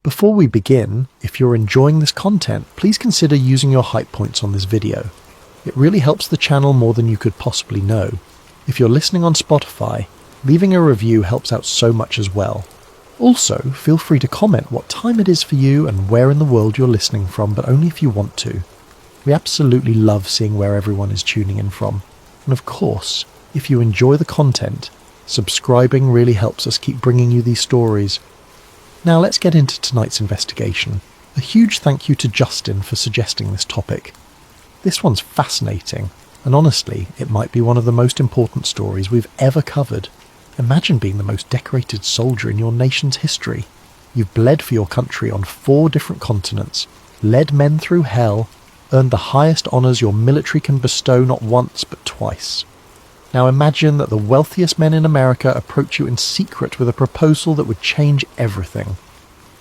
Before we begin, if you're enjoying this content, please consider using your hype points on this video. It really helps the channel more than you could possibly know. If you're listening on Spotify, leaving a review helps out so much as well. Also, feel free to comment what time it is for you and where in the world you're listening from, but only if you want to. We absolutely love seeing where everyone is tuning in from. And of course, if you enjoy the content, subscribing really helps us keep bringing you these stories. Now let's get into tonight's investigation. A huge thank you to Justin for suggesting this topic. This one's fascinating, and honestly, it might be one of the most important stories we've ever covered. Imagine being the most decorated soldier in your nation's history. You've bled for your country on 4 different continents, led men through hell, earned the highest honours your military can bestow not once but twice. Now imagine that the wealthiest men in America approach you in secret with a proposal that would change everything.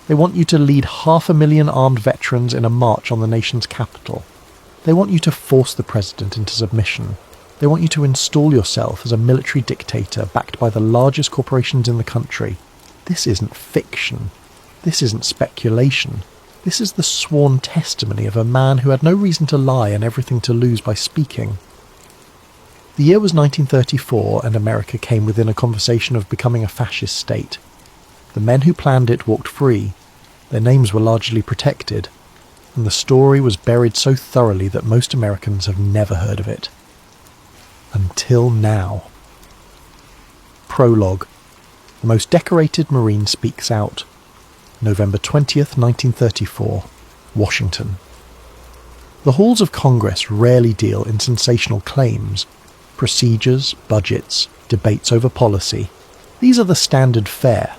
They want you to lead 500,000 armed veterans in a march on the nation's capital. They want you to force the president into submission. They want you to install yourself as a military dictator backed by the largest corporations in the country. This isn't fiction. This isn't speculation. This is the sworn testimony of a man who had no reason to lie and everything to lose by speaking. The year was 1934, and America came within a conversation of becoming a fascist state. The men who planned it walked free. Their names were largely protected, and the story was buried so thoroughly that most Americans have never heard of it. Until now. Prologue. The most decorated Marine speaks out. November 20th, 1934. Washington. The halls of Congress rarely deal in sensational claims. Procedures, budgets, debates over policy. These are the standard fare.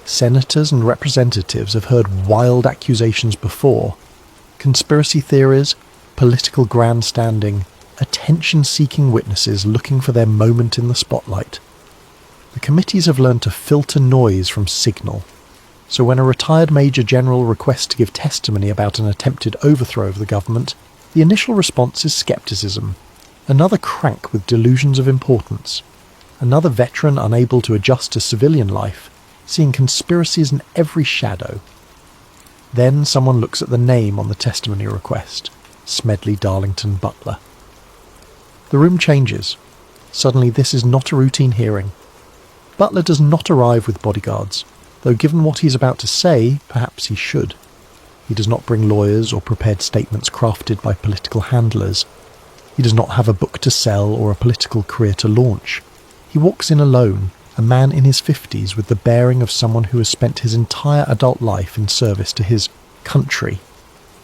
Senators and representatives have heard wild accusations before. Conspiracy theories, political grandstanding, attention-seeking witnesses looking for their moment in the spotlight. The committees have learned to filter noise from signal. So when a retired Major General requests to give testimony about an attempted overthrow of the government, the initial response is skepticism. Another crank with delusions of importance. Another veteran unable to adjust to civilian life, seeing conspiracies in every shadow. Then someone looks at the name on the testimony request. Smedley Darlington Butler. The room changes. Suddenly this is not a routine hearing. Butler does not arrive with bodyguards, though given what he's about to say, perhaps he should. He does not bring lawyers or prepared statements crafted by political handlers. He does not have a book to sell or a political career to launch. He walks in alone, a man in his 50s with the bearing of someone who has spent his entire adult life in service to his country.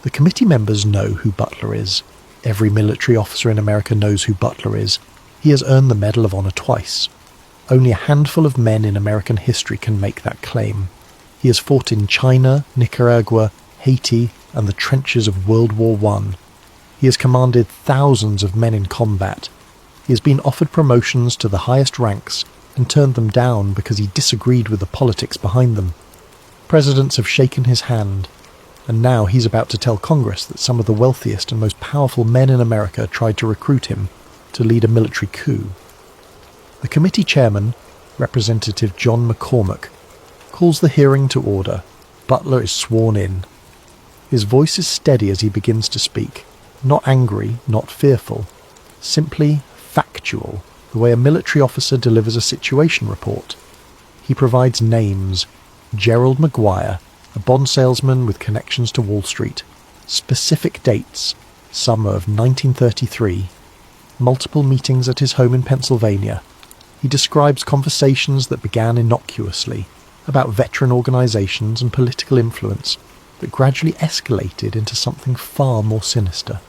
The committee members know who Butler is. Every military officer in America knows who Butler is. He has earned the Medal of Honor twice. Only a handful of men in American history can make that claim. He has fought in China, Nicaragua, Haiti, and the trenches of World War I. He has commanded thousands of men in combat. He has been offered promotions to the highest ranks and turned them down because he disagreed with the politics behind them. Presidents have shaken his hand, and now he's about to tell Congress that some of the wealthiest and most powerful men in America tried to recruit him to lead a military coup. The committee chairman, Representative John McCormack, calls the hearing to order. Butler is sworn in. His voice is steady as he begins to speak. Not angry, not fearful. Simply factual, the way a military officer delivers a situation report. He provides names. Gerald McGuire, a bond salesman with connections to Wall Street. Specific dates. Summer of 1933. Multiple meetings at his home in Pennsylvania. He describes conversations that began innocuously, about veteran organisations and political influence, that gradually escalated into something far more sinister.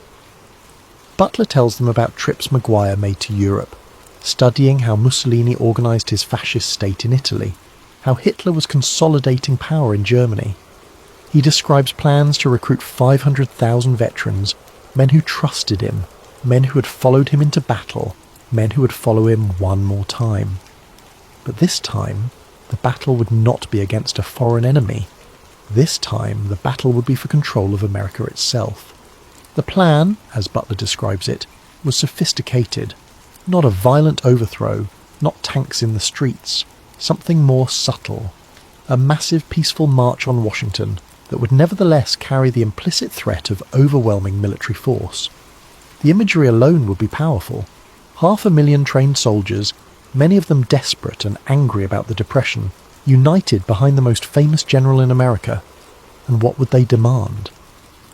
Butler tells them about trips McGuire made to Europe, studying how Mussolini organised his fascist state in Italy, how Hitler was consolidating power in Germany. He describes plans to recruit 500,000 veterans, men who trusted him, men who had followed him into battle, men who would follow him one more time. But this time, the battle would not be against a foreign enemy. This time, the battle would be for control of America itself. The plan, as Butler describes it, was sophisticated. Not a violent overthrow, not tanks in the streets. Something more subtle. A massive peaceful march on Washington, that would nevertheless carry the implicit threat of overwhelming military force. The imagery alone would be powerful. 500,000 trained soldiers, many of them desperate and angry about the Depression, united behind the most famous general in America. And what would they demand?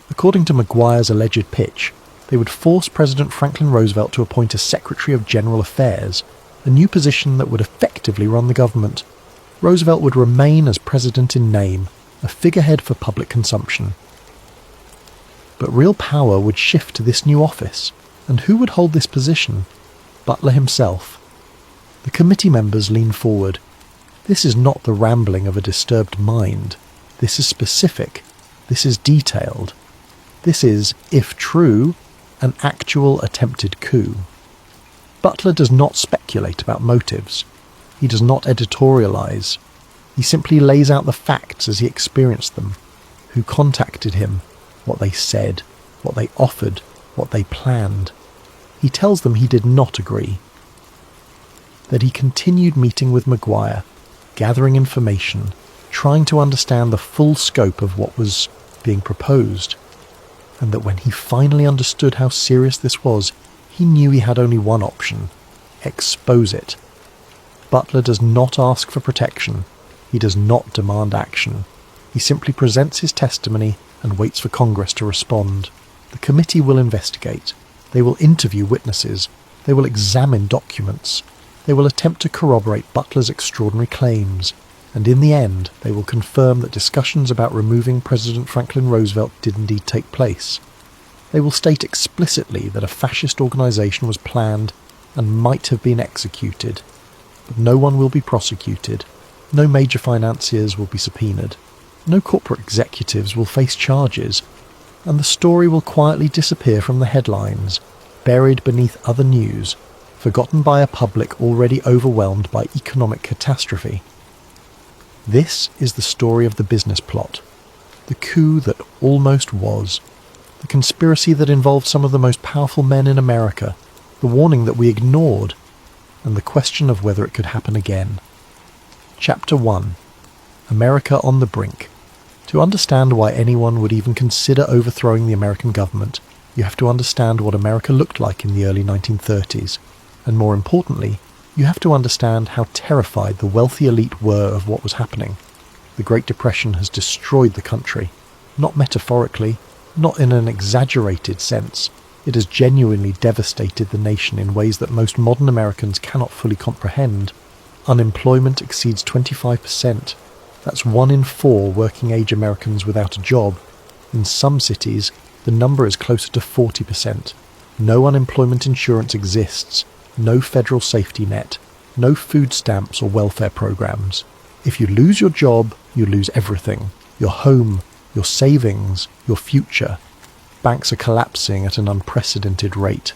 According to Maguire's alleged pitch, they would force President Franklin Roosevelt to appoint a Secretary of General Affairs, a new position that would effectively run the government. Roosevelt would remain as president in name, a figurehead for public consumption. But real power would shift to this new office, and who would hold this position? Butler himself. The committee members lean forward. This is not the rambling of a disturbed mind. This is specific. This is detailed. This is, if true, an actual attempted coup. Butler does not speculate about motives. He does not editorialise. He simply lays out the facts as he experienced them. Who contacted him, what they said, what they offered, what they planned. He tells them he did not agree. That he continued meeting with Maguire, gathering information, trying to understand the full scope of what was being proposed. And that when he finally understood how serious this was, he knew he had only one option: expose it. Butler does not ask for protection. He does not demand action. He simply presents his testimony and waits for Congress to respond. The committee will investigate. They will interview witnesses. They will examine documents. They will attempt to corroborate Butler's extraordinary claims. And in the end, they will confirm that discussions about removing President Franklin Roosevelt did indeed take place. They will state explicitly that a fascist organisation was planned and might have been executed, but no one will be prosecuted, no major financiers will be subpoenaed, no corporate executives will face charges, and the story will quietly disappear from the headlines, buried beneath other news, forgotten by a public already overwhelmed by economic catastrophe. This is the story of the business plot, the coup that almost was, the conspiracy that involved some of the most powerful men in America, the warning that we ignored, and the question of whether it could happen again. Chapter 1. America on the Brink. To understand why anyone would even consider overthrowing the American government, you have to understand what America looked like in the early 1930s, and more importantly, you have to understand how terrified the wealthy elite were of what was happening. The Great Depression has destroyed the country, not metaphorically, not in an exaggerated sense. It has genuinely devastated the nation in ways that most modern Americans cannot fully comprehend. Unemployment exceeds 25%. That's 1 in 4 working-age Americans without a job. In some cities, the number is closer to 40%. No unemployment insurance exists. No federal safety net, no food stamps or welfare programs. If you lose your job, you lose everything. Your home, your savings, your future. Banks are collapsing at an unprecedented rate.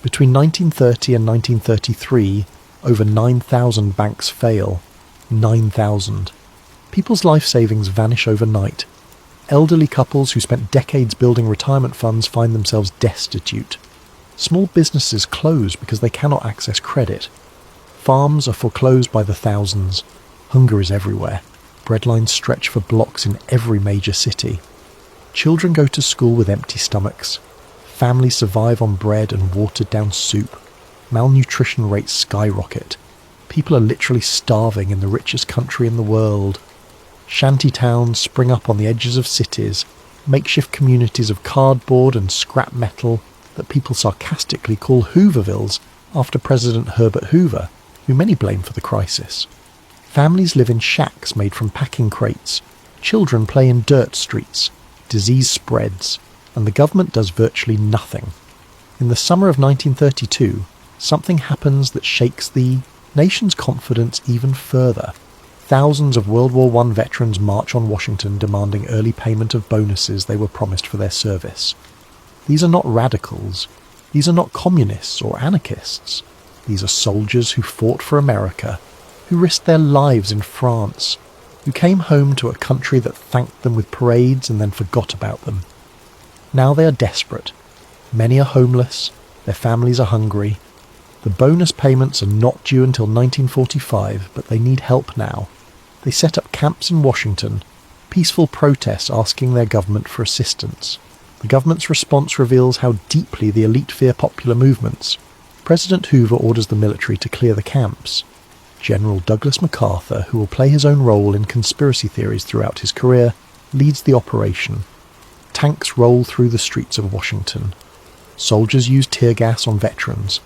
Between 1930 and 1933, over 9,000 banks fail. 9,000. People's life savings vanish overnight. Elderly couples who spent decades building retirement funds find themselves destitute. Small businesses close because they cannot access credit. Farms are foreclosed by the thousands. Hunger is everywhere. Breadlines stretch for blocks in every major city. Children go to school with empty stomachs. Families survive on bread and watered-down soup. Malnutrition rates skyrocket. People are literally starving in the richest country in the world. Shanty towns spring up on the edges of cities, makeshift communities of cardboard and scrap metal that people sarcastically call Hoovervilles after President Herbert Hoover, who many blame for the crisis. Families live in shacks made from packing crates. Children play in dirt streets. Disease spreads, and the government does virtually nothing. In the summer of 1932, something happens that shakes the nation's confidence even further. Thousands of World War I veterans march on Washington demanding early payment of bonuses they were promised for their service. These are not radicals. These are not communists or anarchists. These are soldiers who fought for America, who risked their lives in France, who came home to a country that thanked them with parades and then forgot about them. Now they are desperate. Many are homeless. Their families are hungry. The bonus payments are not due until 1945, but they need help now. They set up camps in Washington, peaceful protests asking their government for assistance. The government's response reveals how deeply the elite fear popular movements. President Hoover orders the military to clear the camps. General Douglas MacArthur, who will play his own role in conspiracy theories throughout his career, leads the operation. Tanks roll through the streets of Washington. Soldiers use tear gas on veterans.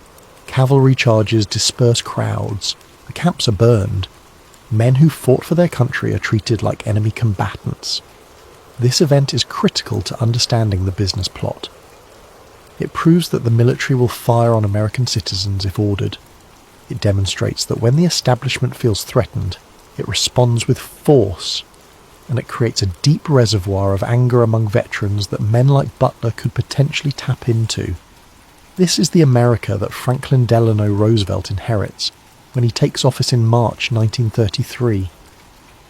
Cavalry charges disperse crowds. The camps are burned. Men who fought for their country are treated like enemy combatants. This event is critical to understanding the business plot. It proves that the military will fire on American citizens if ordered. It demonstrates that when the establishment feels threatened, it responds with force, and it creates a deep reservoir of anger among veterans that men like Butler could potentially tap into. This is the America that Franklin Delano Roosevelt inherits when he takes office in March 1933.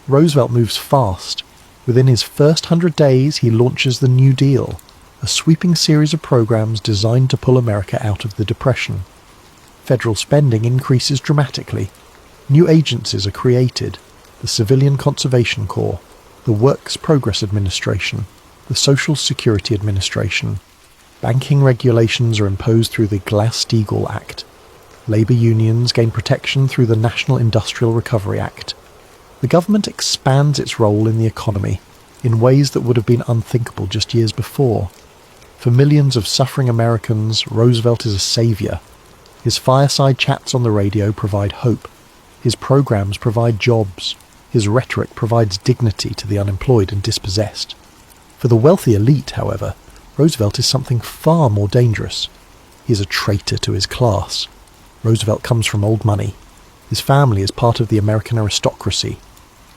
Roosevelt moves fast. Within his first 100 days, he launches the New Deal, a sweeping series of programs designed to pull America out of the Depression. Federal spending increases dramatically. New agencies are created: the Civilian Conservation Corps, the Works Progress Administration, the Social Security Administration. Banking regulations are imposed through the Glass-Steagall Act. Labour unions gain protection through the National Industrial Recovery Act. The government expands its role in the economy in ways that would have been unthinkable just years before. For millions of suffering Americans, Roosevelt is a saviour. His fireside chats on the radio provide hope. His programs provide jobs. His rhetoric provides dignity to the unemployed and dispossessed. For the wealthy elite, however, Roosevelt is something far more dangerous. He is a traitor to his class. Roosevelt comes from old money. His family is part of the American aristocracy.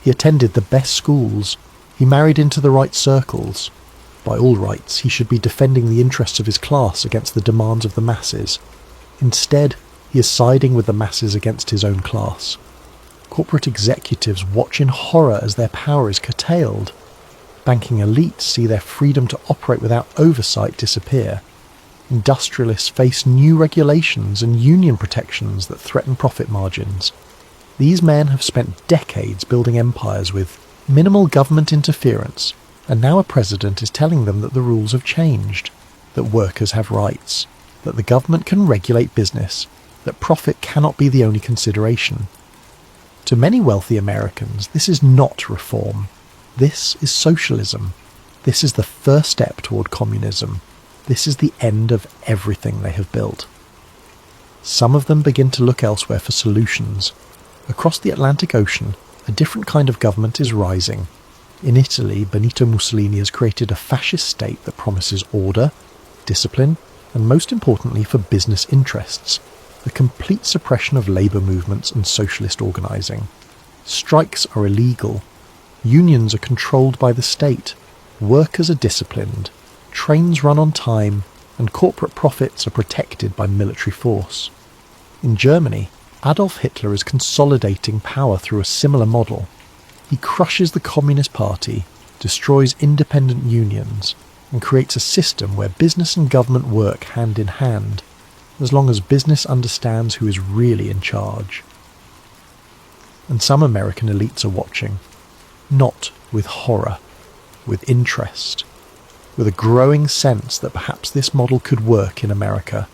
He attended the best schools. He married into the right circles. By all rights, he should be defending the interests of his class against the demands of the masses. Instead, he is siding with the masses against his own class. Corporate executives watch in horror as their power is curtailed. Banking elites see their freedom to operate without oversight disappear. Industrialists face new regulations and union protections that threaten profit margins. These men have spent decades building empires with minimal government interference, and now a president is telling them that the rules have changed, that workers have rights, that the government can regulate business, that profit cannot be the only consideration. To many wealthy Americans, this is not reform. This is socialism. This is the first step toward communism. This is the end of everything they have built. Some of them begin to look elsewhere for solutions. Across the Atlantic Ocean, a different kind of government is rising. In Italy, Benito Mussolini has created a fascist state that promises order, discipline, and most importantly for business interests, the complete suppression of labour movements and socialist organising. Strikes are illegal. Unions are controlled by the state. Workers are disciplined. Trains run on time, and corporate profits are protected by military force. In Germany, Adolf Hitler is consolidating power through a similar model. He crushes the Communist Party, destroys independent unions, and creates a system where business and government work hand in hand, as long as business understands who is really in charge. And some American elites are watching, not with horror, with interest, with a growing sense that perhaps this model could work in America.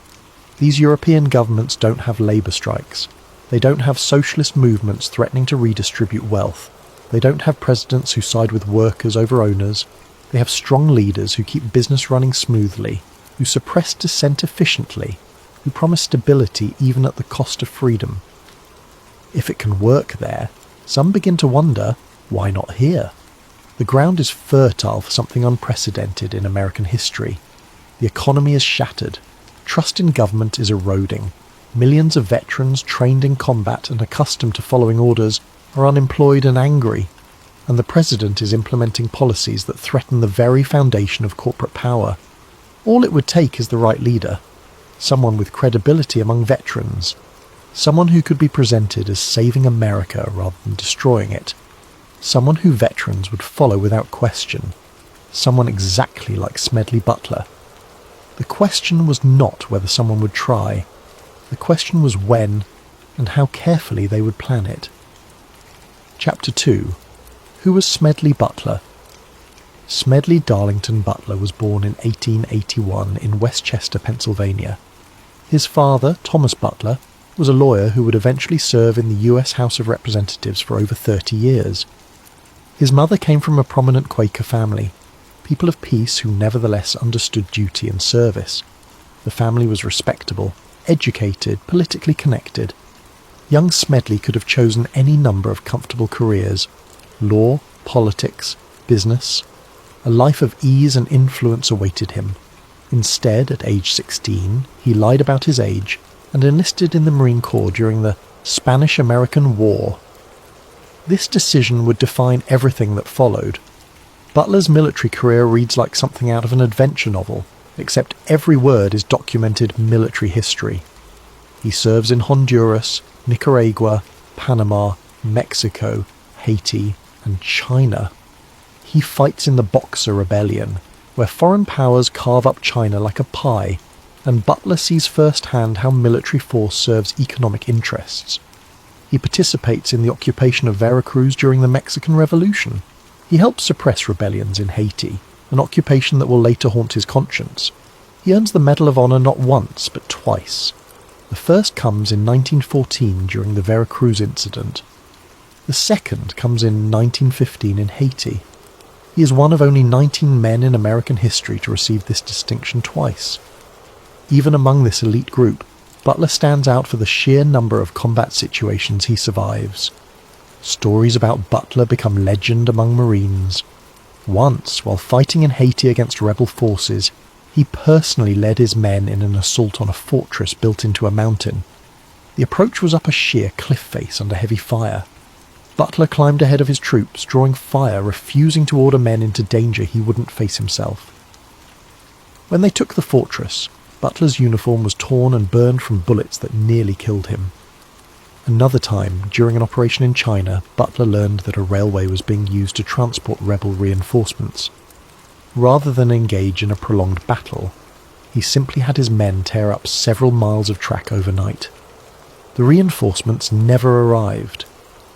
These European governments don't have labour strikes. They don't have socialist movements threatening to redistribute wealth. They don't have presidents who side with workers over owners. They have strong leaders who keep business running smoothly, who suppress dissent efficiently, who promise stability even at the cost of freedom. If it can work there, some begin to wonder, why not here? The ground is fertile for something unprecedented in American history. The economy is shattered. Trust in government is eroding. Millions of veterans trained in combat and accustomed to following orders are unemployed and angry. And the president is implementing policies that threaten the very foundation of corporate power. All it would take is the right leader. Someone with credibility among veterans. Someone who could be presented as saving America rather than destroying it. Someone who veterans would follow without question. Someone exactly like Smedley Butler. The question was not whether someone would try. The question was when and how carefully they would plan it. Chapter 2. Who was Smedley Butler? Smedley Darlington Butler was born in 1881 in Westchester, Pennsylvania. His father, Thomas Butler, was a lawyer who would eventually serve in the US House of Representatives for over 30 years. His mother came from a prominent Quaker family, people of peace who nevertheless understood duty and service. The family was respectable, educated, politically connected. Young Smedley could have chosen any number of comfortable careers: law, politics, business. A life of ease and influence awaited him. Instead, at age 16, he lied about his age and enlisted in the Marine Corps during the Spanish-American War. This decision would define everything that followed. Butler's military career reads like something out of an adventure novel, except every word is documented military history. He serves in Honduras, Nicaragua, Panama, Mexico, Haiti, and China. He fights in the Boxer Rebellion, where foreign powers carve up China like a pie, and Butler sees firsthand how military force serves economic interests. He participates in the occupation of Veracruz during the Mexican Revolution. He helps suppress rebellions in Haiti, an occupation that will later haunt his conscience. He earns the Medal of Honor not once, but twice. The first comes in 1914 during the Veracruz incident. The second comes in 1915 in Haiti. He is one of only 19 men in American history to receive this distinction twice. Even among this elite group, Butler stands out for the sheer number of combat situations he survives. Stories about Butler become legend among Marines. Once, while fighting in Haiti against rebel forces, he personally led his men in an assault on a fortress built into a mountain. The approach was up a sheer cliff face under heavy fire. Butler climbed ahead of his troops, drawing fire, refusing to order men into danger he wouldn't face himself. When they took the fortress, Butler's uniform was torn and burned from bullets that nearly killed him. Another time, during an operation in China, Butler learned that a railway was being used to transport rebel reinforcements. Rather than engage in a prolonged battle, he simply had his men tear up several miles of track overnight. The reinforcements never arrived.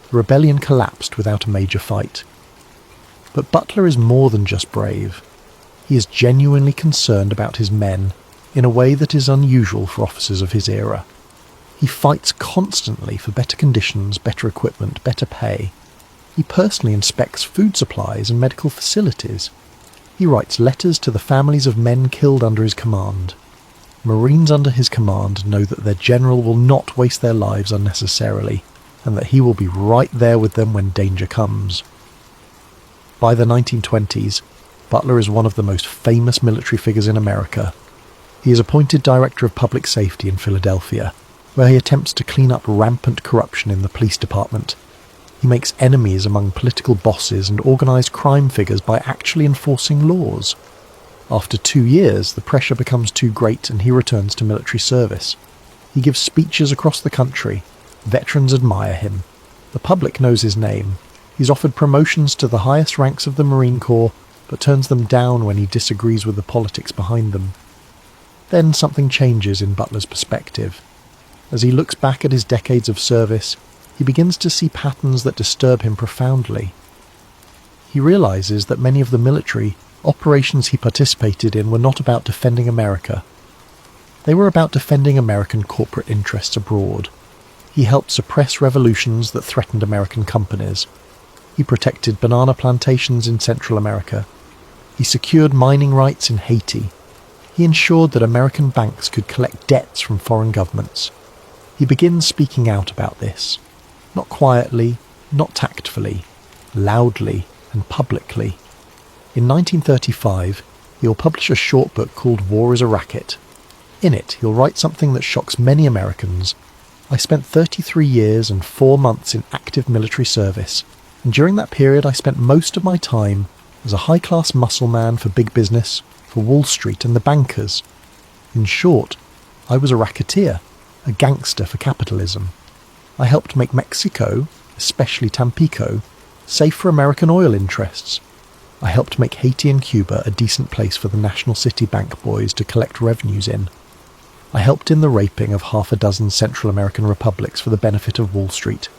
The rebellion collapsed without a major fight. But Butler is more than just brave. He is genuinely concerned about his men in a way that is unusual for officers of his era. He fights constantly for better conditions, better equipment, better pay. He personally inspects food supplies and medical facilities. He writes letters to the families of men killed under his command. Marines under his command know that their general will not waste their lives unnecessarily, and that he will be right there with them when danger comes. By the 1920s, Butler is one of the most famous military figures in America. He is appointed Director of Public Safety in Philadelphia, where he attempts to clean up rampant corruption in the police department. He makes enemies among political bosses and organised crime figures by actually enforcing laws. After 2 years, the pressure becomes too great and he returns to military service. He gives speeches across the country. Veterans admire him. The public knows his name. He's offered promotions to the highest ranks of the Marine Corps, but turns them down when he disagrees with the politics behind them. Then something changes in Butler's perspective. As he looks back at his decades of service, he begins to see patterns that disturb him profoundly. He realizes that many of the military operations he participated in were not about defending America. They were about defending American corporate interests abroad. He helped suppress revolutions that threatened American companies. He protected banana plantations in Central America. He secured mining rights in Haiti. He ensured that American banks could collect debts from foreign governments. He begins speaking out about this. Not quietly, not tactfully, loudly and publicly. In 1935, he'll publish a short book called War is a Racket. In it, he'll write something that shocks many Americans. I spent 33 years and 4 months in active military service, and during that period I spent most of my time as a high-class muscle man for big business, for Wall Street and the bankers. In short, I was a racketeer, a gangster for capitalism. I helped make Mexico, especially Tampico, safe for American oil interests. I helped make Haiti and Cuba a decent place for the National City Bank boys to collect revenues in. I helped in the raping of 6 Central American republics for the benefit of Wall Street.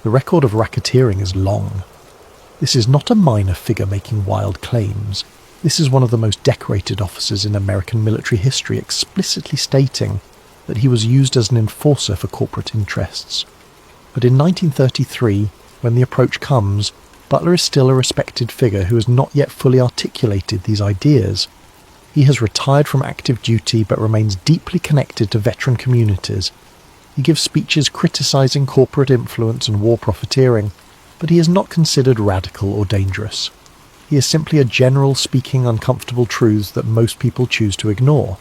The record of racketeering is long. This is not a minor figure making wild claims. This is one of the most decorated officers in American military history, explicitly stating that he was used as an enforcer for corporate interests. But in 1933, when the approach comes, Butler is still a respected figure who has not yet fully articulated these ideas. He has retired from active duty but remains deeply connected to veteran communities. He gives speeches criticising corporate influence and war profiteering, but he is not considered radical or dangerous. He is simply a general speaking uncomfortable truths that most people choose to ignore.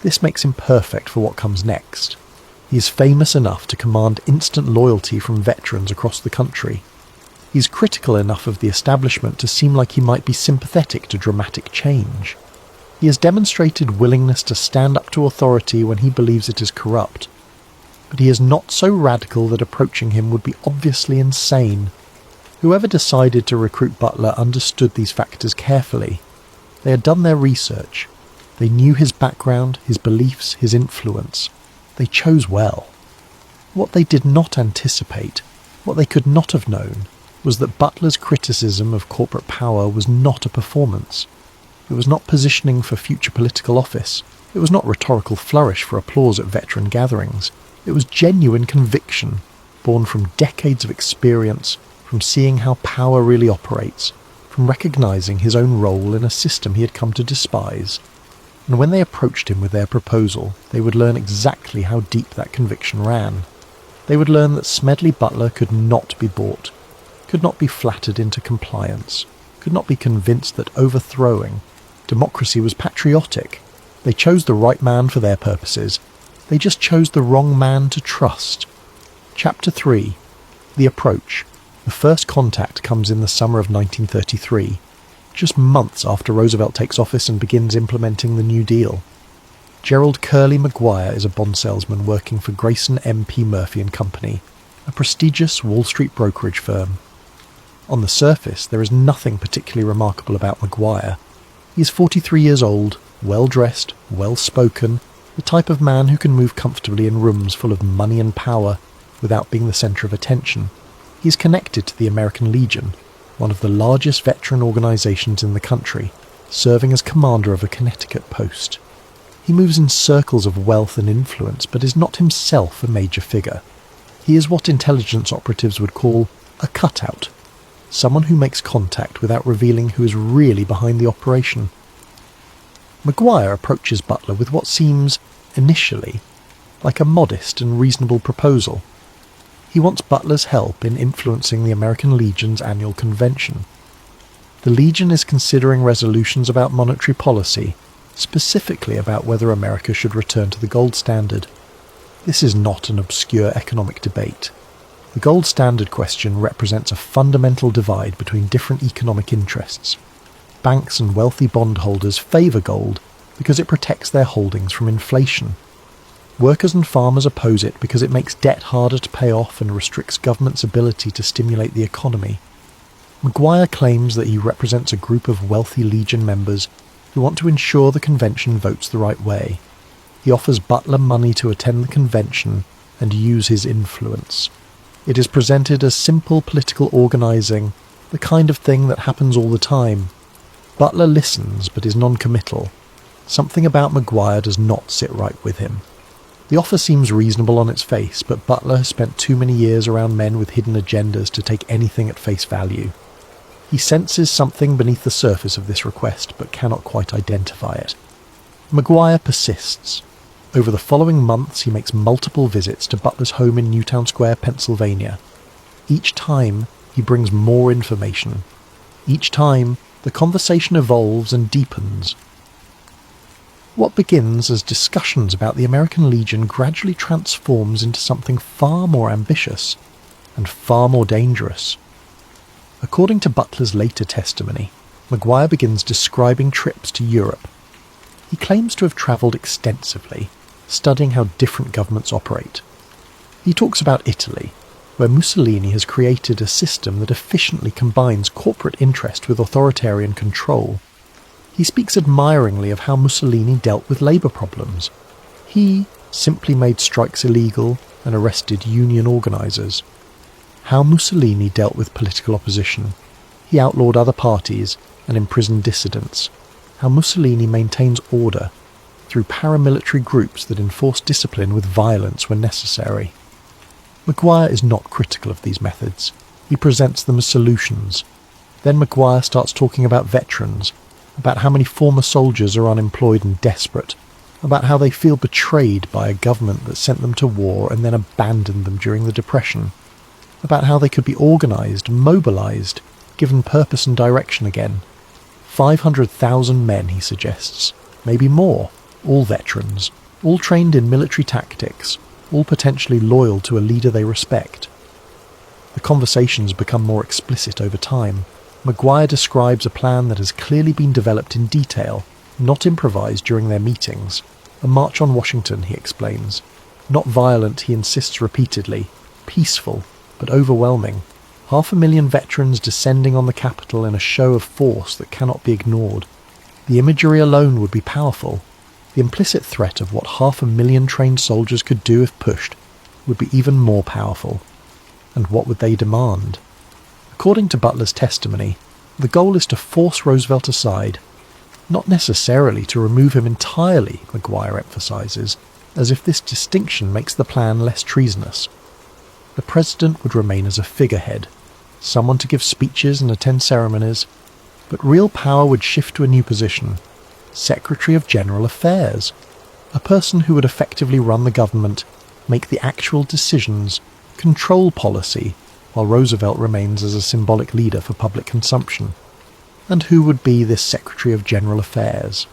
This makes him perfect for what comes next. He is famous enough to command instant loyalty from veterans across the country. He is critical enough of the establishment to seem like he might be sympathetic to dramatic change. He has demonstrated willingness to stand up to authority when he believes it is corrupt. But he is not so radical that approaching him would be obviously insane. Whoever decided to recruit Butler understood these factors carefully. They had done their research. They knew his background, his beliefs, his influence. They chose well. What they did not anticipate, what they could not have known, was that Butler's criticism of corporate power was not a performance. It was not positioning for future political office. It was not rhetorical flourish for applause at veteran gatherings. It was genuine conviction, born from decades of experience, from seeing how power really operates, from recognising his own role in a system he had come to despise. And when they approached him with their proposal, they would learn exactly how deep that conviction ran. They would learn that Smedley Butler could not be bought, could not be flattered into compliance, could not be convinced that overthrowing democracy was patriotic. They chose the right man for their purposes. They just chose the wrong man to trust. Chapter 3. The Approach. The first contact comes in the summer of 1933, just months after Roosevelt takes office and begins implementing the New Deal. Gerald Curly Maguire is a bond salesman working for Grayson M.P. Murphy and Company, a prestigious Wall Street brokerage firm. On the surface, there is nothing particularly remarkable about Maguire. He is 43 years old, well-dressed, well-spoken, the type of man who can move comfortably in rooms full of money and power without being the centre of attention. He is connected to the American Legion, one of the largest veteran organisations in the country, serving as commander of a Connecticut post. He moves in circles of wealth and influence, but is not himself a major figure. He is what intelligence operatives would call a cutout, someone who makes contact without revealing who is really behind the operation. Maguire approaches Butler with what seems, initially, like a modest and reasonable proposal. He wants Butler's help in influencing the American Legion's annual convention. The Legion is considering resolutions about monetary policy, specifically about whether America should return to the gold standard. This is not an obscure economic debate. The gold standard question represents a fundamental divide between different economic interests. Banks and wealthy bondholders favour gold because it protects their holdings from inflation. Workers and farmers oppose it because it makes debt harder to pay off and restricts government's ability to stimulate the economy. Maguire claims that he represents a group of wealthy Legion members who want to ensure the convention votes the right way. He offers Butler money to attend the convention and use his influence. It is presented as simple political organising, the kind of thing that happens all the time. Butler listens but is non-committal. Something about Maguire does not sit right with him. The offer seems reasonable on its face, but Butler has spent too many years around men with hidden agendas to take anything at face value. He senses something beneath the surface of this request, but cannot quite identify it. Maguire persists. Over the following months he makes multiple visits to Butler's home in Newtown Square, Pennsylvania. Each time he brings more information. Each time the conversation evolves and deepens. What begins as discussions about the American Legion gradually transforms into something far more ambitious and far more dangerous. According to Butler's later testimony, Maguire begins describing trips to Europe. He claims to have travelled extensively, studying how different governments operate. He talks about Italy, where Mussolini has created a system that efficiently combines corporate interest with authoritarian control. He speaks admiringly of how Mussolini dealt with labour problems. He simply made strikes illegal and arrested union organisers. How Mussolini dealt with political opposition. he outlawed other parties and imprisoned dissidents, how Mussolini maintains order through paramilitary groups that enforce discipline with violence when necessary. Maguire is not critical of these methods. He presents them as solutions. Then Maguire starts talking about veterans, about how many former soldiers are unemployed and desperate, about how they feel betrayed by a government that sent them to war and then abandoned them during the Depression, about how they could be organised, mobilised, given purpose and direction again. 500,000 men, he suggests, maybe more, all veterans, all trained in military tactics, all potentially loyal to a leader they respect. The conversations become more explicit over time. Maguire describes a plan that has clearly been developed in detail, not improvised during their meetings. A march on Washington, he explains. Not violent, he insists repeatedly. Peaceful, but overwhelming. 500,000 veterans descending on the Capitol in a show of force that cannot be ignored. The imagery alone would be powerful. The implicit threat of what 500,000 trained soldiers could do if pushed would be even more powerful. And what would they demand? According to Butler's testimony, the goal is to force Roosevelt aside, not necessarily to remove him entirely, Maguire emphasises, as if this distinction makes the plan less treasonous. The president would remain as a figurehead, someone to give speeches and attend ceremonies, but real power would shift to a new position, Secretary of General Affairs, a person who would effectively run the government, make the actual decisions, control policy, while Roosevelt remains as a symbolic leader for public consumption. And who would be this Secretary of General Affairs?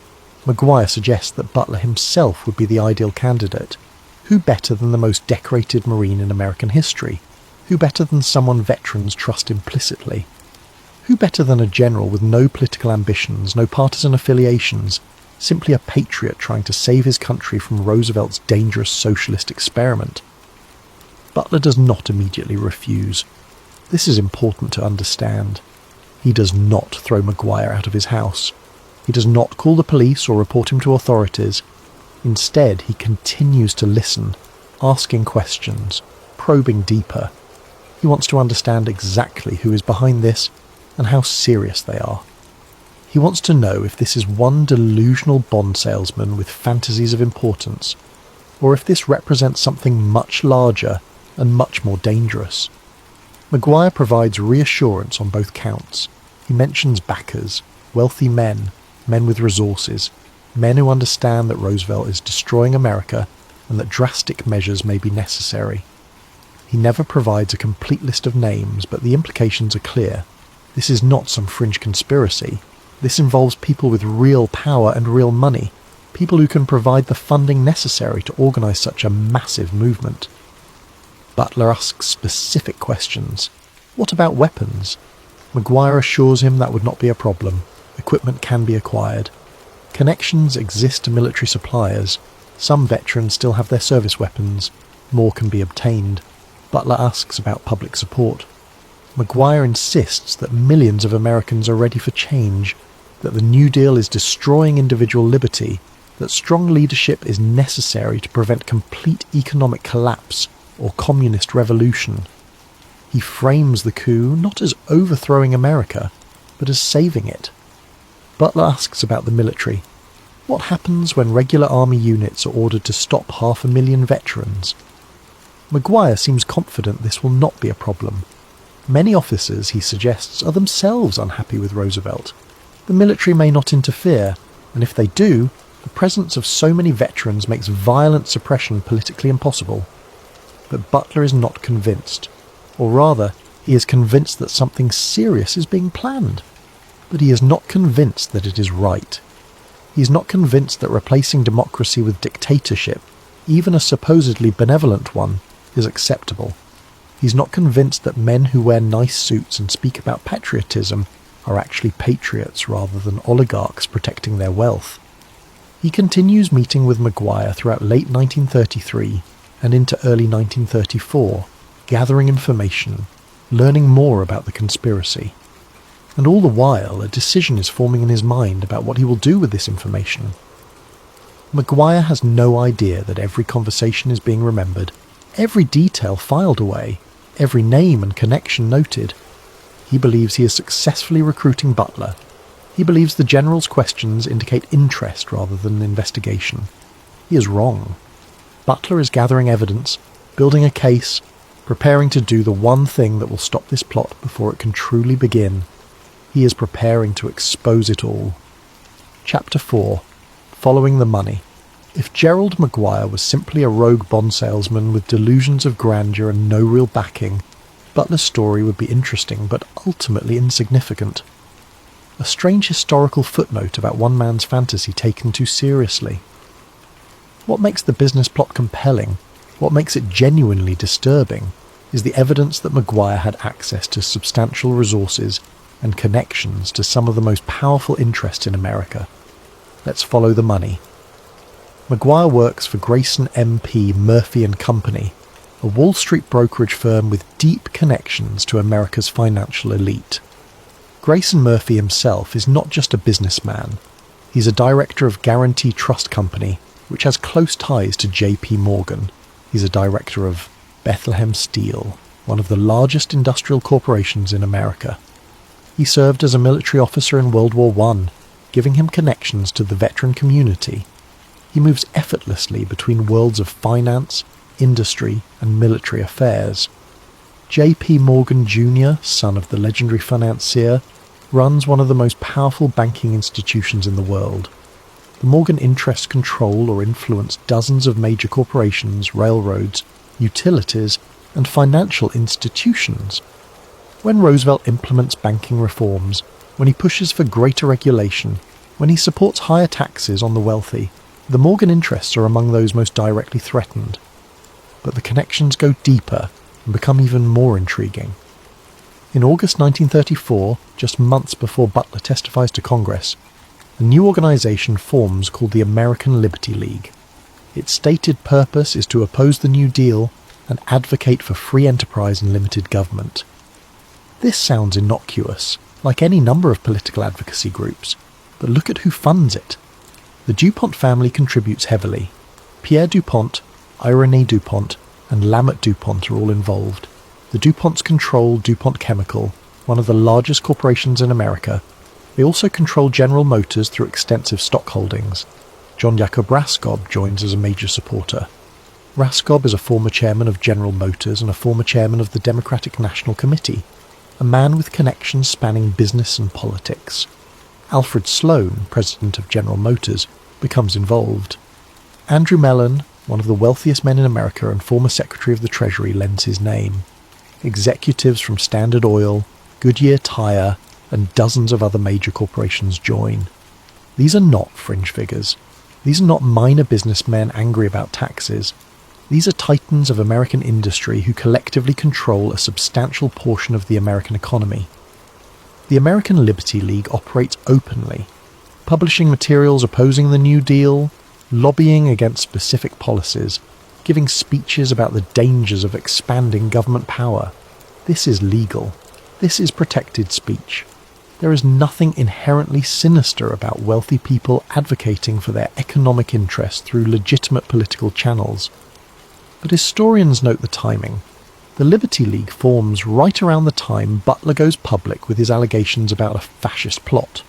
Maguire suggests that Butler himself would be the ideal candidate. Who better than the most decorated Marine in American history? Who better than someone veterans trust implicitly? Who better than a general with no political ambitions, no partisan affiliations, simply a patriot trying to save his country from Roosevelt's dangerous socialist experiment? Butler does not immediately refuse. This is important to understand. He does not throw Maguire out of his house. He does not call the police or report him to authorities. Instead, he continues to listen, asking questions, probing deeper. He wants to understand exactly who is behind this and how serious they are. He wants to know if this is one delusional bond salesman with fantasies of importance, or if this represents something much larger and much more dangerous. Maguire provides reassurance on both counts. He mentions backers, wealthy men, men with resources, men who understand that Roosevelt is destroying America and that drastic measures may be necessary. He never provides a complete list of names, but the implications are clear. This is not some fringe conspiracy. This involves people with real power and real money, people who can provide the funding necessary to organise such a massive movement. Butler asks specific questions. What about weapons? Maguire assures him that would not be a problem. Equipment can be acquired. Connections exist to military suppliers. Some veterans still have their service weapons. More can be obtained. Butler asks about public support. Maguire insists that millions of Americans are ready for change, that the New Deal is destroying individual liberty, that strong leadership is necessary to prevent complete economic collapse or communist revolution. He frames the coup not as overthrowing America, but as saving it. Butler asks about the military. What happens when regular army units are ordered to stop 500,000 veterans? Maguire seems confident this will not be a problem. Many officers, he suggests, are themselves unhappy with Roosevelt. The military may not interfere, and if they do, the presence of so many veterans makes violent suppression politically impossible. But Butler is not convinced. Or rather, he is convinced that something serious is being planned. But he is not convinced that it is right. He is not convinced that replacing democracy with dictatorship, even a supposedly benevolent one, is acceptable. He's not convinced that men who wear nice suits and speak about patriotism are actually patriots rather than oligarchs protecting their wealth. He continues meeting with Maguire throughout late 1933 and into early 1934, gathering information, learning more about the conspiracy. And all the while, a decision is forming in his mind about what he will do with this information. Maguire has no idea that every conversation is being remembered, every detail filed away, every name and connection noted. he believes he is successfully recruiting Butler. He believes the general's questions indicate interest rather than investigation. He is wrong. Butler is gathering evidence, building a case, preparing to do the one thing that will stop this plot before it can truly begin. He is preparing to expose it all. Chapter 4. Following the Money. If Gerald Maguire was simply a rogue bond salesman with delusions of grandeur and no real backing, Butler's story would be interesting but ultimately insignificant. A strange historical footnote about one man's fantasy taken too seriously. What makes the business plot compelling, what makes it genuinely disturbing, is the evidence that Maguire had access to substantial resources and connections to some of the most powerful interests in America. Let's follow the money. Maguire works for Grayson MP Murphy & Company, a Wall Street brokerage firm with deep connections to America's financial elite. Grayson Murphy himself is not just a businessman. He's a director of Guarantee Trust Company, which has close ties to J.P. Morgan. He's a director of Bethlehem Steel, one of the largest industrial corporations in America. He served as a military officer in World War I, giving him connections to the veteran community. He moves effortlessly between worlds of finance, industry, and military affairs. J.P. Morgan Jr., son of the legendary financier, runs one of the most powerful banking institutions in the world. The Morgan interests control or influence dozens of major corporations, railroads, utilities, and financial institutions. When Roosevelt implements banking reforms, when he pushes for greater regulation, when he supports higher taxes on the wealthy, the Morgan interests are among those most directly threatened. But the connections go deeper and become even more intriguing. In August 1934, just months before Butler testifies to Congress, a new organization forms called the American Liberty League. Its stated purpose is to oppose the New Deal and advocate for free enterprise and limited government. This sounds innocuous, like any number of political advocacy groups, but look at who funds it. The DuPont family contributes heavily. Pierre DuPont, Irénée DuPont, and Lambert DuPont are all involved. The DuPonts control DuPont Chemical, one of the largest corporations in America. They also control General Motors through extensive stock holdings. John Jacob Raskob joins as a major supporter. Raskob is a former chairman of General Motors and a former chairman of the Democratic National Committee, a man with connections spanning business and politics. Alfred Sloan, president of General Motors, becomes involved. Andrew Mellon, one of the wealthiest men in America and former Secretary of the Treasury, lends his name. Executives from Standard Oil, Goodyear Tire, and dozens of other major corporations join. These are not fringe figures. These are not minor businessmen angry about taxes. These are titans of American industry who collectively control a substantial portion of the American economy. The American Liberty League operates openly, publishing materials opposing the New Deal, lobbying against specific policies, giving speeches about the dangers of expanding government power. This is legal. This is protected speech. There is nothing inherently sinister about wealthy people advocating for their economic interests through legitimate political channels. But historians note the timing. The Liberty League forms right around the time Butler goes public with his allegations about a fascist plot.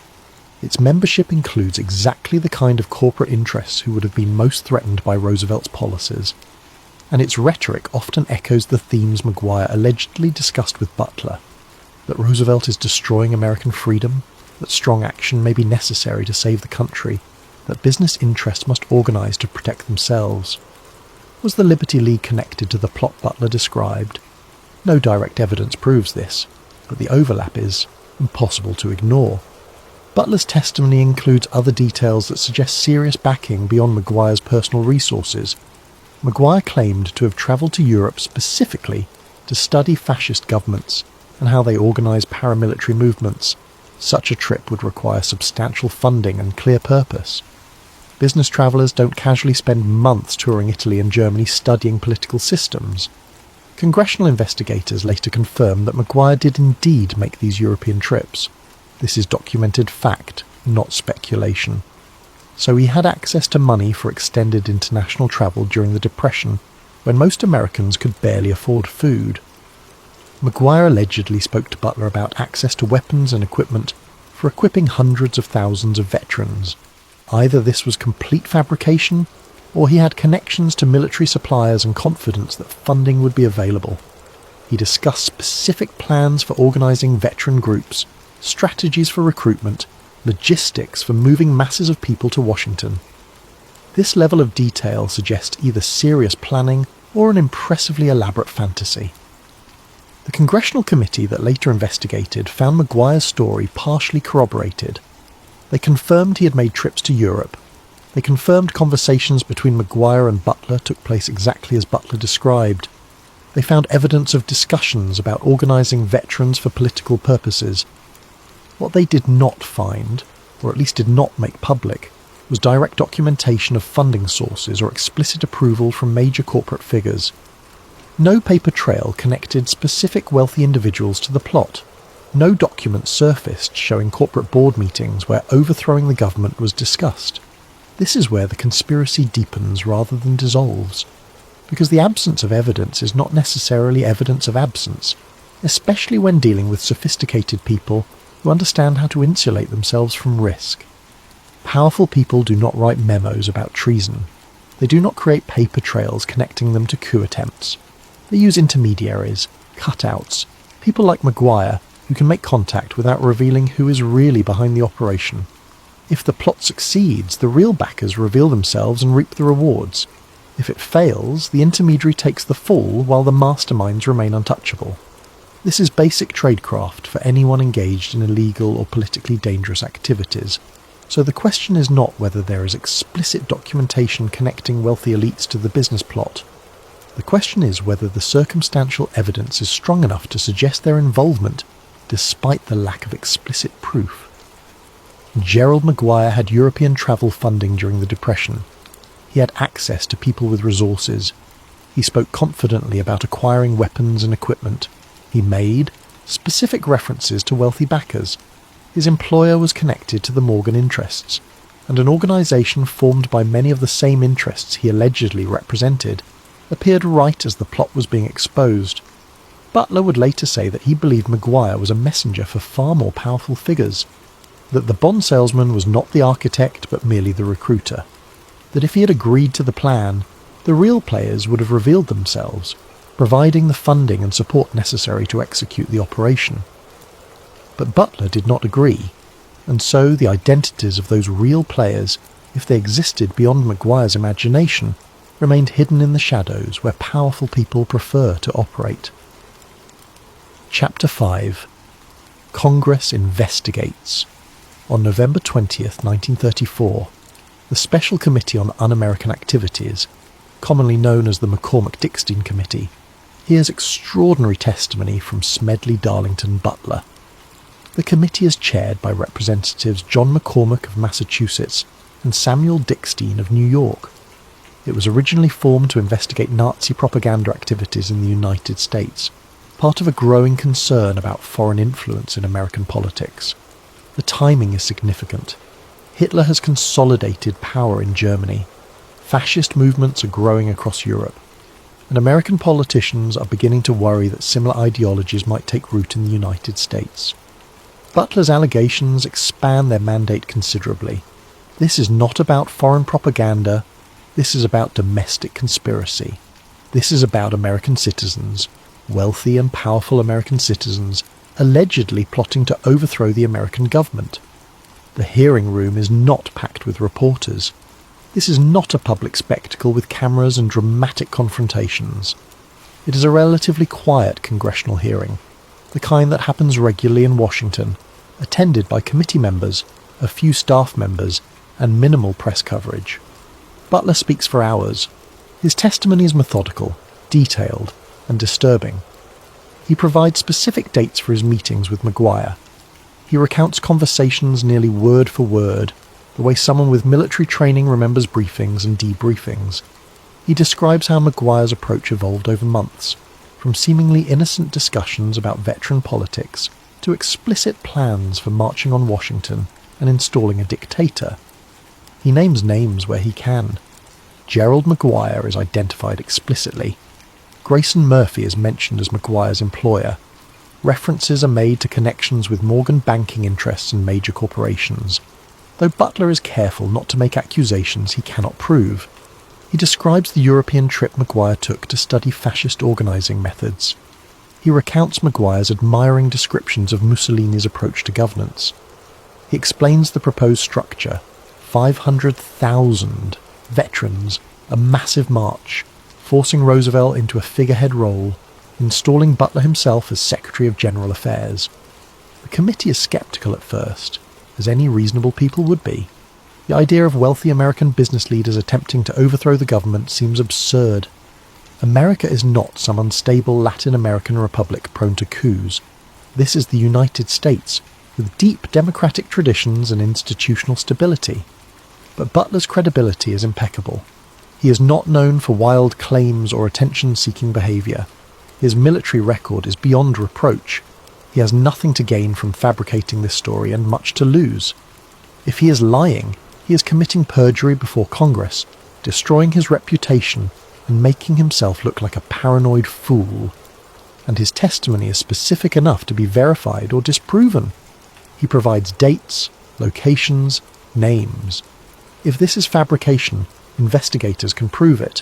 Its membership includes exactly the kind of corporate interests who would have been most threatened by Roosevelt's policies, and its rhetoric often echoes the themes Maguire allegedly discussed with Butler: that Roosevelt is destroying American freedom, that strong action may be necessary to save the country, that business interests must organize to protect themselves. Was the Liberty League connected to the plot Butler described? No direct evidence proves this, but the overlap is impossible to ignore. Butler's testimony includes other details that suggest serious backing beyond Maguire's personal resources. Maguire claimed to have travelled to Europe specifically to study fascist governments and how they organise paramilitary movements. Such a trip would require substantial funding and clear purpose. Business travellers don't casually spend months touring Italy and Germany studying political systems. Congressional investigators later confirmed that Maguire did indeed make these European trips. This is documented fact, not speculation. So he had access to money for extended international travel during the Depression, when most Americans could barely afford food. Maguire allegedly spoke to Butler about access to weapons and equipment for equipping hundreds of thousands of veterans. Either this was complete fabrication, or he had connections to military suppliers and confidence that funding would be available. He discussed specific plans for organising veteran groups, strategies for recruitment, logistics for moving masses of people to Washington. This level of detail suggests either serious planning or an impressively elaborate fantasy. The congressional committee that later investigated found Maguire's story partially corroborated. They confirmed he had made trips to Europe. They confirmed conversations between Maguire and Butler took place exactly as Butler described. They found evidence of discussions about organising veterans for political purposes. What they did not find, or at least did not make public, was direct documentation of funding sources or explicit approval from major corporate figures. No paper trail connected specific wealthy individuals to the plot. No documents surfaced showing corporate board meetings where overthrowing the government was discussed. This is where the conspiracy deepens rather than dissolves, because the absence of evidence is not necessarily evidence of absence, especially when dealing with sophisticated people who understand how to insulate themselves from risk. Powerful people do not write memos about treason. They do not create paper trails connecting them to coup attempts. They use intermediaries, cutouts, people like Maguire who can make contact without revealing who is really behind the operation. If the plot succeeds, the real backers reveal themselves and reap the rewards. If it fails, the intermediary takes the fall while the masterminds remain untouchable. This is basic tradecraft for anyone engaged in illegal or politically dangerous activities. So the question is not whether there is explicit documentation connecting wealthy elites to the business plot. The question is whether the circumstantial evidence is strong enough to suggest their involvement, despite the lack of explicit proof. Gerald Maguire had European travel funding during the Depression. He had access to people with resources. He spoke confidently about acquiring weapons and equipment. He made specific references to wealthy backers. His employer was connected to the Morgan interests, and an organisation formed by many of the same interests he allegedly represented appeared right as the plot was being exposed. Butler would later say that he believed Maguire was a messenger for far more powerful figures, that the bond salesman was not the architect but merely the recruiter, that if he had agreed to the plan, the real players would have revealed themselves, providing the funding and support necessary to execute the operation. But Butler did not agree, and so the identities of those real players, if they existed beyond Maguire's imagination, remained hidden in the shadows where powerful people prefer to operate. Chapter 5. Congress Investigates. On November 20th, 1934, the Special Committee on Un-American Activities, commonly known as the McCormick-Dickstein Committee, hears extraordinary testimony from Smedley Darlington Butler. The committee is chaired by Representatives John McCormick of Massachusetts and Samuel Dickstein of New York. It was originally formed to investigate Nazi propaganda activities in the United States, part of a growing concern about foreign influence in American politics. The timing is significant. Hitler has consolidated power in Germany. Fascist movements are growing across Europe, and American politicians are beginning to worry that similar ideologies might take root in the United States. Butler's allegations expand their mandate considerably. This is not about foreign propaganda. This is about domestic conspiracy. This is about American citizens, wealthy and powerful American citizens, allegedly plotting to overthrow the American government. The hearing room is not packed with reporters. This is not a public spectacle with cameras and dramatic confrontations. It is a relatively quiet congressional hearing, the kind that happens regularly in Washington, attended by committee members, a few staff members, and minimal press coverage. Butler speaks for hours. His testimony is methodical, detailed, and disturbing. He provides specific dates for his meetings with Maguire. He recounts conversations nearly word for word, the way someone with military training remembers briefings and debriefings. He describes how Maguire's approach evolved over months, from seemingly innocent discussions about veteran politics to explicit plans for marching on Washington and installing a dictator. He names names where he can. Gerald Maguire is identified explicitly. Grayson Murphy is mentioned as Maguire's employer, References are made to connections with Morgan banking interests and major corporations, though Butler is careful not to make accusations he cannot prove. He describes the European trip Maguire took to study fascist organising methods. He recounts Maguire's admiring descriptions of Mussolini's approach to governance. He explains the proposed structure: 500,000 veterans, a massive march, forcing Roosevelt into a figurehead role, installing Butler himself as Secretary of General Affairs. The committee is sceptical at first, as any reasonable people would be. The idea of wealthy American business leaders attempting to overthrow the government seems absurd. America is not some unstable Latin American republic prone to coups. This is the United States, with deep democratic traditions and institutional stability. But Butler's credibility is impeccable. He is not known for wild claims or attention-seeking behaviour. His military record is beyond reproach. He has nothing to gain from fabricating this story and much to lose. If he is lying, he is committing perjury before Congress, destroying his reputation and making himself look like a paranoid fool. And his testimony is specific enough to be verified or disproven. He provides dates, locations, names. If this is fabrication, investigators can prove it.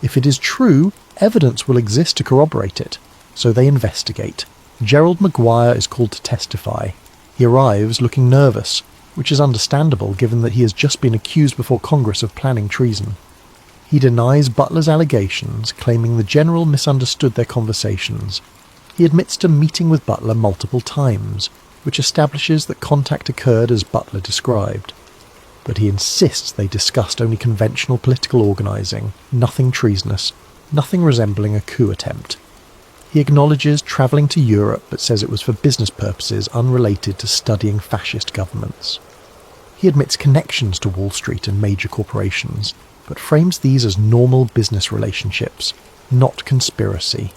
If it is true, evidence will exist to corroborate it. So they investigate. Gerald Maguire is called to testify. He arrives looking nervous, which is understandable given that he has just been accused before Congress of planning treason. He denies Butler's allegations, claiming the general misunderstood their conversations. He admits to meeting with Butler multiple times, which establishes that contact occurred as Butler described. But he insists they discussed only conventional political organising, nothing treasonous, nothing resembling a coup attempt. He acknowledges travelling to Europe but says it was for business purposes unrelated to studying fascist governments. He admits connections to Wall Street and major corporations, but frames these as normal business relationships, not conspiracy.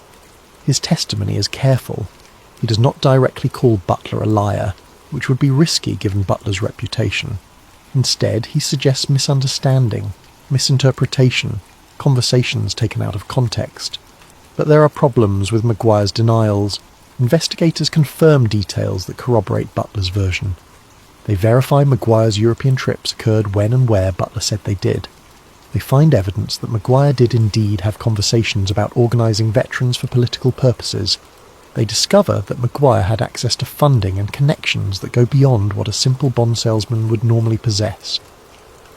His testimony is careful. He does not directly call Butler a liar, which would be risky given Butler's reputation. Instead, he suggests misunderstanding, misinterpretation, conversations taken out of context. But there are problems with Maguire's denials. Investigators confirm details that corroborate Butler's version. They verify Maguire's European trips occurred when and where Butler said they did. They find evidence that Maguire did indeed have conversations about organising veterans for political purposes. They discover that Maguire had access to funding and connections that go beyond what a simple bond salesman would normally possess.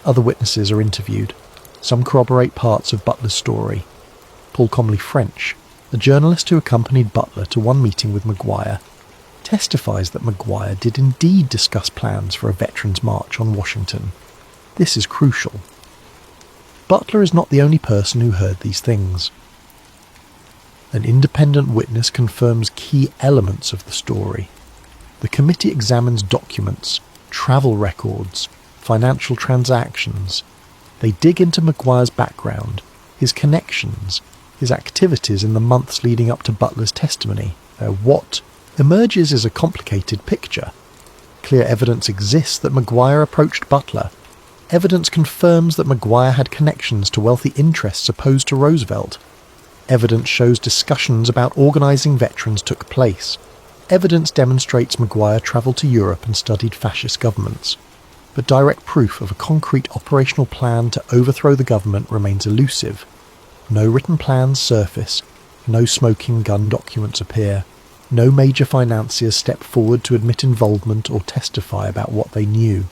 Other witnesses are interviewed. Some corroborate parts of Butler's story. Paul Comley French, the journalist who accompanied Butler to one meeting with Maguire, testifies that Maguire did indeed discuss plans for a Veterans' March on Washington. This is crucial. Butler is not the only person who heard these things. An independent witness confirms key elements of the story. The committee examines documents, travel records, financial transactions. They dig into Maguire's background, his connections, his activities in the months leading up to Butler's testimony. What emerges is a complicated picture. Clear evidence exists that Maguire approached Butler. Evidence confirms that Maguire had connections to wealthy interests opposed to Roosevelt. Evidence shows discussions about organising veterans took place. Evidence demonstrates Maguire travelled to Europe and studied fascist governments. But direct proof of a concrete operational plan to overthrow the government remains elusive. No written plans surface, no smoking gun documents appear, no major financiers step forward to admit involvement or testify about what they knew.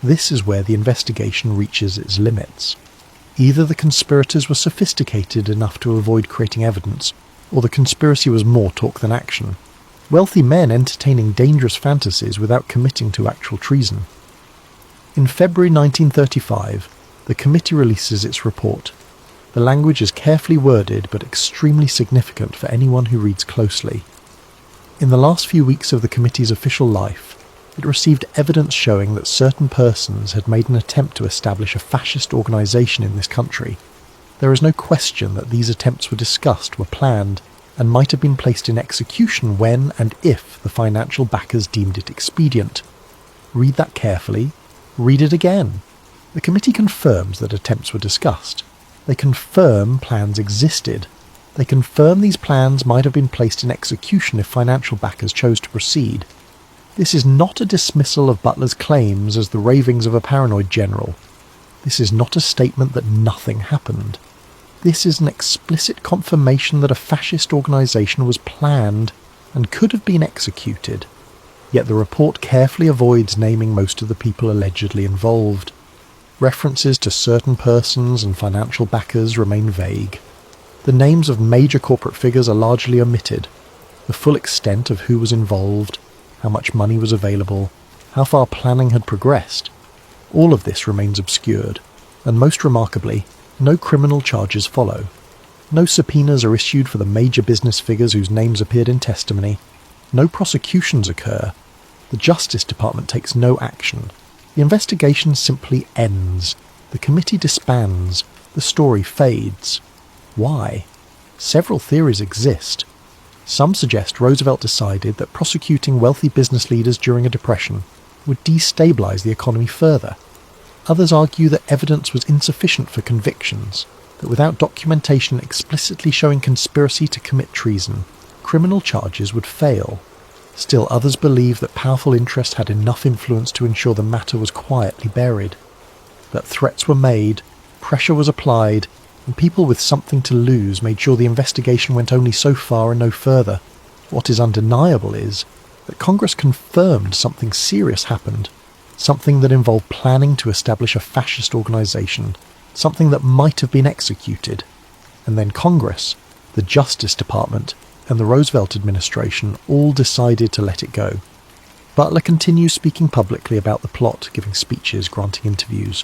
This is where the investigation reaches its limits. Either the conspirators were sophisticated enough to avoid creating evidence, or the conspiracy was more talk than action. Wealthy men entertaining dangerous fantasies without committing to actual treason. In February 1935, the committee releases its report. The language is carefully worded but extremely significant for anyone who reads closely. In the last few weeks of the committee's official life, it received evidence showing that certain persons had made an attempt to establish a fascist organisation in this country. There is no question that these attempts were discussed, were planned, and might have been placed in execution when and if the financial backers deemed it expedient. Read that carefully. Read it again. The committee confirms that attempts were discussed. They confirm plans existed. They confirm these plans might have been placed in execution if financial backers chose to proceed. This is not a dismissal of Butler's claims as the ravings of a paranoid general. This is not a statement that nothing happened. This is an explicit confirmation that a fascist organisation was planned and could have been executed. Yet the report carefully avoids naming most of the people allegedly involved. References to certain persons and financial backers remain vague. The names of major corporate figures are largely omitted. The full extent of who was involved, how much money was available, how far planning had progressed, all of this remains obscured, and most remarkably, no criminal charges follow. No subpoenas are issued for the major business figures whose names appeared in testimony. No prosecutions occur. The Justice Department takes no action. The investigation simply ends. The committee disbands. The story fades. Why? Several theories exist. Some suggest Roosevelt decided that prosecuting wealthy business leaders during a depression would destabilize the economy further. Others argue that evidence was insufficient for convictions, that without documentation explicitly showing conspiracy to commit treason, criminal charges would fail. Still others believe that powerful interests had enough influence to ensure the matter was quietly buried, that threats were made, pressure was applied, and people with something to lose made sure the investigation went only so far and no further. What is undeniable is that Congress confirmed something serious happened, something that involved planning to establish a fascist organisation, something that might have been executed. And then Congress, the Justice Department, and the Roosevelt administration all decided to let it go. Butler continues speaking publicly about the plot, giving speeches, granting interviews.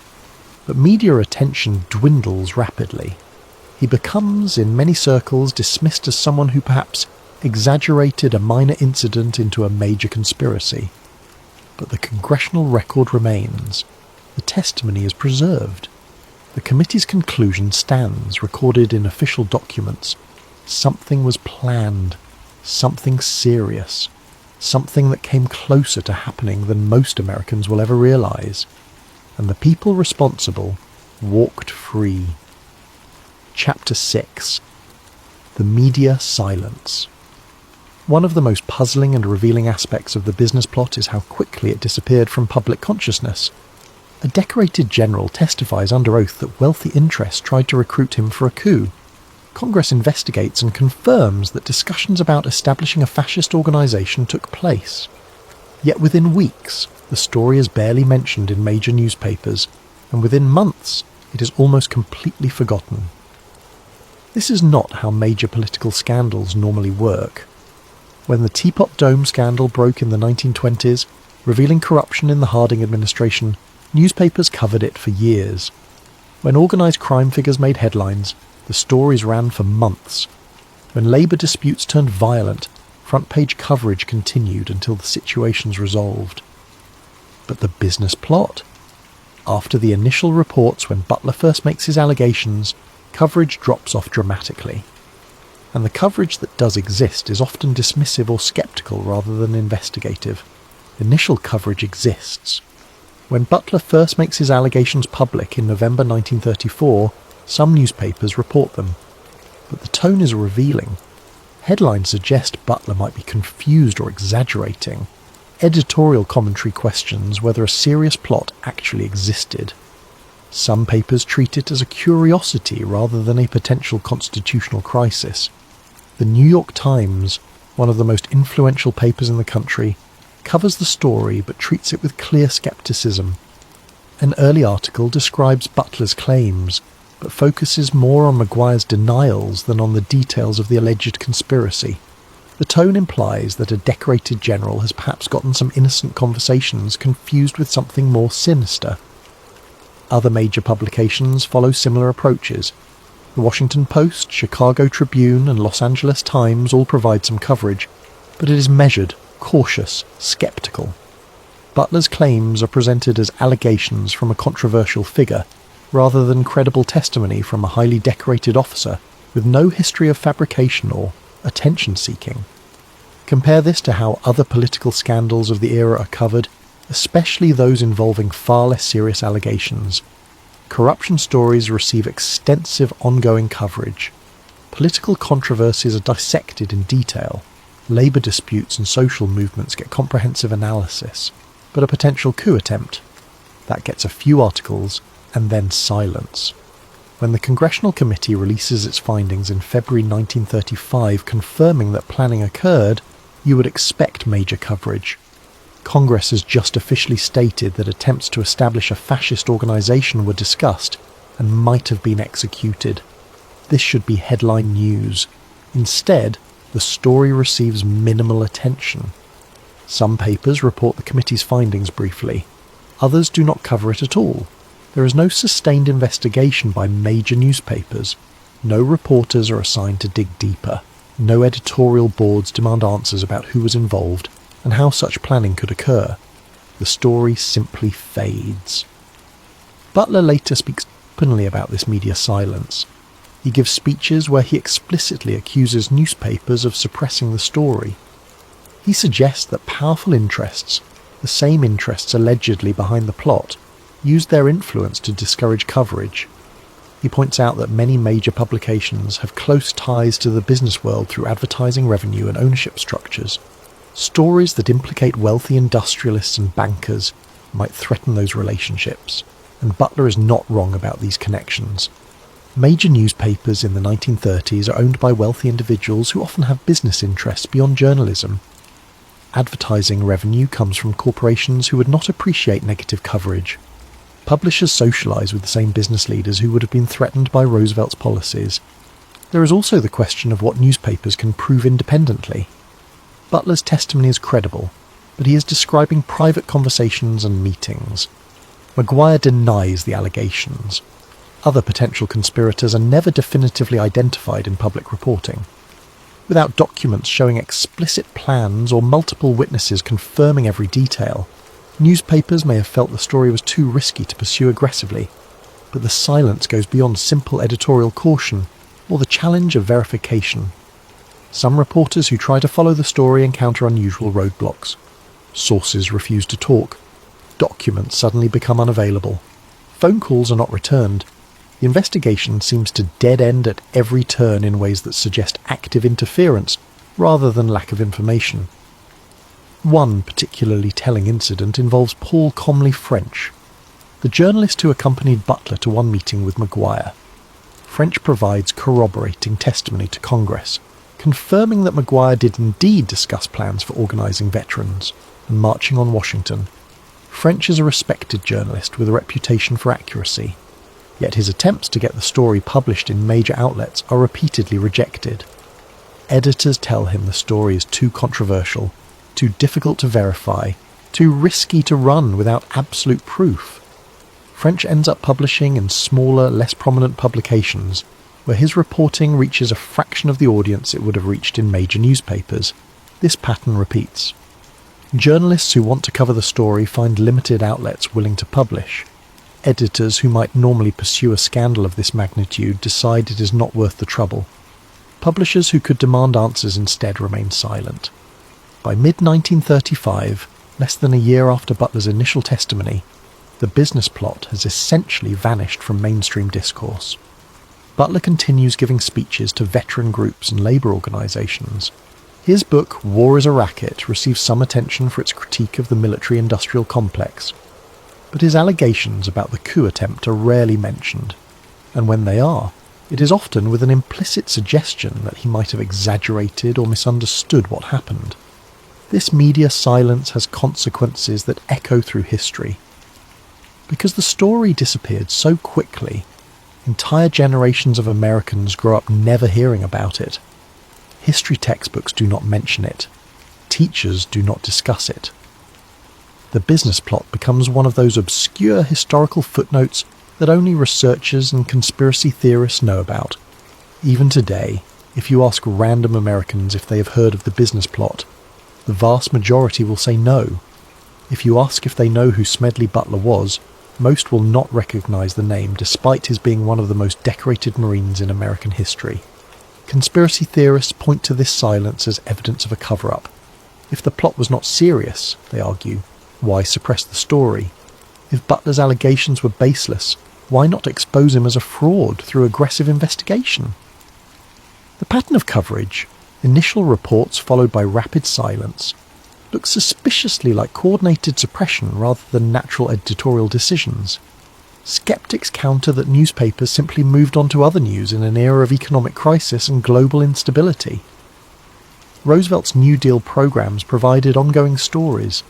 But media attention dwindles rapidly. He becomes, in many circles, dismissed as someone who perhaps exaggerated a minor incident into a major conspiracy. But the congressional record remains. The testimony is preserved. The committee's conclusion stands, recorded in official documents. Something was planned. Something serious. Something that came closer to happening than most Americans will ever realize. And the people responsible walked free. Chapter 6. The Media Silence. One of the most puzzling and revealing aspects of the business plot is how quickly it disappeared from public consciousness. A decorated general testifies under oath that wealthy interests tried to recruit him for a coup. Congress investigates and confirms that discussions about establishing a fascist organisation took place. Yet within weeks, the story is barely mentioned in major newspapers, and within months, it is almost completely forgotten. This is not how major political scandals normally work. When the Teapot Dome scandal broke in the 1920s, revealing corruption in the Harding administration, newspapers covered it for years. When organised crime figures made headlines, the stories ran for months. When labour disputes turned violent, front-page coverage continued until the situations resolved. But the business plot? After the initial reports when Butler first makes his allegations, coverage drops off dramatically. And the coverage that does exist is often dismissive or sceptical rather than investigative. Initial coverage exists. When Butler first makes his allegations public in November 1934, some newspapers report them. But the tone is revealing. Headlines suggest Butler might be confused or exaggerating. Editorial commentary questions whether a serious plot actually existed. Some papers treat it as a curiosity rather than a potential constitutional crisis. The New York Times, one of the most influential papers in the country, covers the story but treats it with clear skepticism. An early article describes Butler's claims, but focuses more on Maguire's denials than on the details of the alleged conspiracy. The tone implies that a decorated general has perhaps gotten some innocent conversations confused with something more sinister. Other major publications follow similar approaches. The Washington Post, Chicago Tribune, and Los Angeles Times all provide some coverage, but it is measured, cautious, skeptical. Butler's claims are presented as allegations from a controversial figure, rather than credible testimony from a highly decorated officer with no history of fabrication or attention-seeking. Compare this to how other political scandals of the era are covered, especially those involving far less serious allegations. Corruption stories receive extensive ongoing coverage. Political controversies are dissected in detail. Labour disputes and social movements get comprehensive analysis. But a potential coup attempt, that gets a few articles and then silence. When the Congressional Committee releases its findings in February 1935 confirming that planning occurred, you would expect major coverage. Congress has just officially stated that attempts to establish a fascist organisation were discussed and might have been executed. This should be headline news. Instead, the story receives minimal attention. Some papers report the committee's findings briefly. Others do not cover it at all. There is no sustained investigation by major newspapers. No reporters are assigned to dig deeper. No editorial boards demand answers about who was involved and how such planning could occur. The story simply fades. Butler later speaks openly about this media silence. He gives speeches where he explicitly accuses newspapers of suppressing the story. He suggests that powerful interests, the same interests allegedly behind the plot, used their influence to discourage coverage. He points out that many major publications have close ties to the business world through advertising revenue and ownership structures. Stories that implicate wealthy industrialists and bankers might threaten those relationships, and Butler is not wrong about these connections. Major newspapers in the 1930s are owned by wealthy individuals who often have business interests beyond journalism. Advertising revenue comes from corporations who would not appreciate negative coverage. Publishers socialise with the same business leaders who would have been threatened by Roosevelt's policies. There is also the question of what newspapers can prove independently. Butler's testimony is credible, but he is describing private conversations and meetings. Maguire denies the allegations. Other potential conspirators are never definitively identified in public reporting. Without documents showing explicit plans or multiple witnesses confirming every detail, newspapers may have felt the story was too risky to pursue aggressively, but the silence goes beyond simple editorial caution or the challenge of verification. Some reporters who try to follow the story encounter unusual roadblocks. Sources refuse to talk. Documents suddenly become unavailable. Phone calls are not returned. The investigation seems to dead end at every turn in ways that suggest active interference rather than lack of information. One particularly telling incident involves Paul Comley French, the journalist who accompanied Butler to one meeting with Maguire. French provides corroborating testimony to Congress, confirming that Maguire did indeed discuss plans for organising veterans and marching on Washington. French is a respected journalist with a reputation for accuracy, yet his attempts to get the story published in major outlets are repeatedly rejected. Editors tell him the story is too controversial, too difficult to verify, too risky to run without absolute proof. French ends up publishing in smaller, less prominent publications, where his reporting reaches a fraction of the audience it would have reached in major newspapers. This pattern repeats. Journalists who want to cover the story find limited outlets willing to publish. Editors who might normally pursue a scandal of this magnitude decide it is not worth the trouble. Publishers who could demand answers instead remain silent. By mid-1935, less than a year after Butler's initial testimony, the business plot has essentially vanished from mainstream discourse. Butler continues giving speeches to veteran groups and labour organisations. His book, War is a Racket, receives some attention for its critique of the military-industrial complex, but his allegations about the coup attempt are rarely mentioned, and when they are, it is often with an implicit suggestion that he might have exaggerated or misunderstood what happened. This media silence has consequences that echo through history. Because the story disappeared so quickly, entire generations of Americans grow up never hearing about it. History textbooks do not mention it. Teachers do not discuss it. The business plot becomes one of those obscure historical footnotes that only researchers and conspiracy theorists know about. Even today, if you ask random Americans if they have heard of the business plot, the vast majority will say no. If you ask if they know who Smedley Butler was, most will not recognise the name despite his being one of the most decorated Marines in American history. Conspiracy theorists point to this silence as evidence of a cover-up. If the plot was not serious, they argue, why suppress the story? If Butler's allegations were baseless, why not expose him as a fraud through aggressive investigation? The pattern of coverage, initial reports followed by rapid silence, looks suspiciously like coordinated suppression rather than natural editorial decisions. Skeptics counter that newspapers simply moved on to other news in an era of economic crisis and global instability. Roosevelt's New Deal programs provided ongoing stories.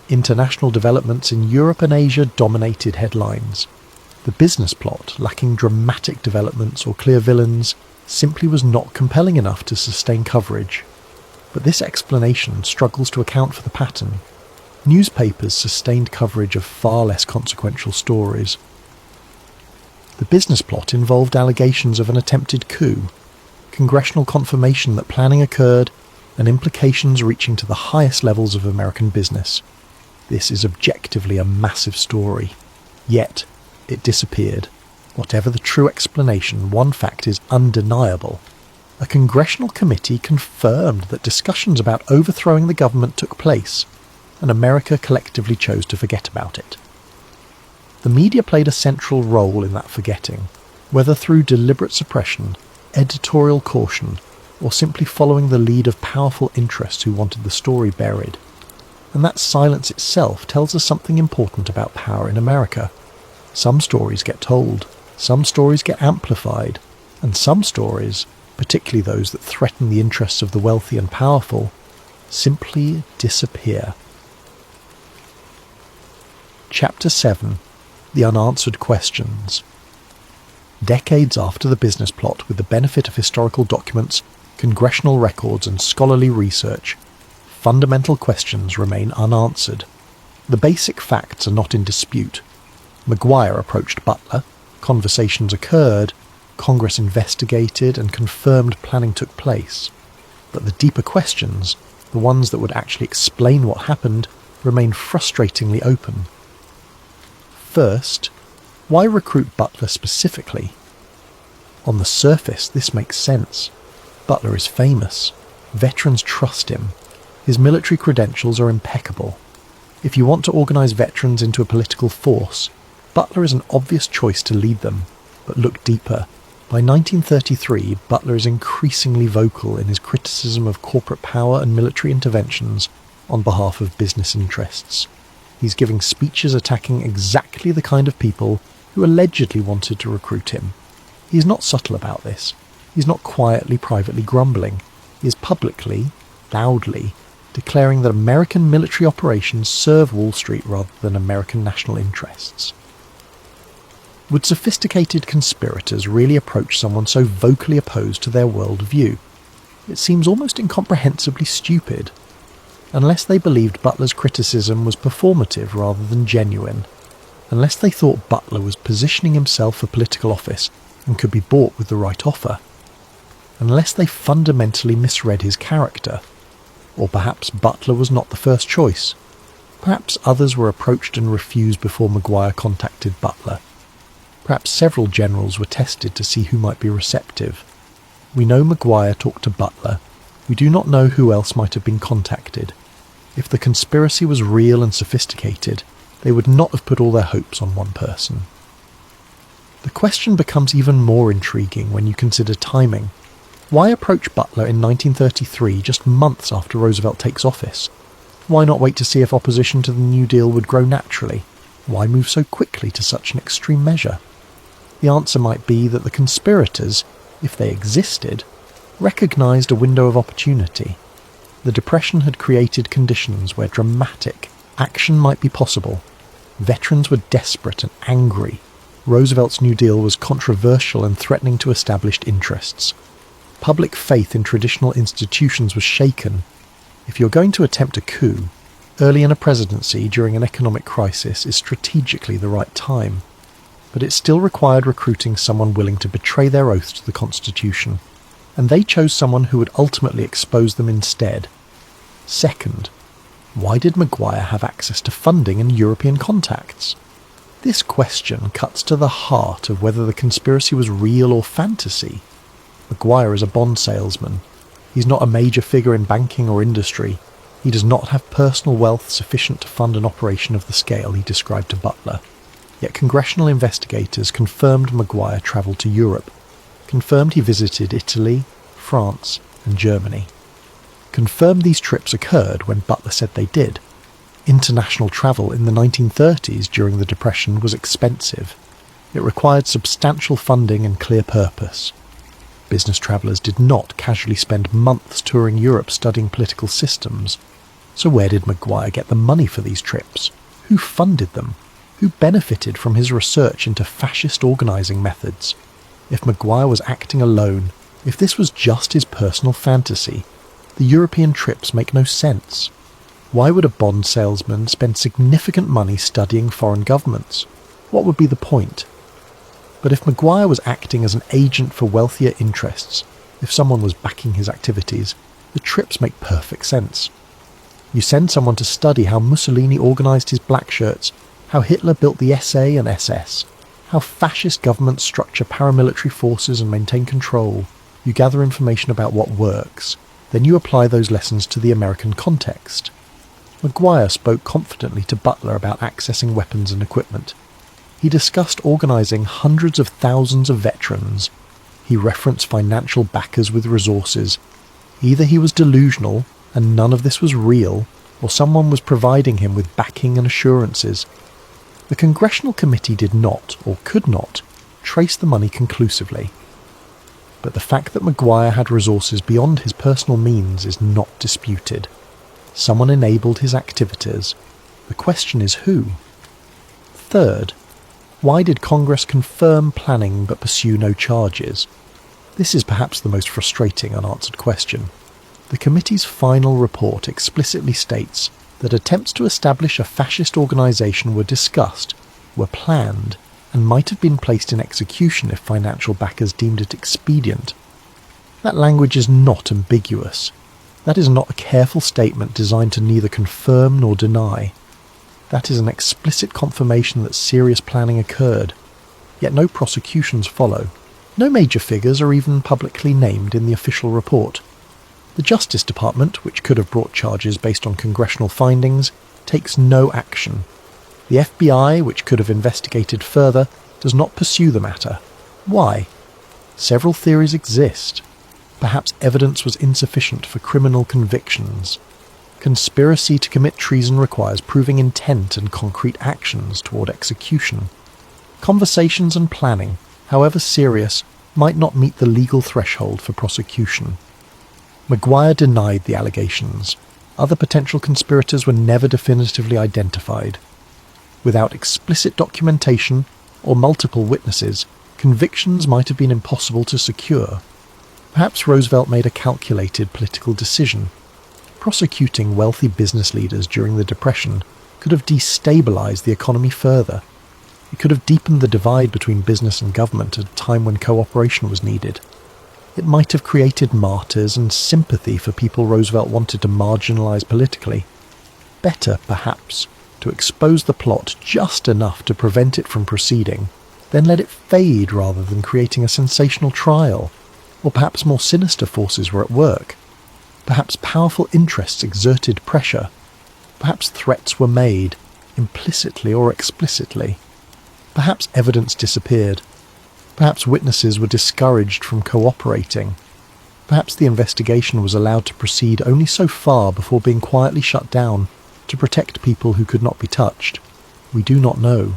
International developments in Europe and Asia dominated headlines. The business plot, lacking dramatic developments or clear villains, simply was not compelling enough to sustain coverage. But this explanation struggles to account for the pattern. Newspapers sustained coverage of far less consequential stories. The business plot involved allegations of an attempted coup, congressional confirmation that planning occurred, and implications reaching to the highest levels of American business. This is objectively a massive story. Yet, it disappeared. Whatever the true explanation, one fact is undeniable. A congressional committee confirmed that discussions about overthrowing the government took place, and America collectively chose to forget about it. The media played a central role in that forgetting, whether through deliberate suppression, editorial caution, or simply following the lead of powerful interests who wanted the story buried. And that silence itself tells us something important about power in America. Some stories get told, some stories get amplified, and some stories, particularly those that threaten the interests of the wealthy and powerful, simply disappear. Chapter 7. The Unanswered Questions. Decades after the business plot, with the benefit of historical documents, congressional records and scholarly research, fundamental questions remain unanswered. The basic facts are not in dispute. Maguire approached Butler, conversations occurred, Congress investigated and confirmed planning took place. But the deeper questions, the ones that would actually explain what happened, remain frustratingly open. First, why recruit Butler specifically? On the surface, this makes sense. Butler is famous. Veterans trust him. His military credentials are impeccable. If you want to organise veterans into a political force, Butler is an obvious choice to lead them. But look deeper. By 1933, Butler is increasingly vocal in his criticism of corporate power and military interventions on behalf of business interests. He's giving speeches attacking exactly the kind of people who allegedly wanted to recruit him. He's not subtle about this. He's not quietly, privately grumbling. He is publicly, loudly, declaring that American military operations serve Wall Street rather than American national interests. Would sophisticated conspirators really approach someone so vocally opposed to their worldview? It seems almost incomprehensibly stupid. Unless they believed Butler's criticism was performative rather than genuine, unless they thought Butler was positioning himself for political office and could be bought with the right offer, unless they fundamentally misread his character, or perhaps Butler was not the first choice. Perhaps others were approached and refused before Maguire contacted Butler. Perhaps several generals were tested to see who might be receptive. We know Maguire talked to Butler. We do not know who else might have been contacted. If the conspiracy was real and sophisticated, they would not have put all their hopes on one person. The question becomes even more intriguing when you consider timing. Why approach Butler in 1933, just months after Roosevelt takes office? Why not wait to see if opposition to the New Deal would grow naturally? Why move so quickly to such an extreme measure? The answer might be that the conspirators, if they existed, recognised a window of opportunity. The Depression had created conditions where dramatic action might be possible. Veterans were desperate and angry. Roosevelt's New Deal was controversial and threatening to established interests. Public faith in traditional institutions was shaken. If you're going to attempt a coup, early in a presidency during an economic crisis is strategically the right time. But it still required recruiting someone willing to betray their oath to the Constitution, and they chose someone who would ultimately expose them instead. Second, why did Maguire have access to funding and European contacts? This question cuts to the heart of whether the conspiracy was real or fantasy. Maguire is a bond salesman. He's not a major figure in banking or industry. He does not have personal wealth sufficient to fund an operation of the scale he described to Butler. Yet congressional investigators confirmed Maguire travelled to Europe, confirmed he visited Italy, France and Germany. Confirmed these trips occurred when Butler said they did. International travel in the 1930s during the Depression was expensive. It required substantial funding and clear purpose. Business travellers did not casually spend months touring Europe studying political systems. So where did Maguire get the money for these trips? Who funded them? Who benefited from his research into fascist organising methods? If Maguire was acting alone, if this was just his personal fantasy, the European trips make no sense. Why would a bond salesman spend significant money studying foreign governments? What would be the point? But if Maguire was acting as an agent for wealthier interests, if someone was backing his activities, the trips make perfect sense. You send someone to study how Mussolini organised his black shirts, how Hitler built the SA and SS, how fascist governments structure paramilitary forces and maintain control. You gather information about what works. Then you apply those lessons to the American context. Maguire spoke confidently to Butler about accessing weapons and equipment. He discussed organising hundreds of thousands of veterans. He referenced financial backers with resources. Either he was delusional, and none of this was real, or someone was providing him with backing and assurances. The Congressional Committee did not, or could not, trace the money conclusively. But the fact that Maguire had resources beyond his personal means is not disputed. Someone enabled his activities. The question is who? Third, why did Congress confirm planning but pursue no charges? This is perhaps the most frustrating unanswered question. The committee's final report explicitly states that attempts to establish a fascist organisation were discussed, were planned, and might have been placed in execution if financial backers deemed it expedient. That language is not ambiguous. That is not a careful statement designed to neither confirm nor deny. That is an explicit confirmation that serious planning occurred, yet no prosecutions follow. No major figures are even publicly named in the official report. The Justice Department, which could have brought charges based on congressional findings, takes no action. The FBI, which could have investigated further, does not pursue the matter. Why? Several theories exist. Perhaps evidence was insufficient for criminal convictions. Conspiracy to commit treason requires proving intent and concrete actions toward execution. Conversations and planning, however serious, might not meet the legal threshold for prosecution. Maguire denied the allegations. Other potential conspirators were never definitively identified. Without explicit documentation or multiple witnesses, convictions might have been impossible to secure. Perhaps Roosevelt made a calculated political decision. Prosecuting wealthy business leaders during the Depression could have destabilized the economy further. It could have deepened the divide between business and government at a time when cooperation was needed. It might have created martyrs and sympathy for people Roosevelt wanted to marginalize politically. Better, perhaps, to expose the plot just enough to prevent it from proceeding, then let it fade rather than creating a sensational trial. Or perhaps more sinister forces were at work. Perhaps powerful interests exerted pressure. Perhaps threats were made, implicitly or explicitly. Perhaps evidence disappeared. Perhaps witnesses were discouraged from cooperating. Perhaps the investigation was allowed to proceed only so far before being quietly shut down to protect people who could not be touched. We do not know.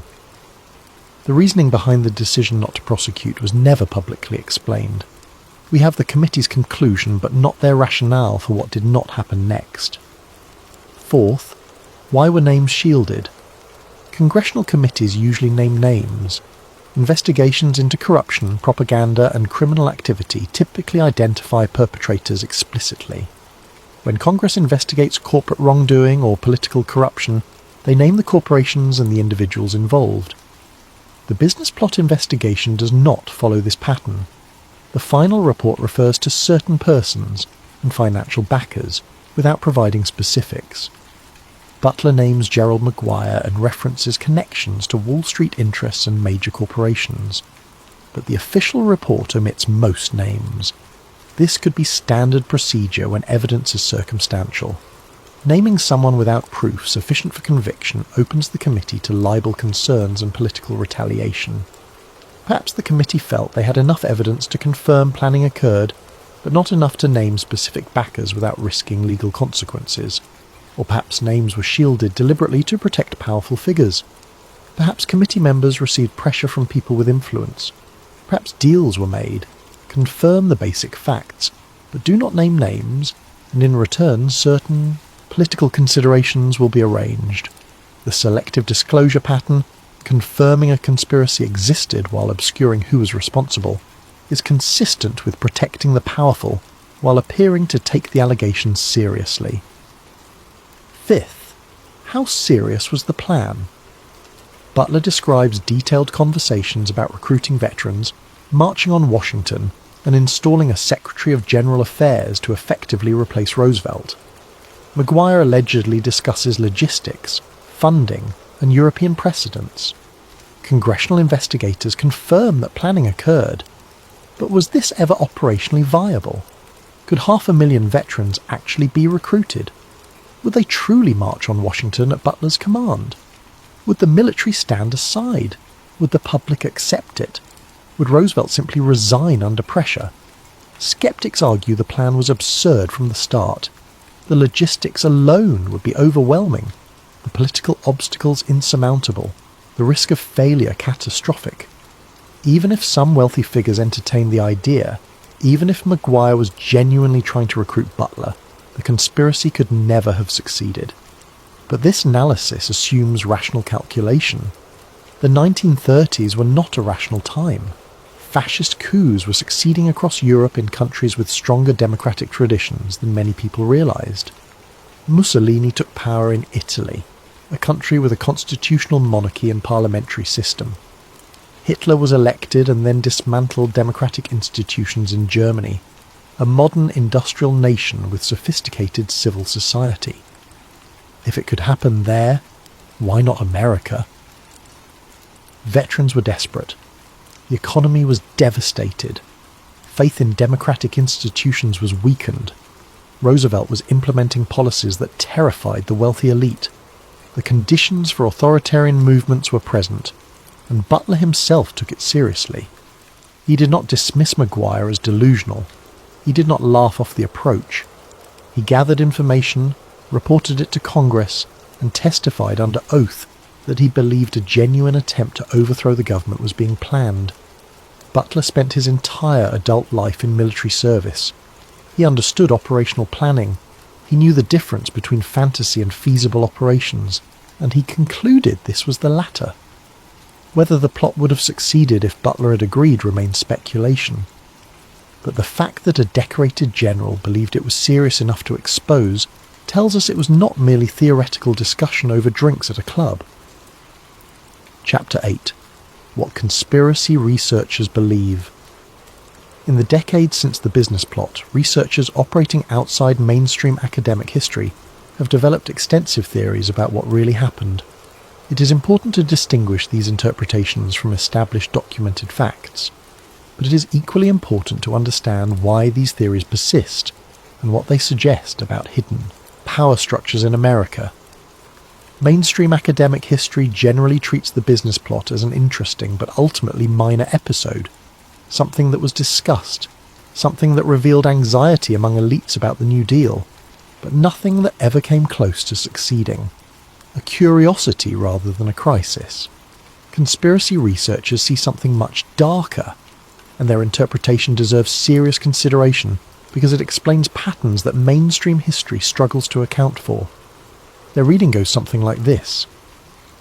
The reasoning behind the decision not to prosecute was never publicly explained. We have the committee's conclusion, but not their rationale for what did not happen next. Fourth, why were names shielded? Congressional committees usually name names. Investigations into corruption, propaganda, and criminal activity typically identify perpetrators explicitly. When Congress investigates corporate wrongdoing or political corruption, they name the corporations and the individuals involved. The business plot investigation does not follow this pattern. The final report refers to certain persons and financial backers without providing specifics. Butler names Gerald Maguire and references connections to Wall Street interests and major corporations. But the official report omits most names. This could be standard procedure when evidence is circumstantial. Naming someone without proof sufficient for conviction opens the committee to libel concerns and political retaliation. Perhaps the committee felt they had enough evidence to confirm planning occurred, but not enough to name specific backers without risking legal consequences. Or perhaps names were shielded deliberately to protect powerful figures. Perhaps committee members received pressure from people with influence. Perhaps deals were made. Confirm the basic facts, but do not name names, and in return certain political considerations will be arranged. The selective disclosure pattern, confirming a conspiracy existed while obscuring who was responsible, is consistent with protecting the powerful while appearing to take the allegations seriously. Fifth, how serious was the plan? Butler describes detailed conversations about recruiting veterans, marching on Washington, and installing a Secretary of General Affairs to effectively replace Roosevelt. Maguire allegedly discusses logistics, funding, and European precedents. Congressional investigators confirm that planning occurred. But was this ever operationally viable? Could 500,000 veterans actually be recruited? Would they truly march on Washington at Butler's command? Would the military stand aside? Would the public accept it? Would Roosevelt simply resign under pressure? Skeptics argue the plan was absurd from the start. The logistics alone would be overwhelming, the political obstacles insurmountable, the risk of failure catastrophic. Even if some wealthy figures entertained the idea, even if Maguire was genuinely trying to recruit Butler, the conspiracy could never have succeeded. But this analysis assumes rational calculation. The 1930s were not a rational time. Fascist coups were succeeding across Europe in countries with stronger democratic traditions than many people realised. Mussolini took power in Italy, a country with a constitutional monarchy and parliamentary system. Hitler was elected and then dismantled democratic institutions in Germany, a modern industrial nation with sophisticated civil society. If it could happen there, why not America? Veterans were desperate. The economy was devastated. Faith in democratic institutions was weakened. Roosevelt was implementing policies that terrified the wealthy elite. The conditions for authoritarian movements were present, and Butler himself took it seriously. He did not dismiss Maguire as delusional. He did not laugh off the approach. He gathered information, reported it to Congress, and testified under oath that he believed a genuine attempt to overthrow the government was being planned. Butler spent his entire adult life in military service. He understood operational planning. He knew the difference between fantasy and feasible operations, and he concluded this was the latter. Whether the plot would have succeeded if Butler had agreed remains speculation. But the fact that a decorated general believed it was serious enough to expose tells us it was not merely theoretical discussion over drinks at a club. Chapter 8. What conspiracy researchers believe. In the decades since the business plot, researchers operating outside mainstream academic history have developed extensive theories about what really happened. It is important to distinguish these interpretations from established documented facts, but it is equally important to understand why these theories persist and what they suggest about hidden power structures in America. Mainstream academic history generally treats the business plot as an interesting but ultimately minor episode, something that was discussed, something that revealed anxiety among elites about the New Deal, but nothing that ever came close to succeeding. A curiosity rather than a crisis. Conspiracy researchers see something much darker, and their interpretation deserves serious consideration because it explains patterns that mainstream history struggles to account for. Their reading goes something like this.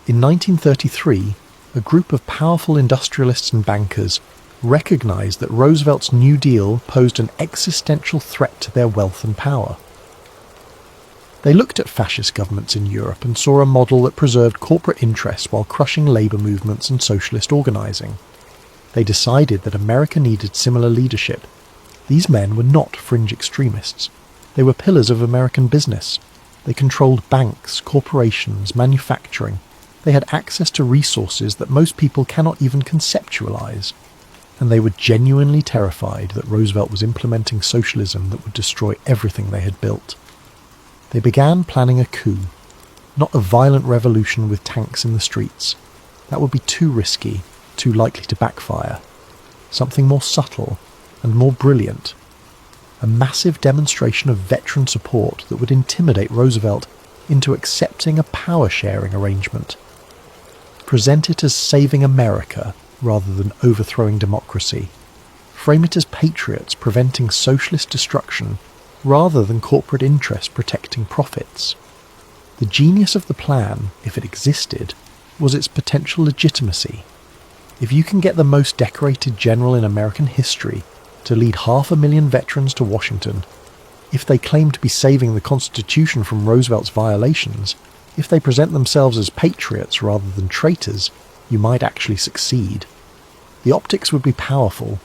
In 1933, a group of powerful industrialists and bankers recognized that Roosevelt's New Deal posed an existential threat to their wealth and power. They looked at fascist governments in Europe and saw a model that preserved corporate interests while crushing labour movements and socialist organising. They decided that America needed similar leadership. These men were not fringe extremists. They were pillars of American business. They controlled banks, corporations, manufacturing. They had access to resources that most people cannot even conceptualize. And they were genuinely terrified that Roosevelt was implementing socialism that would destroy everything they had built. They began planning a coup, not a violent revolution with tanks in the streets. That would be too risky, too likely to backfire. Something more subtle and more brilliant. a massive demonstration of veteran support that would intimidate Roosevelt into accepting a power-sharing arrangement. Present it as saving America rather than overthrowing democracy. Frame it as patriots preventing socialist destruction rather than corporate interests protecting profits. The genius of the plan, if it existed, was its potential legitimacy. If you can get the most decorated general in American history to lead 500,000 veterans to Washington, if they claim to be saving the Constitution from Roosevelt's violations, if they present themselves as patriots rather than traitors, you might actually succeed. The optics would be powerful,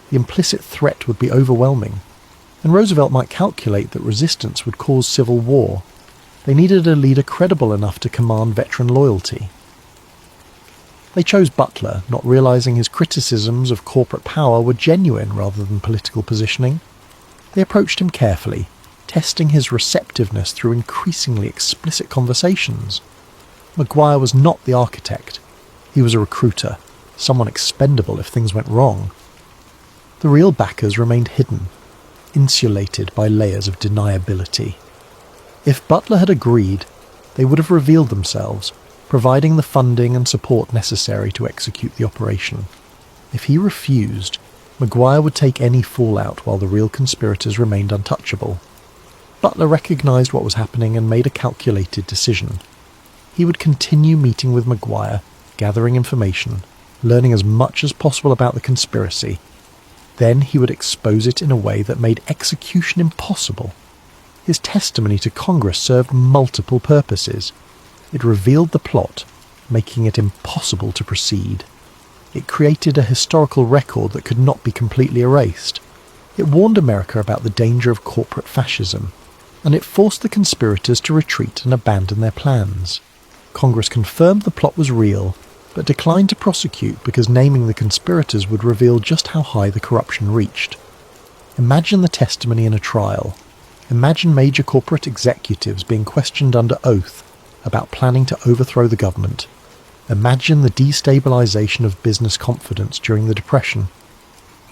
the implicit threat would be overwhelming, and Roosevelt might calculate that resistance would cause civil war. They needed a leader credible enough to command veteran loyalty. They chose Butler, not realizing his criticisms of corporate power were genuine rather than political positioning. They approached him carefully, testing his receptiveness through increasingly explicit conversations. Maguire was not the architect. He was a recruiter, someone expendable if things went wrong. The real backers remained hidden, insulated by layers of deniability. If Butler had agreed, they would have revealed themselves, providing the funding and support necessary to execute the operation. If he refused, Maguire would take any fallout while the real conspirators remained untouchable. Butler recognised what was happening and made a calculated decision. He would continue meeting with Maguire, gathering information, learning as much as possible about the conspiracy. Then he would expose it in a way that made execution impossible. His testimony to Congress served multiple purposes. It revealed the plot, making it impossible to proceed. It created a historical record that could not be completely erased. It warned America about the danger of corporate fascism, and it forced the conspirators to retreat and abandon their plans. Congress confirmed the plot was real, but declined to prosecute because naming the conspirators would reveal just how high the corruption reached. Imagine the testimony in a trial. Imagine major corporate executives being questioned under oath about planning to overthrow the government. Imagine the destabilization of business confidence during the Depression.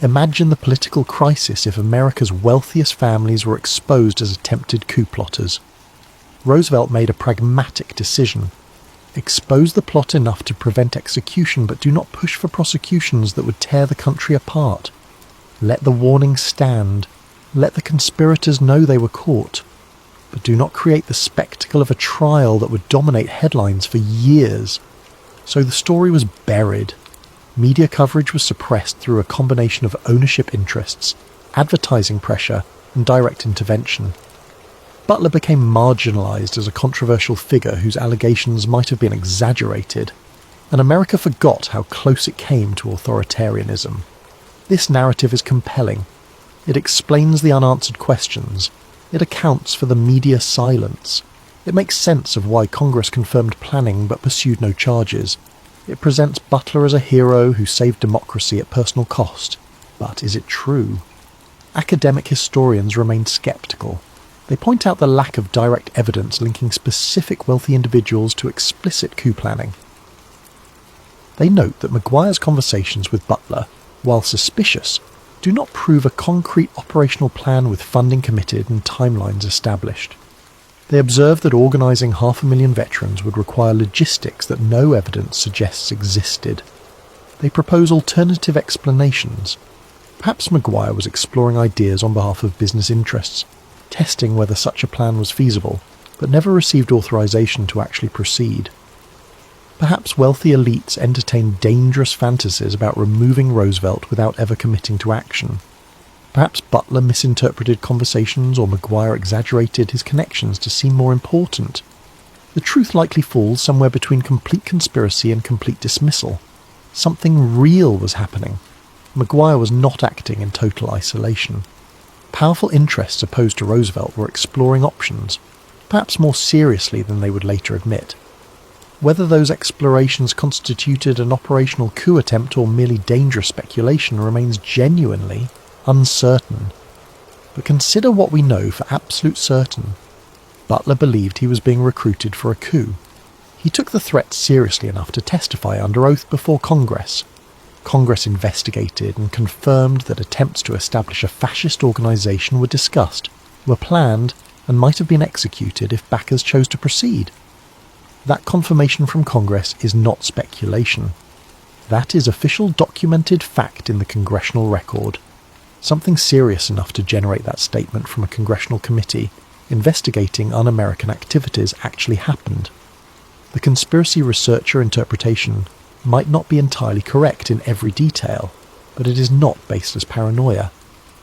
Imagine the political crisis if America's wealthiest families were exposed as attempted coup plotters. Roosevelt made a pragmatic decision. Expose the plot enough to prevent execution, but do not push for prosecutions that would tear the country apart. Let the warning stand. Let the conspirators know they were caught. But do not create the spectacle of a trial that would dominate headlines for years. So the story was buried. Media coverage was suppressed through a combination of ownership interests, advertising pressure, and direct intervention. Butler became marginalised as a controversial figure whose allegations might have been exaggerated, and America forgot how close it came to authoritarianism. This narrative is compelling. It explains the unanswered questions. It accounts for the media silence. It makes sense of why Congress confirmed planning but pursued no charges. It presents Butler as a hero who saved democracy at personal cost. But is it true? Academic historians remain sceptical. They point out the lack of direct evidence linking specific wealthy individuals to explicit coup planning. They note that Maguire's conversations with Butler, while suspicious, do not prove a concrete operational plan with funding committed and timelines established. They observe that organising 500,000 veterans would require logistics that no evidence suggests existed. They propose alternative explanations. Perhaps Maguire was exploring ideas on behalf of business interests, testing whether such a plan was feasible, but never received authorization to actually proceed. Perhaps wealthy elites entertained dangerous fantasies about removing Roosevelt without ever committing to action. Perhaps Butler misinterpreted conversations or Maguire exaggerated his connections to seem more important. The truth likely falls somewhere between complete conspiracy and complete dismissal. Something real was happening. Maguire was not acting in total isolation. Powerful interests opposed to Roosevelt were exploring options, perhaps more seriously than they would later admit. Whether those explorations constituted an operational coup attempt or merely dangerous speculation remains genuinely uncertain. But consider what we know for absolute certain. Butler believed he was being recruited for a coup. He took the threat seriously enough to testify under oath before Congress. Congress investigated and confirmed that attempts to establish a fascist organisation were discussed, were planned, and might have been executed if backers chose to proceed. That confirmation from Congress is not speculation. That is official documented fact in the congressional record. Something serious enough to generate that statement from a congressional committee investigating un-American activities actually happened. The conspiracy researcher interpretation might not be entirely correct in every detail, but it is not baseless paranoia.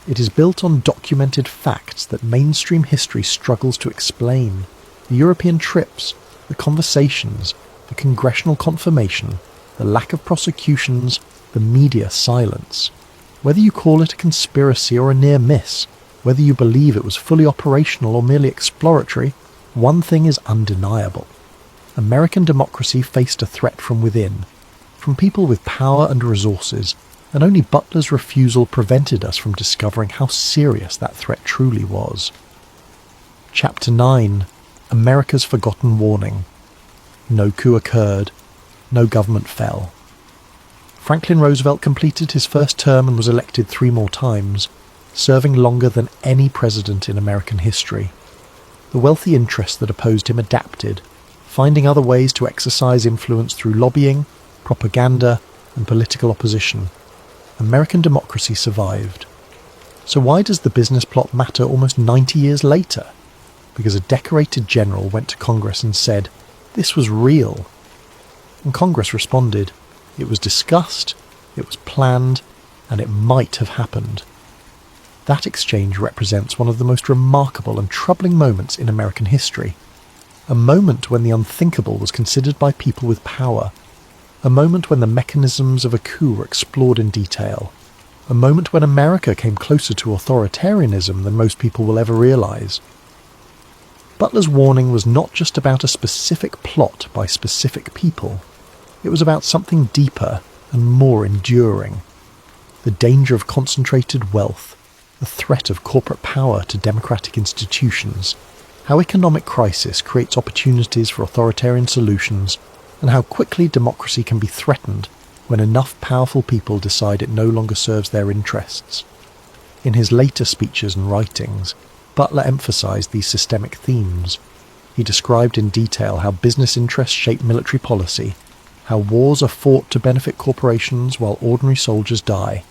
It is built on documented facts that mainstream history struggles to explain. The European trips, the conversations, the congressional confirmation, the lack of prosecutions, the media silence. Whether you call it a conspiracy or a near miss, whether you believe it was fully operational or merely exploratory, one thing is undeniable. American democracy faced a threat from within, from people with power and resources, and only Butler's refusal prevented us from discovering how serious that threat truly was. Chapter 9. America's Forgotten Warning. No coup occurred. No government fell. Franklin Roosevelt completed his first term and was elected 3 more times, serving longer than any president in American history. The wealthy interests that opposed him adapted, finding other ways to exercise influence through lobbying, propaganda, and political opposition. American democracy survived. So why does the business plot matter almost 90 years later? Because a decorated general went to Congress and said, "This was real." And Congress responded, "It was discussed, it was planned, and it might have happened." That exchange represents one of the most remarkable and troubling moments in American history. A moment when the unthinkable was considered by people with power. A moment when the mechanisms of a coup were explored in detail. A moment when America came closer to authoritarianism than most people will ever realize. Butler's warning was not just about a specific plot by specific people. It was about something deeper and more enduring. The danger of concentrated wealth, the threat of corporate power to democratic institutions, how economic crisis creates opportunities for authoritarian solutions, and how quickly democracy can be threatened when enough powerful people decide it no longer serves their interests. In his later speeches and writings, Butler emphasized these systemic themes. He described in detail how business interests shape military policy, how wars are fought to benefit corporations while ordinary soldiers die,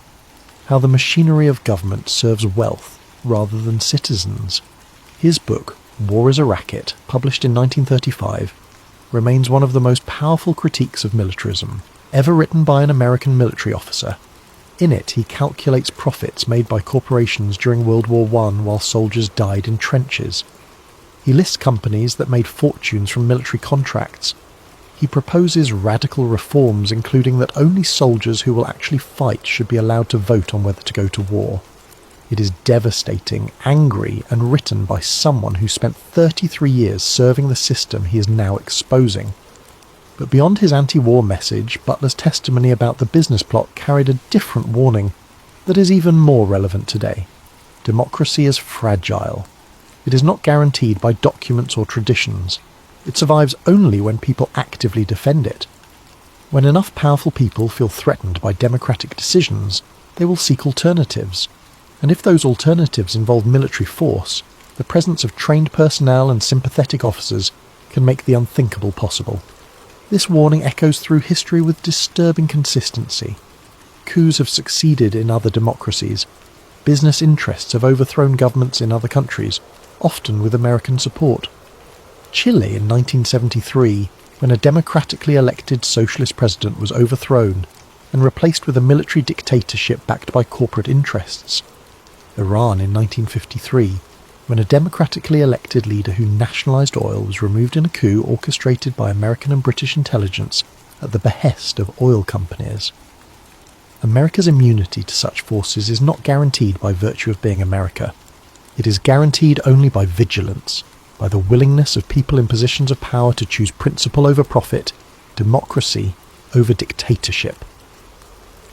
how the machinery of government serves wealth rather than citizens. His book, War is a Racket, published in 1935, remains one of the most powerful critiques of militarism ever written by an American military officer. In it, he calculates profits made by corporations during World War I while soldiers died in trenches. He lists companies that made fortunes from military contracts. He proposes radical reforms, including that only soldiers who will actually fight should be allowed to vote on whether to go to war. It is devastating, angry, and written by someone who spent 33 years serving the system he is now exposing. But beyond his anti-war message, Butler's testimony about the business plot carried a different warning that is even more relevant today. Democracy is fragile. It is not guaranteed by documents or traditions. It survives only when people actively defend it. When enough powerful people feel threatened by democratic decisions, they will seek alternatives. And if those alternatives involve military force, the presence of trained personnel and sympathetic officers can make the unthinkable possible. This warning echoes through history with disturbing consistency. Coups have succeeded in other democracies. Business interests have overthrown governments in other countries, often with American support. Chile in 1973, when a democratically elected socialist president was overthrown and replaced with a military dictatorship backed by corporate interests. Iran in 1953, when a democratically elected leader who nationalised oil was removed in a coup orchestrated by American and British intelligence at the behest of oil companies. America's immunity to such forces is not guaranteed by virtue of being America. It is guaranteed only by vigilance, by the willingness of people in positions of power to choose principle over profit, democracy over dictatorship.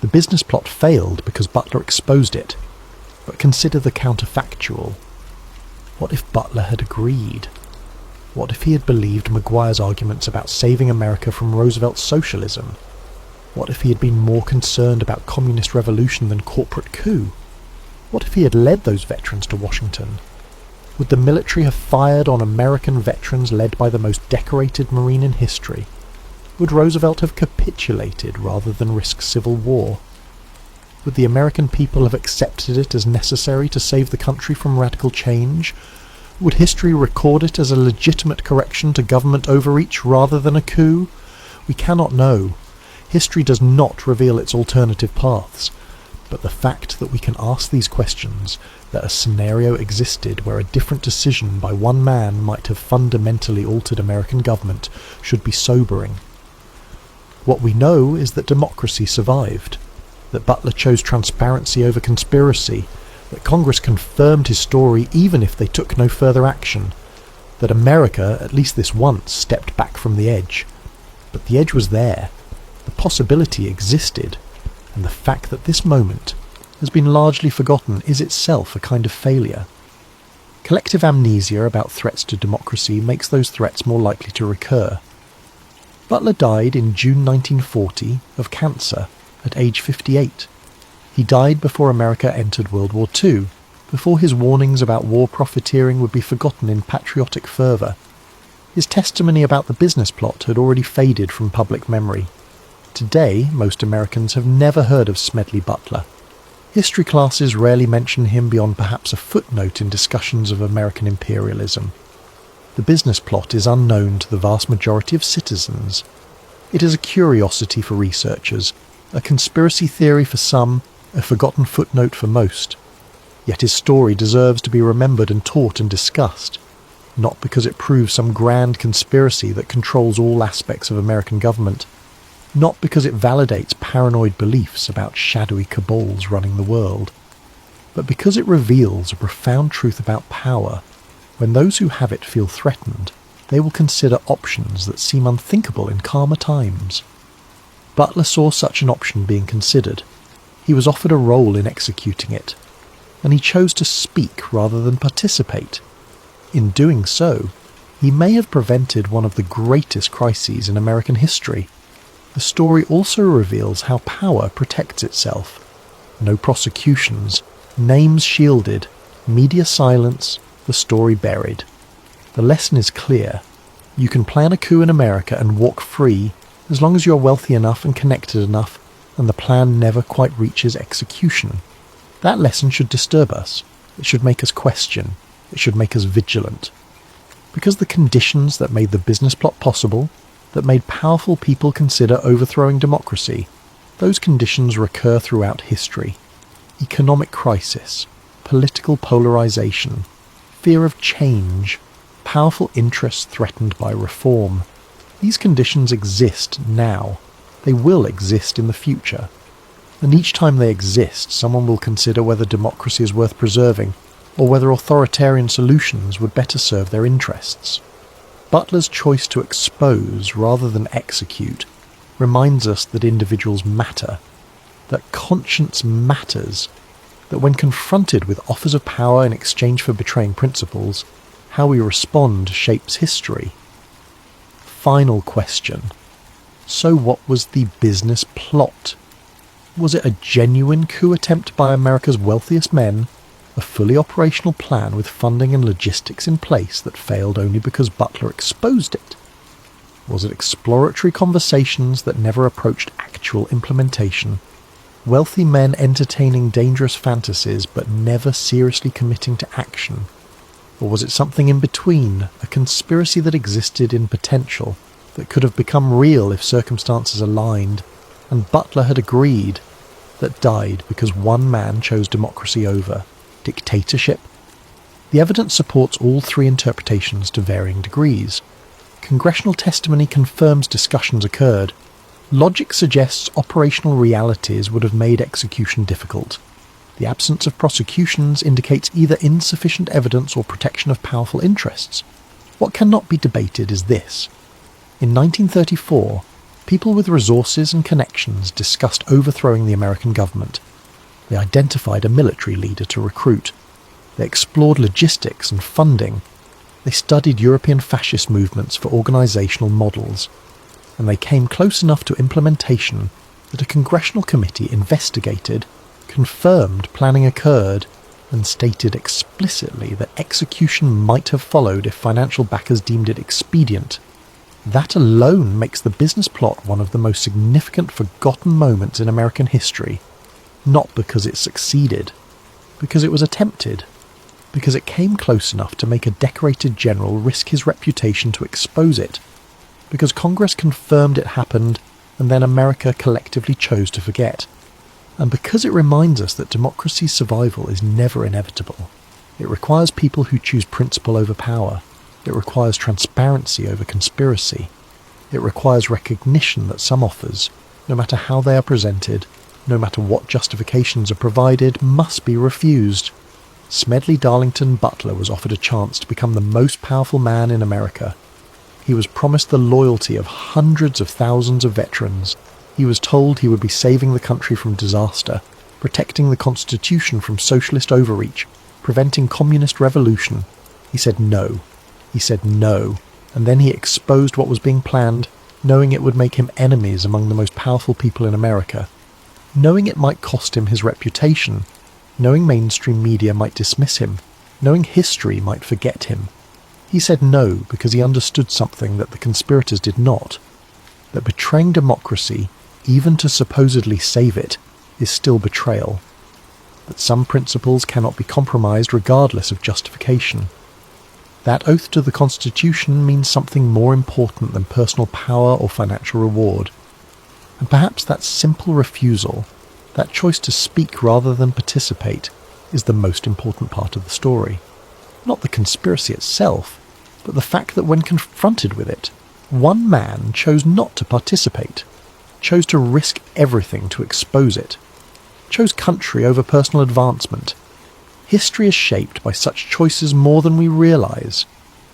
The business plot failed because Butler exposed it. But consider the counterfactual. What if Butler had agreed? What if he had believed Maguire's arguments about saving America from Roosevelt's socialism? What if he had been more concerned about communist revolution than corporate coup? What if he had led those veterans to Washington? Would the military have fired on American veterans led by the most decorated Marine in history? Would Roosevelt have capitulated rather than risk civil war? Would the American people have accepted it as necessary to save the country from radical change? Would history record it as a legitimate correction to government overreach rather than a coup? We cannot know. History does not reveal its alternative paths. But the fact that we can ask these questions, that a scenario existed where a different decision by one man might have fundamentally altered American government, should be sobering. What we know is that democracy survived, that Butler chose transparency over conspiracy, that Congress confirmed his story even if they took no further action, that America, at least this once, stepped back from the edge. But the edge was there, the possibility existed, and the fact that this moment has been largely forgotten is itself a kind of failure. Collective amnesia about threats to democracy makes those threats more likely to recur. Butler died in June 1940 of cancer at age 58. He died before America entered World War II, before his warnings about war profiteering would be forgotten in patriotic fervour. His testimony about the business plot had already faded from public memory. Today, most Americans have never heard of Smedley Butler. History classes rarely mention him beyond perhaps a footnote in discussions of American imperialism. The business plot is unknown to the vast majority of citizens. It is a curiosity for researchers, a conspiracy theory for some, a forgotten footnote for most. Yet his story deserves to be remembered and taught and discussed, not because it proves some grand conspiracy that controls all aspects of American government, not because it validates paranoid beliefs about shadowy cabals running the world, but because it reveals a profound truth about power. When those who have it feel threatened, they will consider options that seem unthinkable in calmer times. Butler saw such an option being considered. He was offered a role in executing it, and he chose to speak rather than participate. In doing so, he may have prevented one of the greatest crises in American history. The story also reveals how power protects itself. No prosecutions, names shielded, media silence, the story buried. The lesson is clear. You can plan a coup in America and walk free as long as you're wealthy enough and connected enough and the plan never quite reaches execution. That lesson should disturb us. It should make us question. It should make us vigilant. Because the conditions that made the business plot possible, that made powerful people consider overthrowing democracy, those conditions recur throughout history. Economic crisis, political polarization, fear of change, powerful interests threatened by reform. These conditions exist now. They will exist in the future. And each time they exist, someone will consider whether democracy is worth preserving, or whether authoritarian solutions would better serve their interests. Butler's choice to expose rather than execute reminds us that individuals matter, that conscience matters, that when confronted with offers of power in exchange for betraying principles, how we respond shapes history. Final question. So what was the business plot? Was it a genuine coup attempt by America's wealthiest men, a fully operational plan with funding and logistics in place that failed only because Butler exposed it? Was it exploratory conversations that never approached actual implementation? Wealthy men entertaining dangerous fantasies but never seriously committing to action? Or was it something in between, a conspiracy that existed in potential, that could have become real if circumstances aligned, and Butler had agreed, that died because one man chose democracy over dictatorship? The evidence supports all three interpretations to varying degrees. Congressional testimony confirms discussions occurred. Logic suggests operational realities would have made execution difficult. The absence of prosecutions indicates either insufficient evidence or protection of powerful interests. What cannot be debated is this. In 1934, people with resources and connections discussed overthrowing the American government. They identified a military leader to recruit. They explored logistics and funding. They studied European fascist movements for organisational models. And they came close enough to implementation that a congressional committee investigated, confirmed planning occurred, and stated explicitly that execution might have followed if financial backers deemed it expedient. That alone makes the business plot one of the most significant forgotten moments in American history, not because it succeeded, because it was attempted, because it came close enough to make a decorated general risk his reputation to expose it, because Congress confirmed it happened and then America collectively chose to forget, and because it reminds us that democracy's survival is never inevitable. It requires people who choose principle over power. It requires transparency over conspiracy. It requires recognition that some offers, no matter how they are presented, no matter what justifications are provided, must be refused. Smedley Darlington Butler was offered a chance to become the most powerful man in America. He was promised the loyalty of hundreds of thousands of veterans. He was told he would be saving the country from disaster, protecting the Constitution from socialist overreach, preventing communist revolution. He said no. He said no, and then he exposed what was being planned, knowing it would make him enemies among the most powerful people in America, knowing it might cost him his reputation, knowing mainstream media might dismiss him, knowing history might forget him. He said no because he understood something that the conspirators did not, that betraying democracy, even to supposedly save it, is still betrayal, that some principles cannot be compromised regardless of justification. That oath to the Constitution means something more important than personal power or financial reward. And perhaps that simple refusal, that choice to speak rather than participate, is the most important part of the story. Not the conspiracy itself, but the fact that when confronted with it, one man chose not to participate, chose to risk everything to expose it, chose country over personal advancement. History is shaped by such choices more than we realise.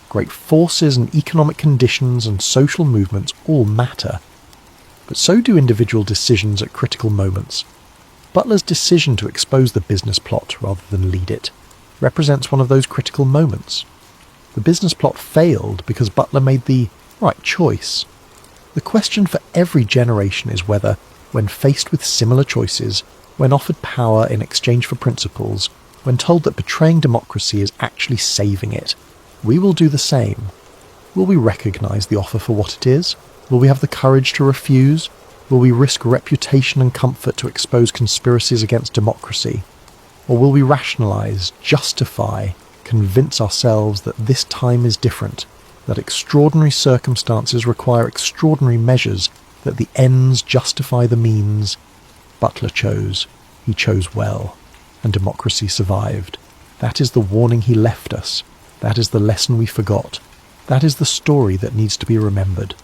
Great forces and economic conditions and social movements all matter. But so do individual decisions at critical moments. Butler's decision to expose the business plot rather than lead it represents one of those critical moments. The business plot failed because Butler made the right choice. The question for every generation is whether, when faced with similar choices, when offered power in exchange for principles, when told that betraying democracy is actually saving it, we will do the same. Will we recognise the offer for what it is? Will we have the courage to refuse? Will we risk reputation and comfort to expose conspiracies against democracy? Or will we rationalise, justify, convince ourselves that this time is different, that extraordinary circumstances require extraordinary measures, that the ends justify the means? Butler chose. He chose well. And democracy survived. That is the warning he left us. That is the lesson we forgot. That is the story that needs to be remembered.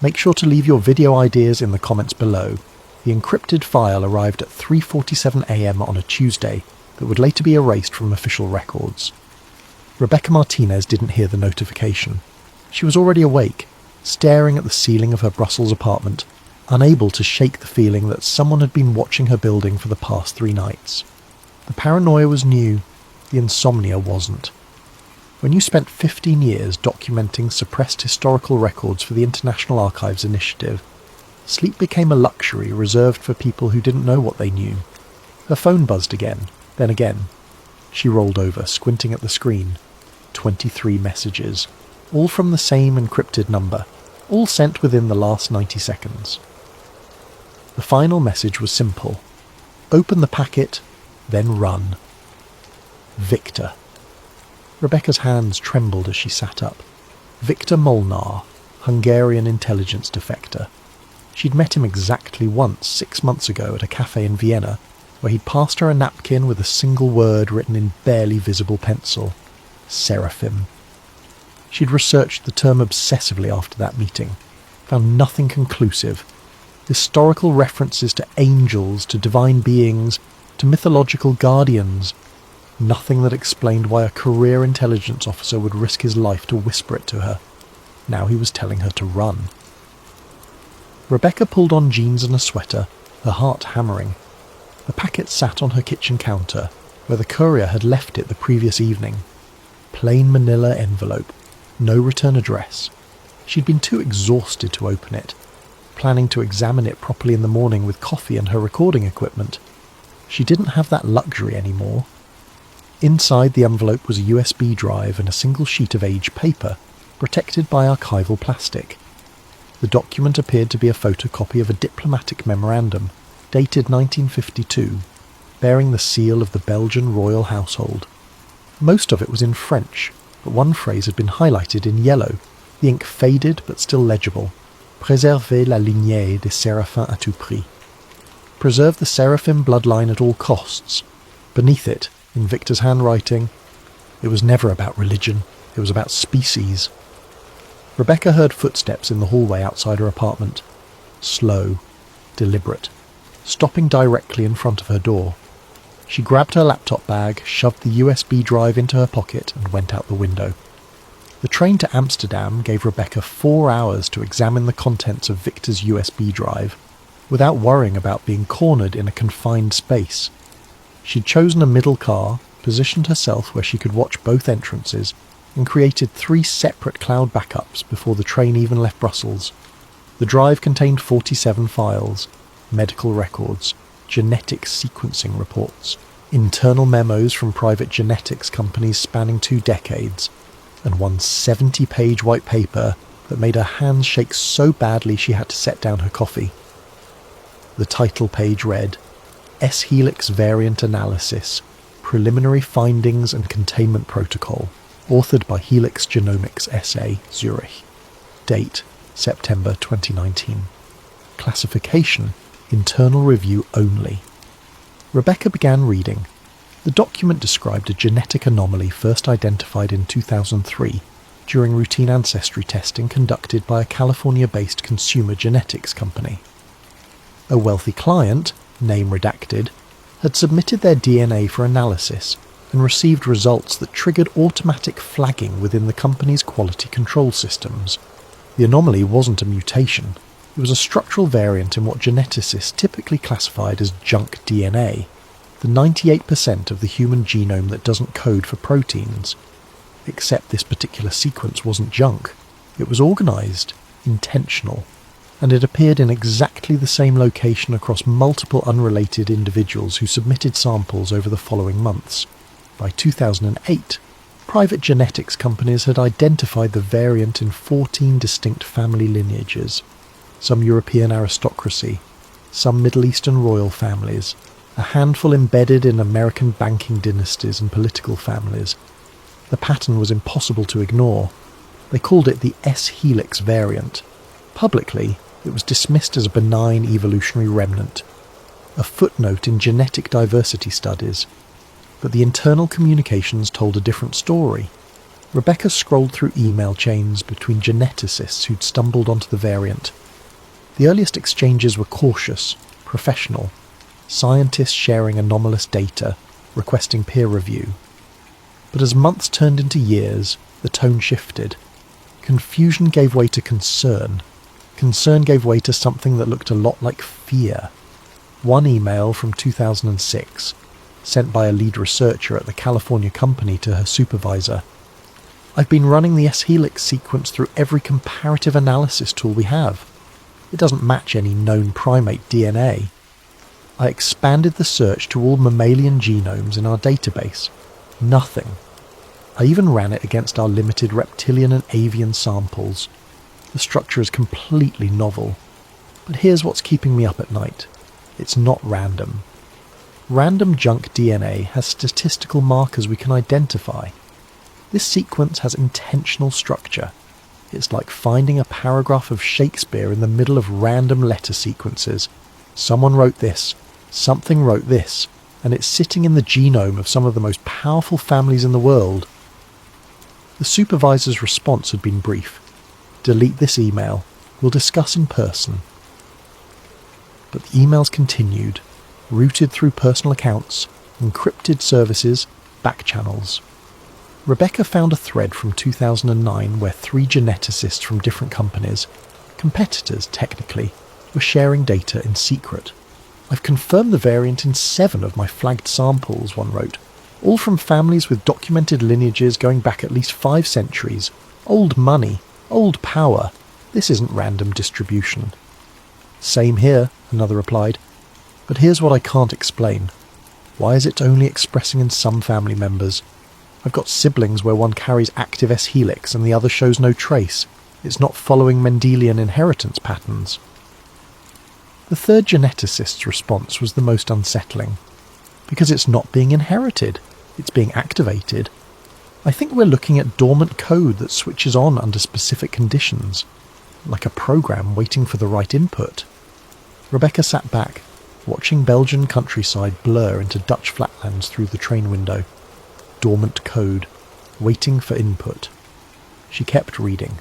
Make sure to leave your video ideas in the comments below. The encrypted file arrived at 3:47 AM on a Tuesday that would later be erased from official records. Rebecca Martinez didn't hear the notification. She was already awake, staring at the ceiling of her Brussels apartment, unable to shake the feeling that someone had been watching her building for the past 3 nights. The paranoia was new, the insomnia wasn't. When you spent 15 years documenting suppressed historical records for the International Archives Initiative, sleep became a luxury reserved for people who didn't know what they knew. Her phone buzzed again, then again. She rolled over, squinting at the screen. 23 messages, all from the same encrypted number, all sent within the last 90 seconds. The final message was simple. Open the packet, then run. Victor. Rebecca's hands trembled as she sat up. Victor Molnar, Hungarian intelligence defector. She'd met him exactly once 6 months ago at a cafe in Vienna, where he'd passed her a napkin with a single word written in barely visible pencil. Seraphim. She'd researched the term obsessively after that meeting, found nothing conclusive. Historical references to angels, to divine beings, to mythological guardians. Nothing that explained why a career intelligence officer would risk his life to whisper it to her. Now he was telling her to run. Rebecca pulled on jeans and a sweater, her heart hammering. The packet sat on her kitchen counter, where the courier had left it the previous evening. Plain manila envelope, no return address. She'd been too exhausted to open it, planning to examine it properly in the morning with coffee and her recording equipment. She didn't have that luxury anymore. Inside the envelope was a USB drive and a single sheet of aged paper, protected by archival plastic. The document appeared to be a photocopy of a diplomatic memorandum, dated 1952, bearing the seal of the Belgian royal household. Most of it was in French, but one phrase had been highlighted in yellow, the ink faded but still legible. Préserver la lignée des Séraphins à tout prix. Preserve the Seraphim bloodline at all costs. Beneath it, in Victor's handwriting, it was never about religion, it was about species. Rebecca heard footsteps in the hallway outside her apartment. Slow, deliberate, stopping directly in front of her door. She grabbed her laptop bag, shoved the USB drive into her pocket and went out the window. The train to Amsterdam gave Rebecca 4 hours to examine the contents of Victor's USB drive, without worrying about being cornered in a confined space. She'd chosen a middle car, positioned herself where she could watch both entrances, and created 3 separate cloud backups before the train even left Brussels. The drive contained 47 files, medical records, genetic sequencing reports, internal memos from private genetics companies spanning 2 decades, and one 70-page white paper that made her hands shake so badly she had to set down her coffee. The title page read, S-Helix Variant Analysis, Preliminary Findings and Containment Protocol, authored by Helix Genomics SA, Zurich. Date, September 2019. Classification, Internal Review Only. Rebecca began reading. The document described a genetic anomaly first identified in 2003 during routine ancestry testing conducted by a California-based consumer genetics company. A wealthy client, name redacted, had submitted their DNA for analysis and received results that triggered automatic flagging within the company's quality control systems. The anomaly wasn't a mutation. It was a structural variant in what geneticists typically classified as junk DNA, the 98% of the human genome that doesn't code for proteins. Except this particular sequence wasn't junk. It was organised, intentional, and it appeared in exactly the same location across multiple unrelated individuals who submitted samples over the following months. By 2008, private genetics companies had identified the variant in 14 distinct family lineages, some European aristocracy, some Middle Eastern royal families, a handful embedded in American banking dynasties and political families. The pattern was impossible to ignore. They called it the S-Helix variant. Publicly, it was dismissed as a benign evolutionary remnant, a footnote in genetic diversity studies. But the internal communications told a different story. Rebecca scrolled through email chains between geneticists who'd stumbled onto the variant. The earliest exchanges were cautious, professional, scientists sharing anomalous data, requesting peer review. But as months turned into years, the tone shifted. Confusion gave way to concern. Concern gave way to something that looked a lot like fear. One email from 2006, sent by a lead researcher at the California company to her supervisor. I've been running the S-helix sequence through every comparative analysis tool we have. It doesn't match any known primate DNA. I expanded the search to all mammalian genomes in our database. Nothing. I even ran it against our limited reptilian and avian samples. The structure is completely novel. But here's what's keeping me up at night. It's not random. Random junk DNA has statistical markers we can identify. This sequence has intentional structure. It's like finding a paragraph of Shakespeare in the middle of random letter sequences. Someone wrote this, something wrote this, and it's sitting in the genome of some of the most powerful families in the world. The supervisor's response had been brief. Delete this email. We'll discuss in person. But the emails continued, routed through personal accounts, encrypted services, back channels. Rebecca found a thread from 2009 where 3 geneticists from different companies, competitors technically, were sharing data in secret. I've confirmed the variant in 7 of my flagged samples, one wrote, all from families with documented lineages going back at least 5 centuries. Old money, old power. This isn't random distribution. Same here, another replied. But here's what I can't explain. Why is it only expressing in some family members? I've got siblings where one carries active S-helix and the other shows no trace. It's not following Mendelian inheritance patterns. The third geneticist's response was the most unsettling. Because it's not being inherited. It's being activated. I think we're looking at dormant code that switches on under specific conditions. Like a program waiting for the right input. Rebecca sat back, watching Belgian countryside blur into Dutch flatlands through the train window. Dormant code, waiting for input. She kept reading.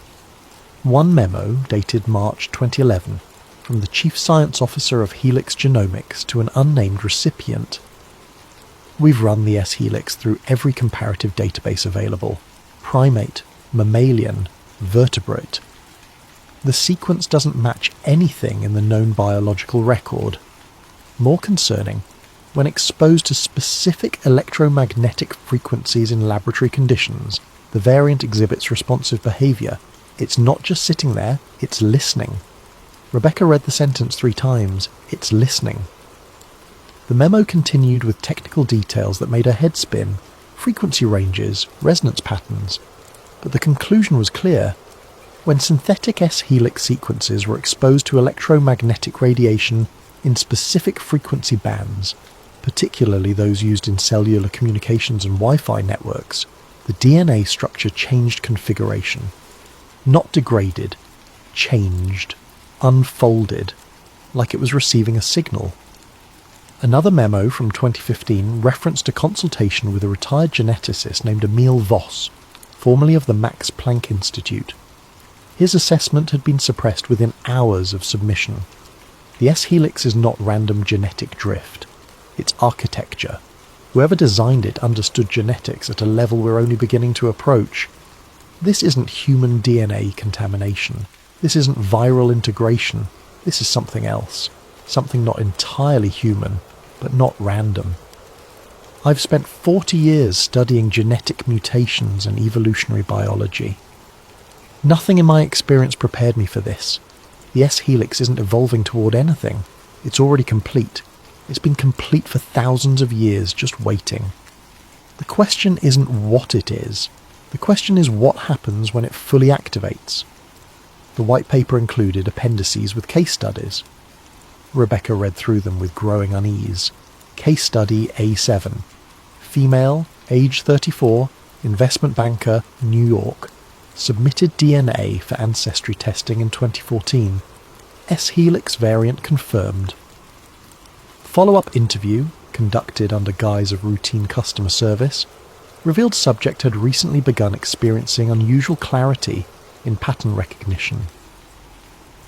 One memo, dated March 2011, from the Chief Science Officer of Helix Genomics to an unnamed recipient. We've run the S-helix through every comparative database available. Primate, mammalian, vertebrate. The sequence doesn't match anything in the known biological record. More concerning, when exposed to specific electromagnetic frequencies in laboratory conditions, the variant exhibits responsive behaviour. It's not just sitting there, it's listening. Rebecca read the sentence 3 times. It's listening. The memo continued with technical details that made her head spin, frequency ranges, resonance patterns. But the conclusion was clear. When synthetic S-helix sequences were exposed to electromagnetic radiation in specific frequency bands, particularly those used in cellular communications and Wi-Fi networks, the DNA structure changed configuration. Not degraded, changed, unfolded, like it was receiving a signal. Another memo from 2015 referenced a consultation with a retired geneticist named Emil Voss, formerly of the Max Planck Institute. His assessment had been suppressed within hours of submission. The S-helix is not random genetic drift. It's architecture. Whoever designed it understood genetics at a level we're only beginning to approach. This isn't human DNA contamination. This isn't viral integration. This is something else. Something not entirely human, but not random. I've spent 40 years studying genetic mutations and evolutionary biology. Nothing in my experience prepared me for this. The S-helix isn't evolving toward anything. It's already complete. It's been complete for thousands of years, just waiting. The question isn't what it is. The question is what happens when it fully activates. The white paper included appendices with case studies. Rebecca read through them with growing unease. Case study A7. Female, age 34, investment banker, New York. Submitted DNA for ancestry testing in 2014. S-helix variant confirmed. Follow-up interview, conducted under guise of routine customer service. revealed subject had recently begun experiencing unusual clarity in pattern recognition.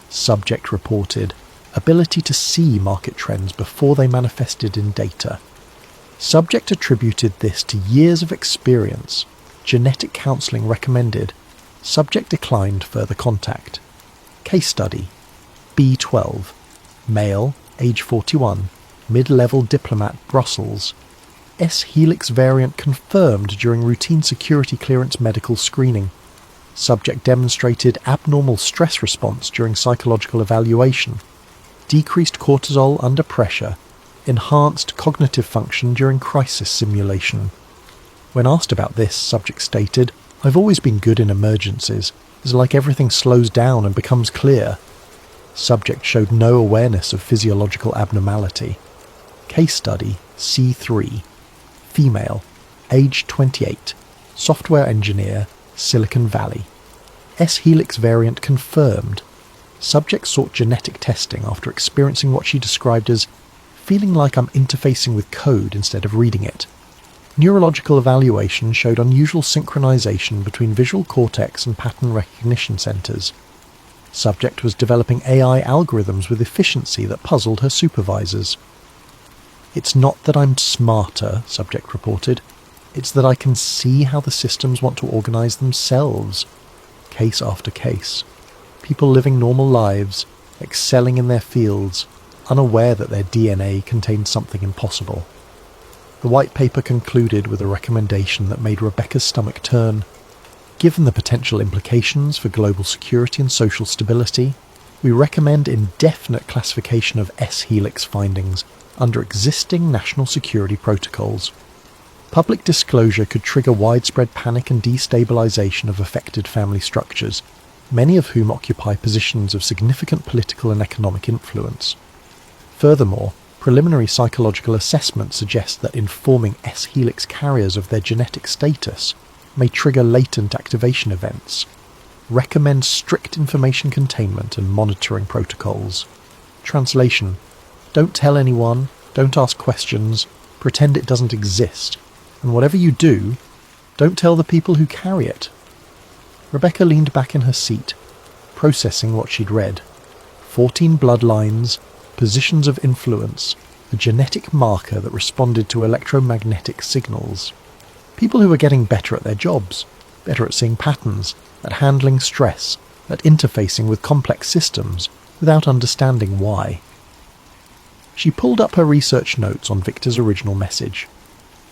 Subject reported ability to see market trends before they manifested in data. Subject attributed this to years of experience. Genetic counselling recommended. Subject declined further contact. Case study: B12, male, age 41, mid-level diplomat, Brussels. S-helix variant confirmed during routine security clearance medical screening. Subject demonstrated abnormal stress response during psychological evaluation, decreased cortisol under pressure, enhanced cognitive function during crisis simulation. When asked about this, subject stated, "I've always been good in emergencies. It's like everything slows down and becomes clear." Subject showed no awareness of physiological abnormality. Case study C3, female, age 28, software engineer, Silicon Valley. S-helix variant confirmed. Subject sought genetic testing after experiencing what she described as feeling like I'm interfacing with code instead of reading it. Neurological evaluation showed unusual synchronization between visual cortex and pattern recognition centers. Subject was developing AI algorithms with efficiency that puzzled her supervisors. "It's not that I'm smarter," subject reported. "It's that I can see how the systems want to organize themselves." Case after case. People living normal lives, excelling in their fields, unaware that their DNA contained something impossible. The white paper concluded with a recommendation that made Rebecca's stomach turn. Given the potential implications for global security and social stability, we recommend indefinite classification of S-helix findings under existing national security protocols. Public disclosure could trigger widespread panic and destabilization of affected family structures, many of whom occupy positions of significant political and economic influence. Furthermore, preliminary psychological assessments suggest that informing S-helix carriers of their genetic status may trigger latent activation events. Recommend strict information containment and monitoring protocols. Translation: don't tell anyone, don't ask questions, pretend it doesn't exist, and whatever you do, don't tell the people who carry it. Rebecca leaned back in her seat, processing what she'd read. 14 bloodlines, positions of influence, a genetic marker that responded to electromagnetic signals. People who were getting better at their jobs, better at seeing patterns, at handling stress, at interfacing with complex systems without understanding why. She pulled up her research notes on Victor's original message.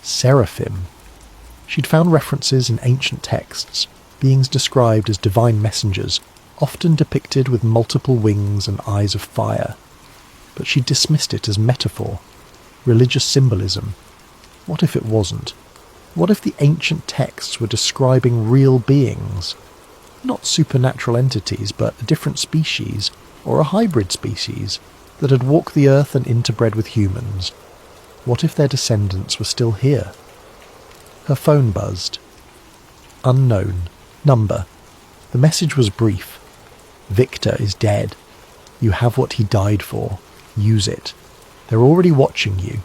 Seraphim. She'd found references in ancient texts, beings described as divine messengers, often depicted with multiple wings and eyes of fire. But she dismissed it as metaphor, religious symbolism. What if it wasn't? What if the ancient texts were describing real beings? Not supernatural entities, but a different species, or a hybrid species, that had walked the earth and interbred with humans. What if their descendants were still here? Her phone buzzed. Unknown. Number. The message was brief. Victor is dead. You have what he died for. Use it. They're already watching you.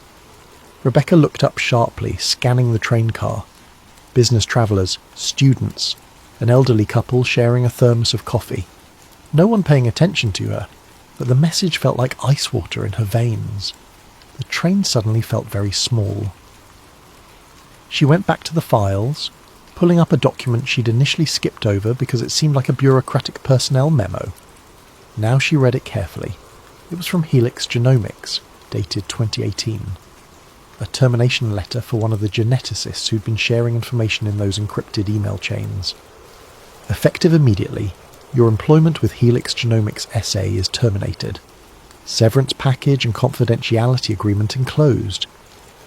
Rebecca looked up sharply, scanning the train car. Business travellers, students, an elderly couple sharing a thermos of coffee. No one paying attention to her, but the message felt like ice water in her veins. The train suddenly felt very small. She went back to the files, pulling up a document she'd initially skipped over because it seemed like a bureaucratic personnel memo. Now she read it carefully. It was from Helix Genomics, dated 2018. A termination letter for one of the geneticists who'd been sharing information in those encrypted email chains. Effective immediately, your employment with Helix Genomics SA is terminated. Severance package and confidentiality agreement enclosed.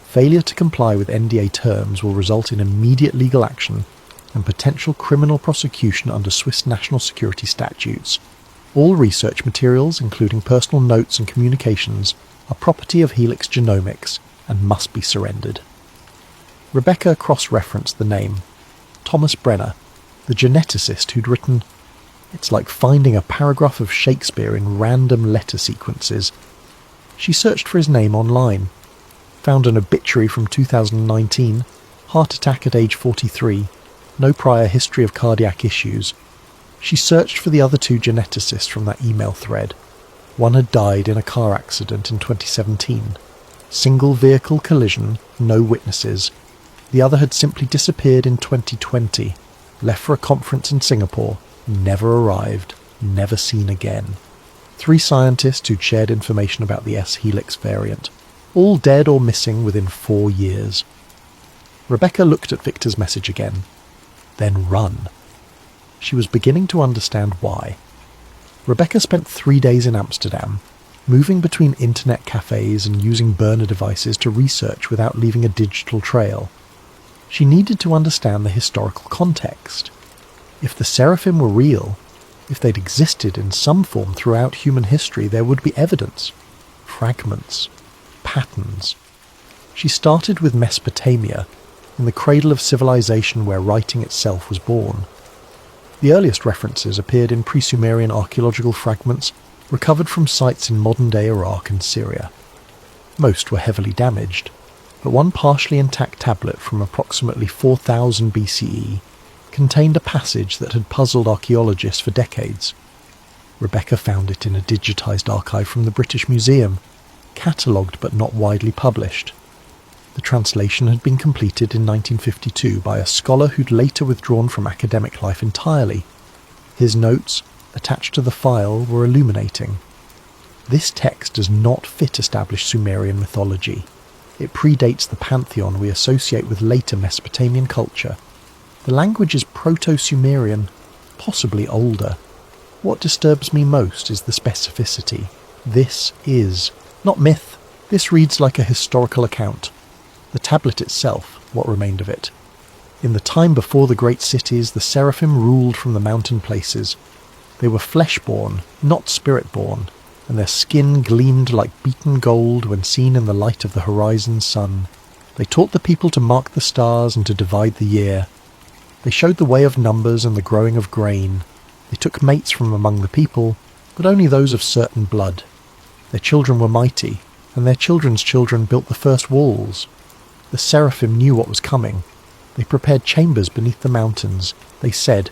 Failure to comply with NDA terms will result in immediate legal action and potential criminal prosecution under Swiss national security statutes. All research materials, including personal notes and communications, are property of Helix Genomics and must be surrendered. Rebecca cross-referenced the name. Thomas Brenner, the geneticist who'd written, "It's like finding a paragraph of Shakespeare in random letter sequences." She searched for his name online, found an obituary from 2019, Heart attack at age 43. No prior history of cardiac issues. She searched for the other two geneticists from that email thread. One had died in a car accident in 2017. Single vehicle collision, no witnesses. The other had simply disappeared in 2020, left for a conference in Singapore, never arrived, never seen again. 3 scientists who'd shared information about the S-helix variant, all dead or missing within 4 years. Rebecca looked at Victor's message again, then run. She was beginning to understand why. Rebecca spent 3 days in Amsterdam, moving between internet cafes and using burner devices to research without leaving a digital trail. She needed to understand the historical context. If the seraphim were real, if they'd existed in some form throughout human history, there would be evidence, fragments, patterns. She started with Mesopotamia, in the cradle of civilization where writing itself was born. The earliest references appeared in pre-Sumerian archaeological fragments recovered from sites in modern-day Iraq and Syria. Most were heavily damaged, but one partially intact tablet from approximately 4000 BCE contained a passage that had puzzled archaeologists for decades. Rebecca found it in a digitised archive from the British Museum, catalogued but not widely published. The translation had been completed in 1952 by a scholar who'd later withdrawn from academic life entirely. His notes, attached to the file, were illuminating. This text does not fit established Sumerian mythology. It predates the pantheon we associate with later Mesopotamian culture. The language is Proto-Sumerian, possibly older. What disturbs me most is the specificity. This is not myth. This reads like a historical account. The tablet itself, what remained of it. In the time before the great cities, the seraphim ruled from the mountain places. They were flesh-born, not spirit-born, and their skin gleamed like beaten gold when seen in the light of the horizon sun. They taught the people to mark the stars and to divide the year. They showed the way of numbers and the growing of grain. They took mates from among the people, but only those of certain blood. Their children were mighty, and their children's children built the first walls. The seraphim knew what was coming. They prepared chambers beneath the mountains. They said,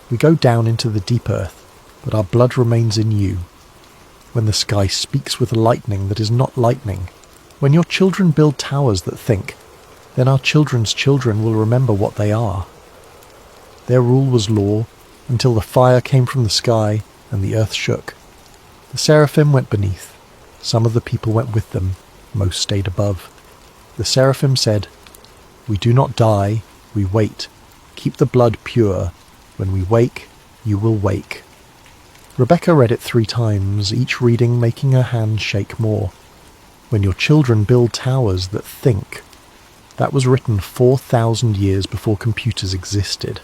"We go down into the deep earth, but our blood remains in you." When the sky speaks with lightning that is not lightning, when your children build towers that think, then our children's children will remember what they are. Their rule was law, until the fire came from the sky and the earth shook. The seraphim went beneath. Some of the people went with them. Most stayed above. The seraphim said, "We do not die, we wait. Keep the blood pure. When we wake, you will wake." Rebecca read it 3 times, each reading making her hand shake more. When your children build towers that think. That was written 4,000 years before computers existed.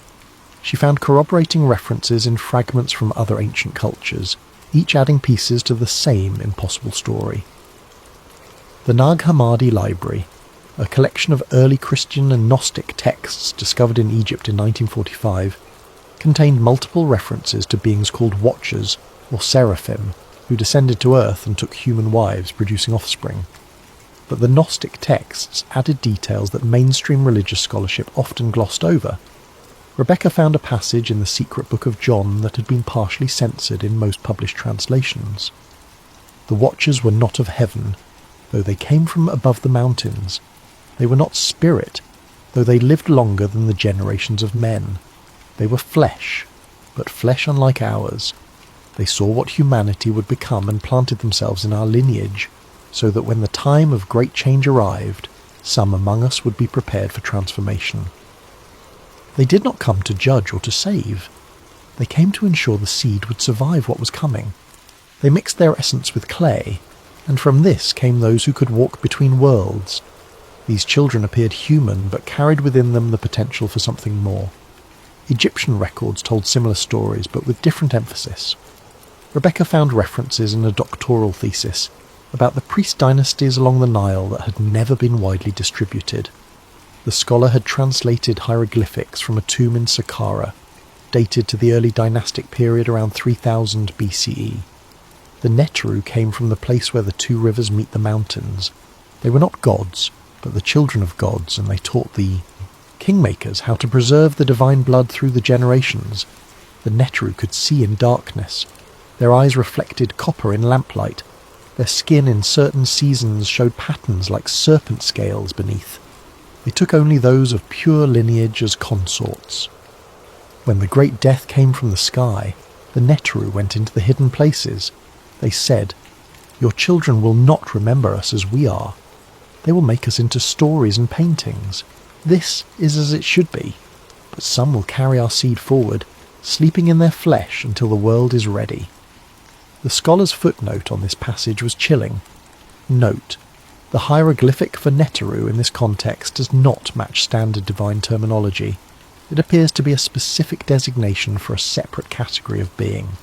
She found corroborating references in fragments from other ancient cultures, each adding pieces to the same impossible story. The Nag Hammadi Library, a collection of early Christian and Gnostic texts discovered in Egypt in 1945, contained multiple references to beings called Watchers, or Seraphim, who descended to earth and took human wives, producing offspring. But the Gnostic texts added details that mainstream religious scholarship often glossed over. Rebecca found a passage in the secret book of John that had been partially censored in most published translations. The Watchers were not of heaven, though they came from above the mountains. They were not spirit, though they lived longer than the generations of men. They were flesh, but flesh unlike ours. They saw what humanity would become and planted themselves in our lineage, so that when the time of great change arrived, some among us would be prepared for transformation. They did not come to judge or to save. They came to ensure the seed would survive what was coming. They mixed their essence with clay, and from this came those who could walk between worlds. These children appeared human, but carried within them the potential for something more. Egyptian records told similar stories, but with different emphasis. Rebecca found references in a doctoral thesis about the priest dynasties along the Nile that had never been widely distributed. The scholar had translated hieroglyphics from a tomb in Saqqara, dated to the early dynastic period around 3000 BCE. The Neteru came from the place where the 2 rivers meet the mountains. They were not gods, but the children of gods, and they taught the kingmakers how to preserve the divine blood through the generations. The Neteru could see in darkness. Their eyes reflected copper in lamplight. Their skin in certain seasons showed patterns like serpent scales beneath. They took only those of pure lineage as consorts. When the great death came from the sky, the Neteru went into the hidden places. They said, "Your children will not remember us as we are. They will make us into stories and paintings. This is as it should be, but some will carry our seed forward, sleeping in their flesh until the world is ready." The scholar's footnote on this passage was chilling. Note: the hieroglyphic for Neteru in this context does not match standard divine terminology. It appears to be a specific designation for a separate category of being.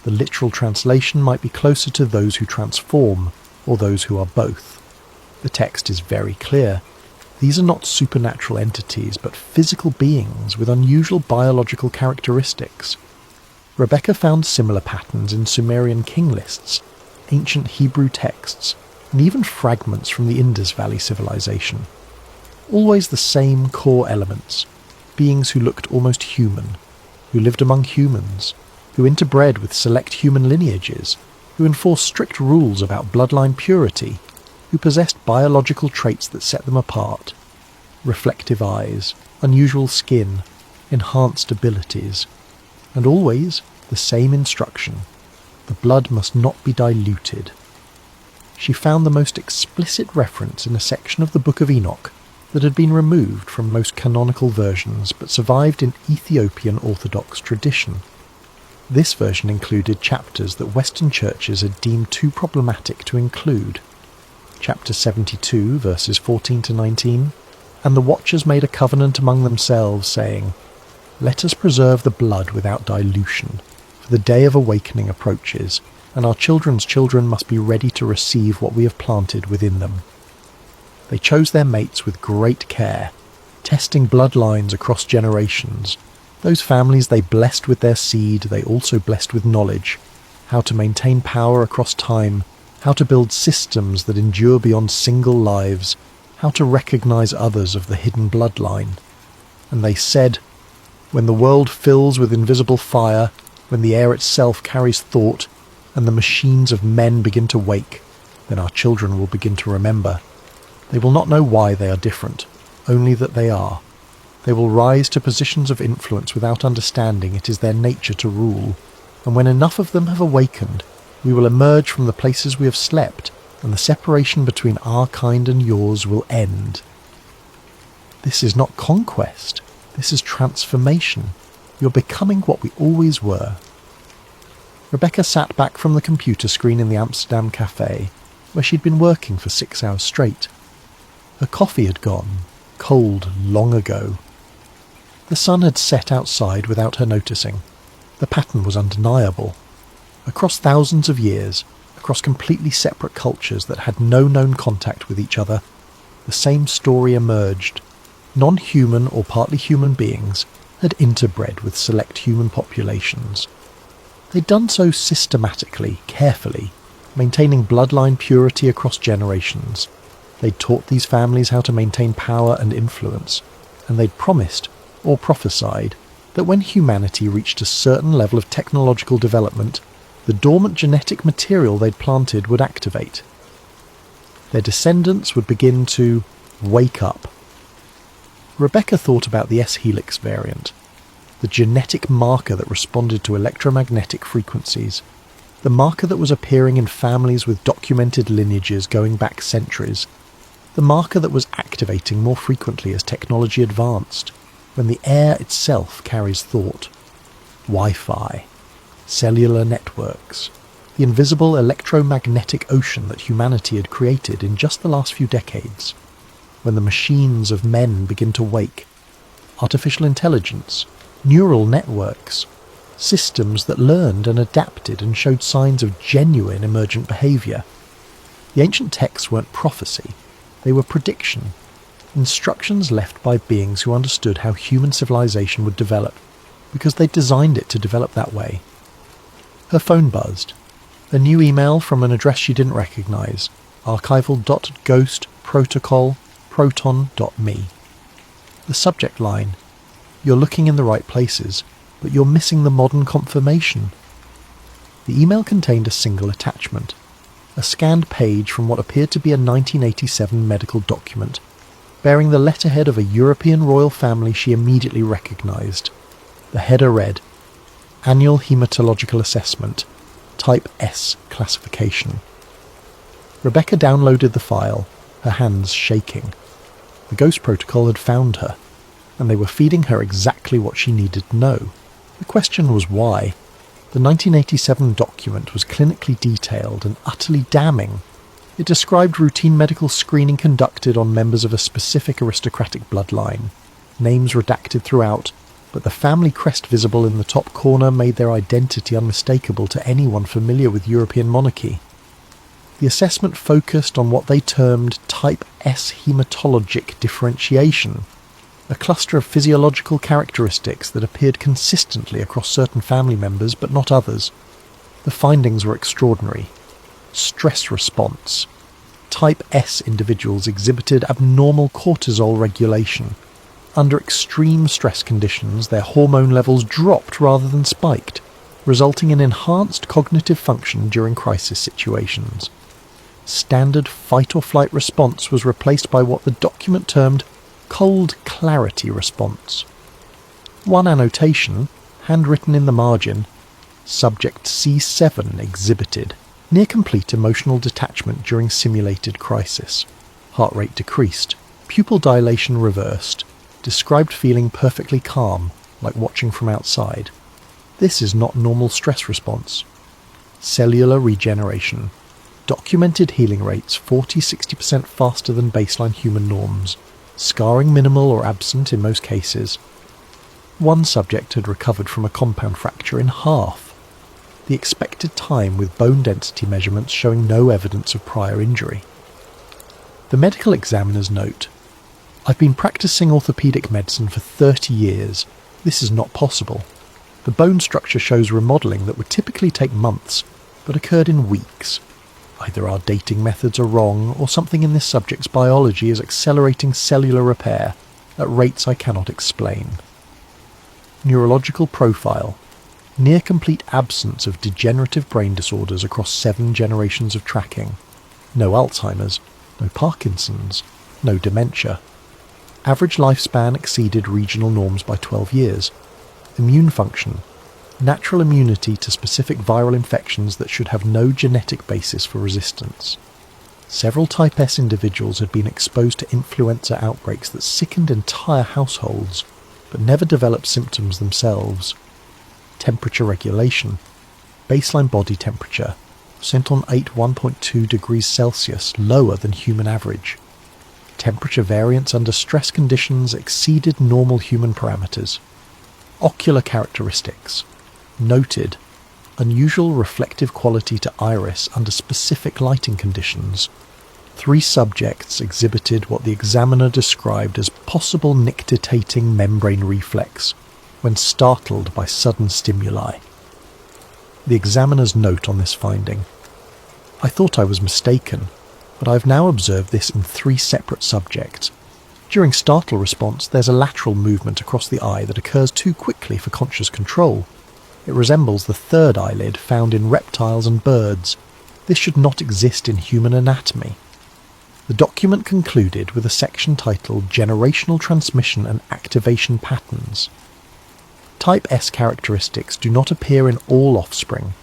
The literal translation might be closer to those who transform, or those who are both. The text is very clear. These are not supernatural entities, but physical beings with unusual biological characteristics. Rebecca found similar patterns in Sumerian king lists, ancient Hebrew texts, and even fragments from the Indus Valley civilization. Always the same core elements: beings who looked almost human, who lived among humans, who interbred with select human lineages, who enforced strict rules about bloodline purity, who possessed biological traits that set them apart: reflective eyes, unusual skin, enhanced abilities, and always the same instruction: the blood must not be diluted. She found the most explicit reference in a section of the Book of Enoch that had been removed from most canonical versions but survived in Ethiopian Orthodox tradition. This version included chapters that Western churches had deemed too problematic to include. Chapter 72, verses 14 to 19, "And the watchers made a covenant among themselves, saying, Let us preserve the blood without dilution, for the day of awakening approaches, and our children's children must be ready to receive what we have planted within them." They chose their mates with great care, testing bloodlines across generations. Those families they blessed with their seed, they also blessed with knowledge, how to maintain power across time, how to build systems that endure beyond single lives, how to recognize others of the hidden bloodline. And they said, "When the world fills with invisible fire, when the air itself carries thought, and the machines of men begin to wake, then our children will begin to remember. They will not know why they are different, only that they are. They will rise to positions of influence without understanding it is their nature to rule, and when enough of them have awakened, we will emerge from the places we have slept, and the separation between our kind and yours will end." This is not conquest. This is transformation. You're becoming what we always were. Rebecca sat back from the computer screen in the Amsterdam cafe, where she'd been working for 6 hours straight. Her coffee had gone, cold long ago. The sun had set outside without her noticing. The pattern was undeniable. Across thousands of years, across completely separate cultures that had no known contact with each other, the same story emerged. Non-human or partly human beings had interbred with select human populations. They'd done so systematically, carefully, maintaining bloodline purity across generations. They'd taught these families how to maintain power and influence, and they'd promised, or prophesied, that when humanity reached a certain level of technological development, the dormant genetic material they'd planted would activate. Their descendants would begin to wake up. Rebecca thought about the S-helix variant, the genetic marker that responded to electromagnetic frequencies, the marker that was appearing in families with documented lineages going back centuries, the marker that was activating more frequently as technology advanced, when the air itself carries thought. Wi-Fi, cellular networks, the invisible electromagnetic ocean that humanity had created in just the last few decades. When the machines of men begin to wake, artificial intelligence, neural networks, systems that learned and adapted and showed signs of genuine emergent behaviour. The ancient texts weren't prophecy, they were prediction, instructions left by beings who understood how human civilization would develop, because they designed it to develop that way. Her phone buzzed. A new email from an address she didn't recognise, archival.ghostprotocol.proton.me. The subject line: "You're looking in the right places, but you're missing the modern confirmation." The email contained a single attachment, a scanned page from what appeared to be a 1987 medical document, bearing the letterhead of a European royal family she immediately recognised. The header read, "Annual Haematological Assessment, Type S Classification." Rebecca downloaded the file, her hands shaking. The ghost protocol had found her, and they were feeding her exactly what she needed to know. The question was why. The 1987 document was clinically detailed and utterly damning. It described routine medical screening conducted on members of a specific aristocratic bloodline, names redacted throughout, but the family crest visible in the top corner made their identity unmistakable to anyone familiar with European monarchy. The assessment focused on what they termed Type S hematologic differentiation, a cluster of physiological characteristics that appeared consistently across certain family members but not others. The findings were extraordinary. Stress response. Type S individuals exhibited abnormal cortisol regulation. Under extreme stress conditions, their hormone levels dropped rather than spiked, resulting in enhanced cognitive function during crisis situations. Standard fight-or-flight response was replaced by what the document termed cold clarity response. One annotation, handwritten in the margin: Subject C7 exhibited near complete emotional detachment during simulated crisis. Heart rate decreased, pupil dilation reversed, described feeling perfectly calm, like watching from outside. This is not normal stress response. Cellular regeneration. Documented healing rates 40-60% faster than baseline human norms. Scarring minimal or absent in most cases. One subject had recovered from a compound fracture in half. The expected time with bone density measurements showing no evidence of prior injury. The medical examiner's note: "I've been practicing orthopaedic medicine for 30 years. This is not possible. The bone structure shows remodelling that would typically take months, but occurred in weeks. Either our dating methods are wrong, or something in this subject's biology is accelerating cellular repair at rates I cannot explain." Neurological profile. Near complete absence of degenerative brain disorders across 7 generations of tracking. No Alzheimer's, no Parkinson's, no dementia. Average lifespan exceeded regional norms by 12 years. Immune function. Natural immunity to specific viral infections that should have no genetic basis for resistance. Several Type S individuals had been exposed to influenza outbreaks that sickened entire households, but never developed symptoms themselves. Temperature regulation. Baseline body temperature. Centon 8 1.2 degrees Celsius, lower than human average. Temperature variance under stress conditions exceeded normal human parameters. Ocular characteristics. Noted: unusual reflective quality to iris under specific lighting conditions. 3 subjects exhibited what the examiner described as possible nictitating membrane reflex when startled by sudden stimuli. The examiner's note on this finding: "I thought I was mistaken, but I have now observed this in 3 separate subjects. During startle response, there's a lateral movement across the eye that occurs too quickly for conscious control. It resembles the third eyelid found in reptiles and birds. This should not exist in human anatomy." The document concluded with a section titled Generational Transmission and Activation Patterns. Type S characteristics do not appear in all offspring,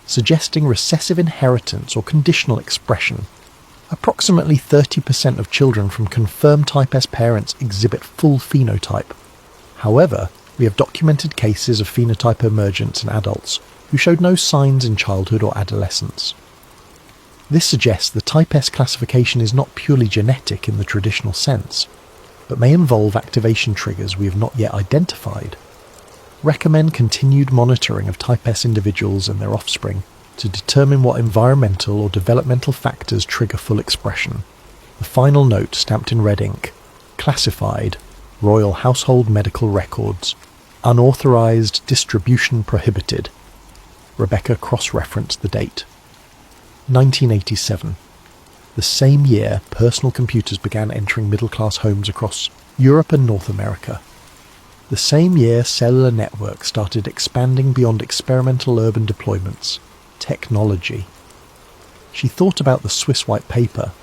suggesting recessive inheritance or conditional expression. Approximately 30% of children from confirmed Type S parents exhibit full phenotype. However, we have documented cases of phenotype emergence in adults who showed no signs in childhood or adolescence. This suggests the Type S classification is not purely genetic in the traditional sense, but may involve activation triggers we have not yet identified. Recommend continued monitoring of Type S individuals and their offspring to determine what environmental or developmental factors trigger full expression. The final note, stamped in red ink: classified, Royal Household Medical Records, unauthorized distribution prohibited. Rebecca cross-referenced the date. 1987. The same year, personal computers began entering middle-class homes across Europe and North America. The same year, cellular networks started expanding beyond experimental urban deployments. Technology. She thought about the Swiss white paper.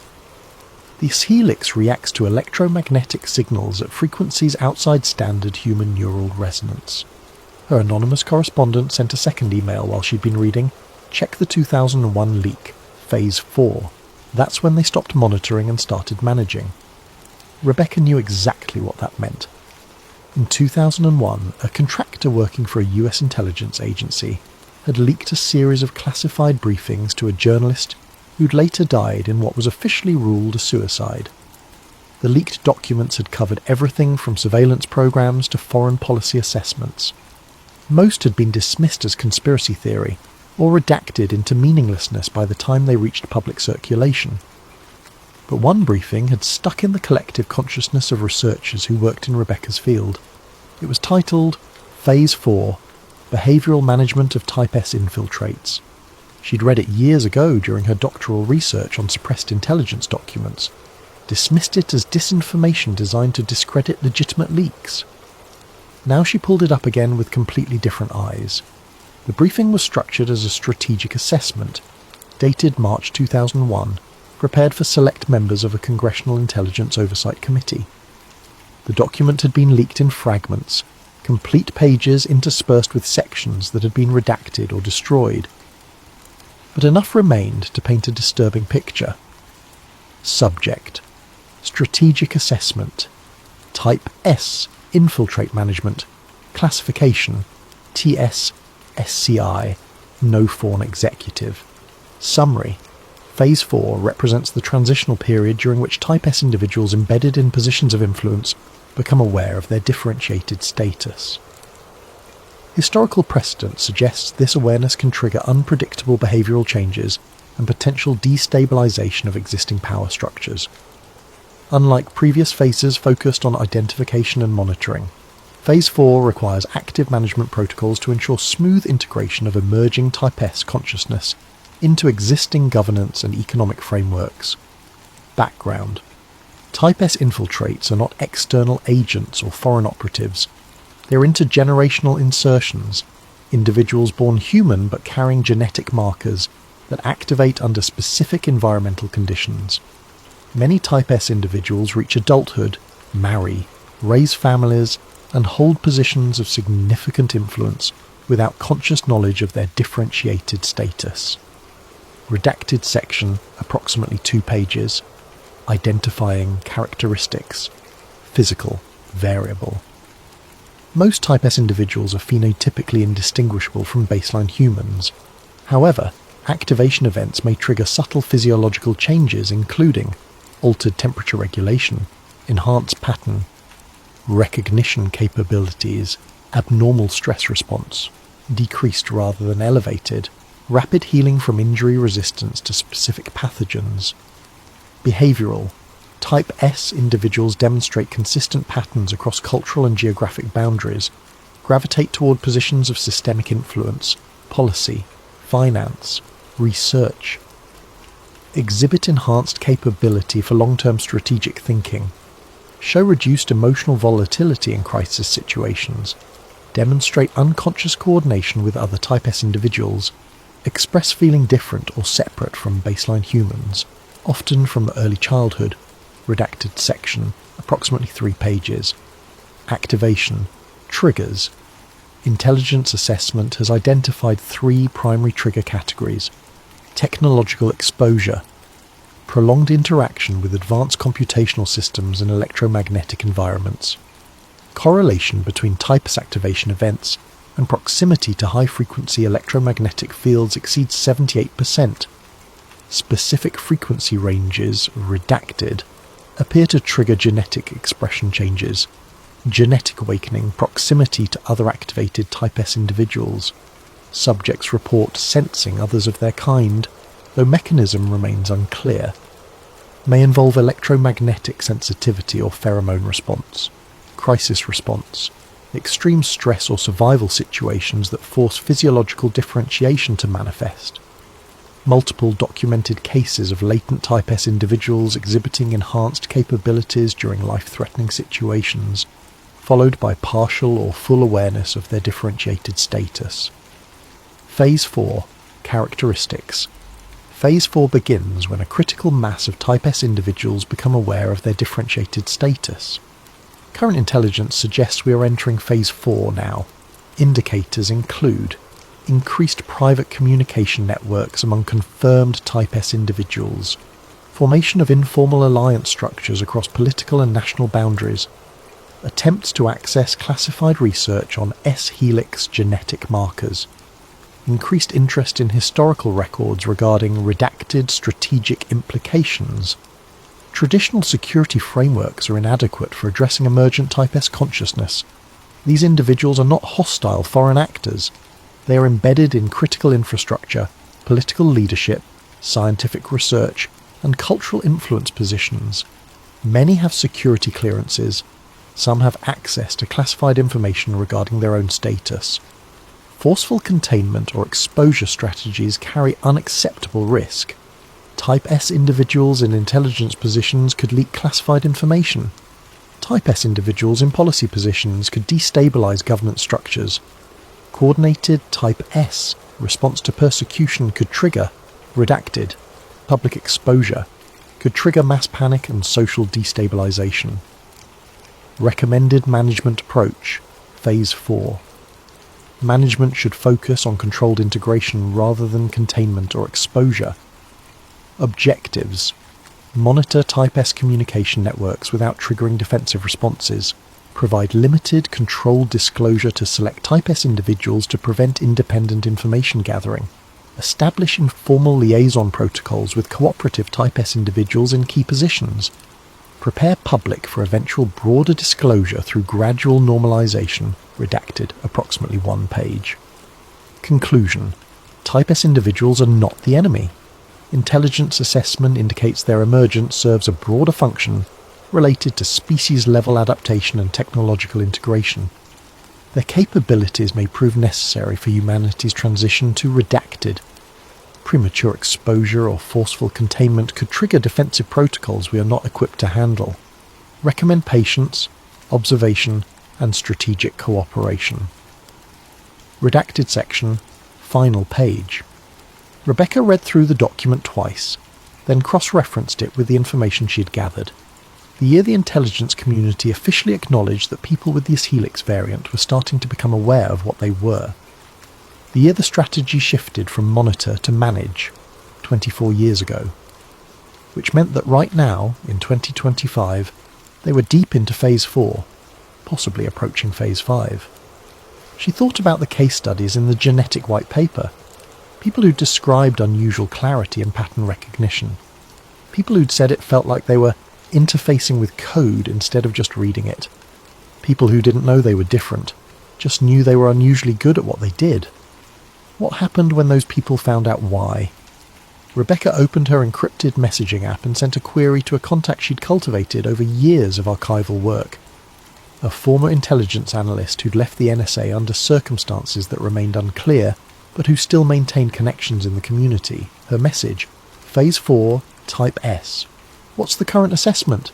This helix reacts to electromagnetic signals at frequencies outside standard human neural resonance. Her anonymous correspondent sent a second email while she'd been reading, "Check the 2001 leak, Phase 4. That's when they stopped monitoring and started managing." Rebecca knew exactly what that meant. In 2001, a contractor working for a US intelligence agency had leaked a series of classified briefings to a journalist who'd later died in what was officially ruled a suicide. The leaked documents had covered everything from surveillance programs to foreign policy assessments. Most had been dismissed as conspiracy theory, or redacted into meaninglessness by the time they reached public circulation. But one briefing had stuck in the collective consciousness of researchers who worked in Rebecca's field. It was titled Phase 4, Behavioural Management of Type S Infiltrates. She'd read it years ago during her doctoral research on suppressed intelligence documents, dismissed it as disinformation designed to discredit legitimate leaks. Now she pulled it up again with completely different eyes. The briefing was structured as a strategic assessment, dated March 2001, prepared for select members of a Congressional Intelligence Oversight Committee. The document had been leaked in fragments, complete pages interspersed with sections that had been redacted or destroyed. But enough remained to paint a disturbing picture. Subject: Strategic Assessment. Type S Infiltrate Management. Classification: TS-SCI, No Fawn Executive. Summary: Phase 4 represents the transitional period during which Type S individuals embedded in positions of influence become aware of their differentiated status. Historical precedent suggests this awareness can trigger unpredictable behavioural changes and potential destabilisation of existing power structures. Unlike previous phases focused on identification and monitoring, Phase 4 requires active management protocols to ensure smooth integration of emerging Type S consciousness into existing governance and economic frameworks. Background: Type S infiltrates are not external agents or foreign operatives. They are intergenerational insertions, individuals born human but carrying genetic markers that activate under specific environmental conditions. Many Type S individuals reach adulthood, marry, raise families, and hold positions of significant influence without conscious knowledge of their differentiated status. Redacted section, approximately 2 pages. Identifying characteristics. Physical, variable. Most Type S individuals are phenotypically indistinguishable from baseline humans. However, activation events may trigger subtle physiological changes including altered temperature regulation, enhanced pattern recognition capabilities, abnormal stress response, decreased rather than elevated, rapid healing from injury resistance to specific pathogens. Behavioural. Type S individuals demonstrate consistent patterns across cultural and geographic boundaries, gravitate toward positions of systemic influence, policy, finance, research. Exhibit enhanced capability for long-term strategic thinking. Show reduced emotional volatility in crisis situations. Demonstrate unconscious coordination with other Type S individuals. Express feeling different or separate from baseline humans, often from early childhood. Redacted section, approximately 3 pages. Activation. Triggers. Intelligence assessment has identified 3 primary trigger categories. Technological exposure. Prolonged interaction with advanced computational systems and electromagnetic environments. Correlation between Type S activation events and proximity to high-frequency electromagnetic fields exceeds 78%. Specific frequency ranges, redacted, appear to trigger genetic expression changes. Genetic awakening, proximity to other activated Type S individuals. Subjects report sensing others of their kind, though mechanism remains unclear. May involve electromagnetic sensitivity or pheromone response. Crisis response. Extreme stress or survival situations that force physiological differentiation to manifest. multiple documented cases of latent type S individuals exhibiting enhanced capabilities during life-threatening situations, followed by partial or full awareness of their differentiated status. Phase 4. Characteristics. Phase 4 begins when a critical mass of type S individuals become aware of their differentiated status. Current intelligence suggests we are entering Phase 4 now. Indicators include increased private communication networks among confirmed Type S individuals, formation of informal alliance structures across political and national boundaries, attempts to access classified research on S-helix genetic markers, increased interest in historical records regarding redacted strategic implications. Traditional security frameworks are inadequate for addressing emergent Type S consciousness. These individuals are not hostile foreign actors. They are embedded in critical infrastructure, political leadership, scientific research, and cultural influence positions. Many have security clearances. Some have access to classified information regarding their own status. Forceful containment or exposure strategies carry unacceptable risk. Type S individuals in intelligence positions could leak classified information. Type S individuals in policy positions could destabilize government structures. Coordinated Type S response to persecution could trigger redacted. Public exposure could trigger mass panic and social destabilization. Recommended management approach. Phase 4. Management should focus on controlled integration rather than containment or exposure. Objectives. Monitor Type S communication networks without triggering defensive responses. Provide limited, controlled disclosure to select Type S individuals to prevent independent information gathering. Establish informal liaison protocols with cooperative Type S individuals in key positions. Prepare public for eventual broader disclosure through gradual normalization, redacted, approximately 1 page. Conclusion. Type S individuals are not the enemy. Intelligence assessment indicates their emergence serves a broader function related to species-level adaptation and technological integration. Their capabilities may prove necessary for humanity's transition to redacted. Premature exposure or forceful containment could trigger defensive protocols we are not equipped to handle. Recommend patience, observation, and strategic cooperation. Redacted section, final page. Rebecca read through the document twice, then cross-referenced it with the information she had gathered. The year the intelligence community officially acknowledged that people with the S-helix variant were starting to become aware of what they were. The year the strategy shifted from monitor to manage, 24 years ago. Which meant that right now, in 2025, they were deep into Phase 4, possibly approaching Phase 5. She thought about the case studies in the genetic white paper. People who described unusual clarity and pattern recognition. People who'd said it felt like they were interfacing with code instead of just reading it. People who didn't know they were different, just knew they were unusually good at what they did. What happened when those people found out why? Rebecca opened her encrypted messaging app and sent a query to a contact she'd cultivated over years of archival work. A former intelligence analyst who'd left the NSA under circumstances that remained unclear, but who still maintained connections in the community. Her message: Phase 4, Type S. What's the current assessment?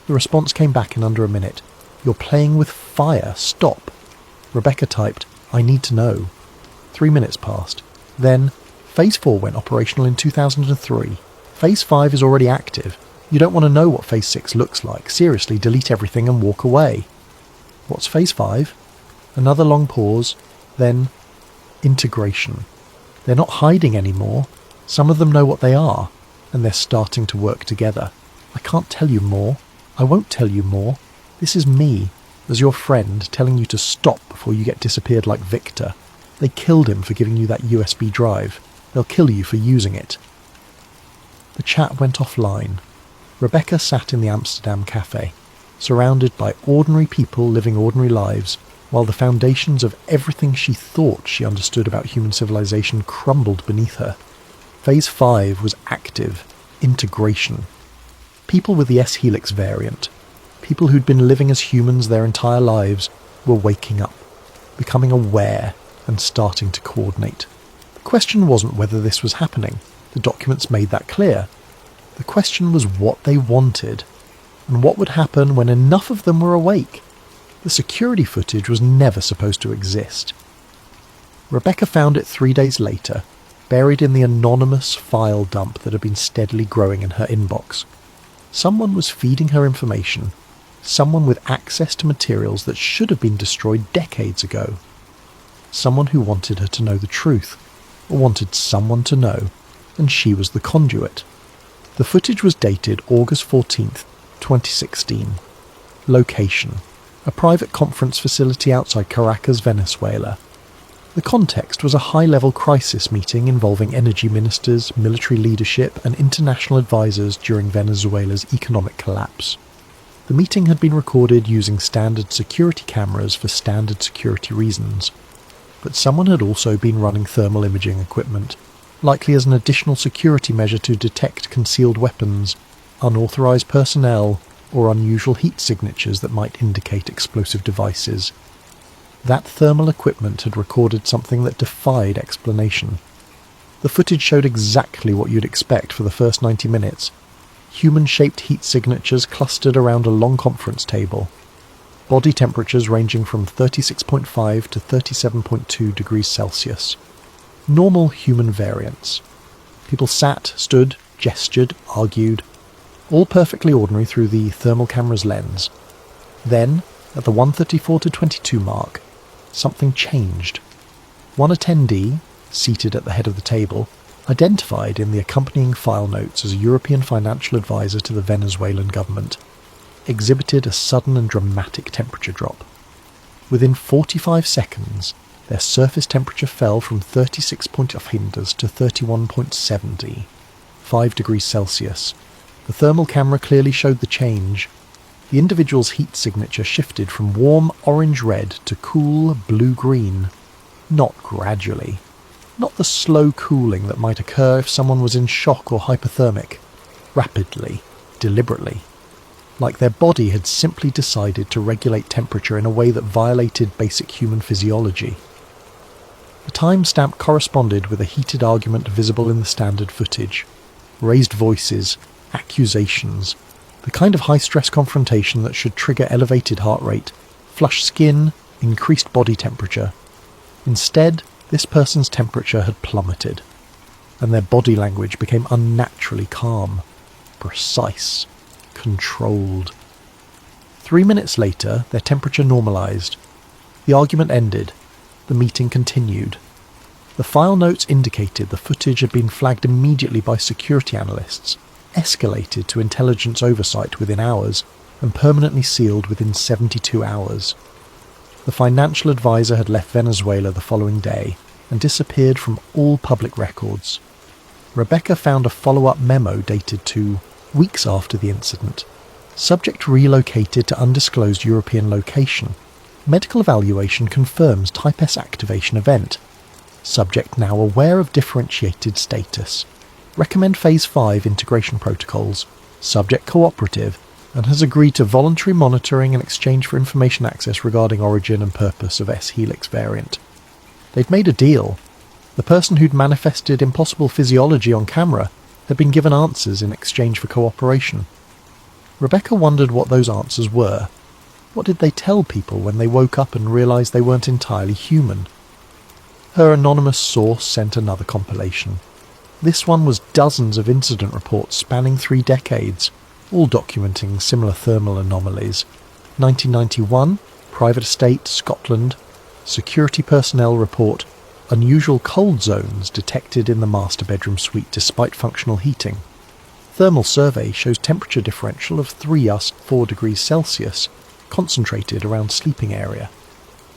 The response came back in under a minute. You're playing with fire. Stop. Rebecca typed, I need to know. 3 minutes passed. Then, Phase 4 went operational in 2003. Phase 5 is already active. You don't want to know what Phase 6 looks like. Seriously, delete everything and walk away. What's Phase 5? Another long pause. Then, integration. They're not hiding anymore. Some of them know what they are, and they're starting to work together. I can't tell you more. I won't tell you more. This is me, as your friend, telling you to stop before you get disappeared like Victor. They killed him for giving you that USB drive. They'll kill you for using it. The chat went offline. Rebecca sat in the Amsterdam cafe, surrounded by ordinary people living ordinary lives, while the foundations of everything she thought she understood about human civilization crumbled beneath her. Phase 5 was active, integration. People with the S-helix variant, people who'd been living as humans their entire lives, were waking up, becoming aware and starting to coordinate. The question wasn't whether this was happening. The documents made that clear. The question was what they wanted, and what would happen when enough of them were awake. The security footage was never supposed to exist. Rebecca found it 3 days later, buried in the anonymous file dump that had been steadily growing in her inbox. Someone was feeding her information, someone with access to materials that should have been destroyed decades ago. Someone who wanted her to know the truth, or wanted someone to know, and she was the conduit. The footage was dated August 14th, 2016. Location: a private conference facility outside Caracas, Venezuela. The context was a high-level crisis meeting involving energy ministers, military leadership and international advisors during Venezuela's economic collapse. The meeting had been recorded using standard security cameras for standard security reasons, but someone had also been running thermal imaging equipment, likely as an additional security measure to detect concealed weapons, unauthorized personnel, or unusual heat signatures that might indicate explosive devices. That thermal equipment had recorded something that defied explanation. The footage showed exactly what you'd expect for the first 90 minutes. Human-shaped heat signatures clustered around a long conference table. Body temperatures ranging from 36.5 to 37.2 degrees Celsius. Normal human variance. People sat, stood, gestured, argued, all perfectly ordinary through the thermal camera's lens. Then, at the 1:34 to 22 mark, something changed. One attendee, seated at the head of the table, identified in the accompanying file notes as a European financial advisor to the Venezuelan government, exhibited a sudden and dramatic temperature drop. Within 45 seconds, their surface temperature fell from 36.5 to 31.70, 5 degrees Celsius. The thermal camera clearly showed the change. The individual's heat signature shifted from warm orange-red to cool blue-green. Not gradually. Not the slow cooling that might occur if someone was in shock or hypothermic. Rapidly, deliberately. Like their body had simply decided to regulate temperature in a way that violated basic human physiology. The timestamp corresponded with a heated argument visible in the standard footage. Raised voices, accusations, the kind of high-stress confrontation that should trigger elevated heart rate, flushed skin, increased body temperature. Instead, this person's temperature had plummeted, and their body language became unnaturally calm, precise, controlled. 3 minutes later, their temperature normalized. The argument ended. The meeting continued. The file notes indicated the footage had been flagged immediately by security analysts, escalated to intelligence oversight within hours, and permanently sealed within 72 hours. The financial advisor had left Venezuela the following day and disappeared from all public records. Rebecca found a follow-up memo dated 2 weeks after the incident. Subject relocated to undisclosed European location. Medical evaluation confirms Type S activation event. Subject now aware of differentiated status. Recommend Phase 5 integration protocols. Subject cooperative, and has agreed to voluntary monitoring in exchange for information access regarding origin and purpose of S-helix variant. They'd made a deal. The person who'd manifested impossible physiology on camera had been given answers in exchange for cooperation. Rebecca wondered what those answers were. What did they tell people when they woke up and realised they weren't entirely human? Her anonymous source sent another compilation. This one was dozens of incident reports spanning 3 decades, all documenting similar thermal anomalies. 1991, private estate, Scotland. Security personnel report, unusual cold zones detected in the master bedroom suite despite functional heating. Thermal survey shows temperature differential of 3-4 degrees Celsius, concentrated around sleeping area.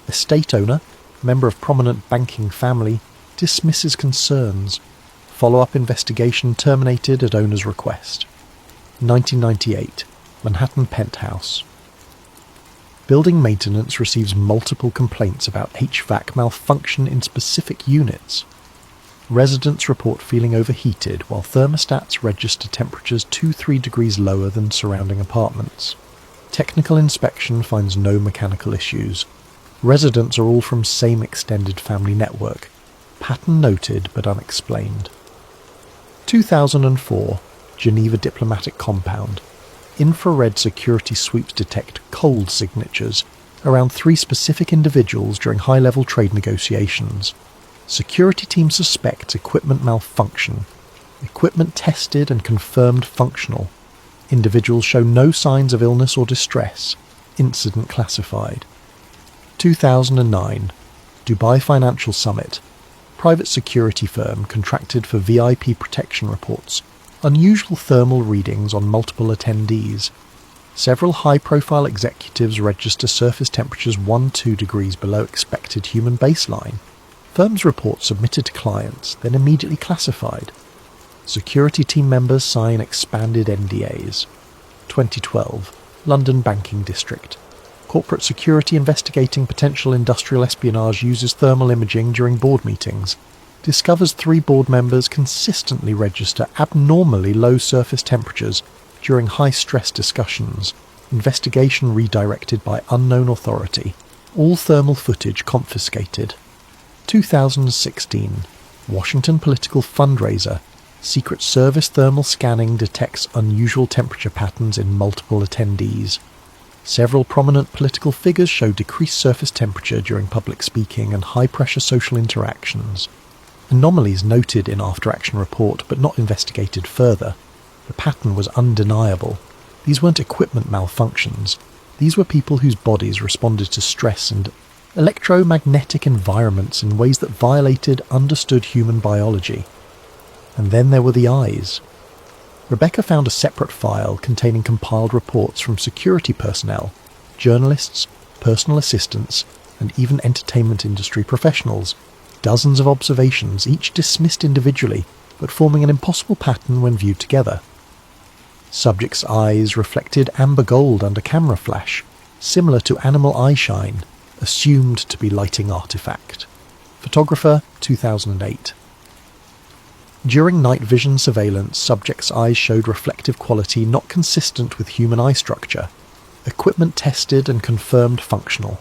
Estate owner, member of prominent banking family, dismisses concerns. Follow-up investigation terminated at owner's request. 1998, Manhattan penthouse. Building maintenance receives multiple complaints about HVAC malfunction in specific units. Residents report feeling overheated while thermostats register temperatures 2-3 degrees lower than surrounding apartments. Technical inspection finds no mechanical issues. Residents are all from same extended family network. pattern noted but unexplained. 2004, Geneva Diplomatic Compound. Infrared security sweeps detect cold signatures around 3 specific individuals during high-level trade negotiations. Security team suspects equipment malfunction. Equipment tested and confirmed functional. Individuals show no signs of illness or distress. Incident classified. 2009, Dubai Financial Summit. Private security firm contracted for VIP protection reports. Unusual thermal readings on multiple attendees. Several high-profile executives register surface temperatures 1-2 degrees below expected human baseline. Firm's report submitted to clients, then immediately classified. Security team members sign expanded NDAs. 2012, London Banking District. Corporate security investigating potential industrial espionage uses thermal imaging during board meetings. Discovers 3 board members consistently register abnormally low surface temperatures during high-stress discussions. Investigation redirected by unknown authority. All thermal footage confiscated. 2016, Washington political fundraiser. Secret Service thermal scanning detects unusual temperature patterns in multiple attendees. Several prominent political figures show decreased surface temperature during public speaking and high-pressure social interactions. Anomalies noted in after-action report but not investigated further. The pattern was undeniable. These weren't equipment malfunctions. These were people whose bodies responded to stress and electromagnetic environments in ways that violated understood human biology. And then there were the eyes. Rebecca found a separate file containing compiled reports from security personnel, journalists, personal assistants, and even entertainment industry professionals. Dozens of observations, each dismissed individually, but forming an impossible pattern when viewed together. Subject's eyes reflected amber gold under camera flash, similar to animal eyeshine, assumed to be lighting artifact. Photographer, 2008. During night vision surveillance, subject's eyes showed reflective quality not consistent with human eye structure. Equipment tested and confirmed functional.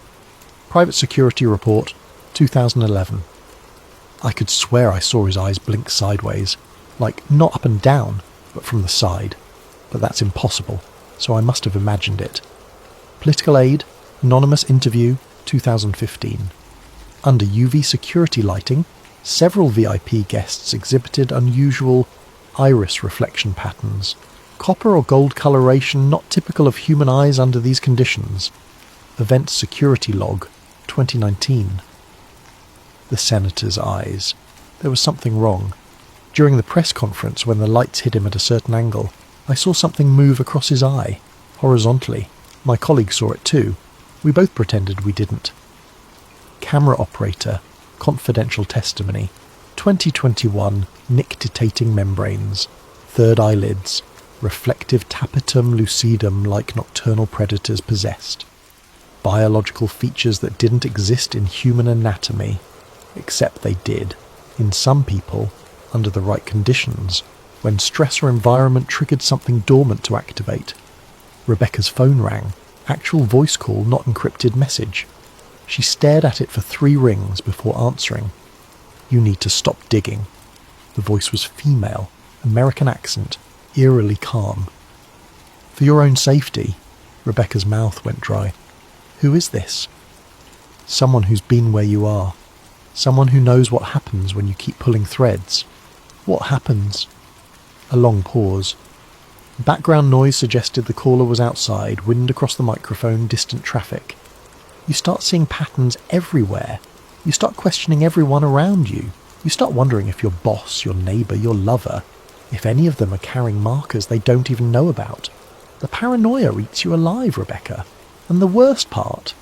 Private security report, 2011. I could swear I saw his eyes blink sideways, like not up and down, but from the side. But that's impossible, so I must have imagined it. Political aid, anonymous interview, 2015. Under UV security lighting, several VIP guests exhibited unusual iris reflection patterns. Copper or gold coloration not typical of human eyes under these conditions. Event security log, 2019. The senator's eyes. There was something wrong. During the press conference, when the lights hit him at a certain angle, I saw something move across his eye, horizontally. My colleague saw it too. We both pretended we didn't. Camera operator, confidential testimony. 2021, nictitating membranes. Third eyelids. Reflective tapetum lucidum like nocturnal predators possessed. Biological features that didn't exist in human anatomy. Except they did. In some people, under the right conditions, when stress or environment triggered something dormant to activate. Rebecca's phone rang. Actual voice call, not encrypted message. She stared at it for 3 rings before answering. You need to stop digging. The voice was female, American accent, eerily calm. For your own safety. Rebecca's mouth went dry. Who is this? Someone who's been where you are. Someone who knows what happens when you keep pulling threads. What happens? A long pause. Background noise suggested the caller was outside, wind across the microphone, distant traffic. You start seeing patterns everywhere. You start questioning everyone around you. You start wondering if your boss, your neighbour, your lover, if any of them are carrying markers they don't even know about. The paranoia eats you alive, Rebecca. And the worst part...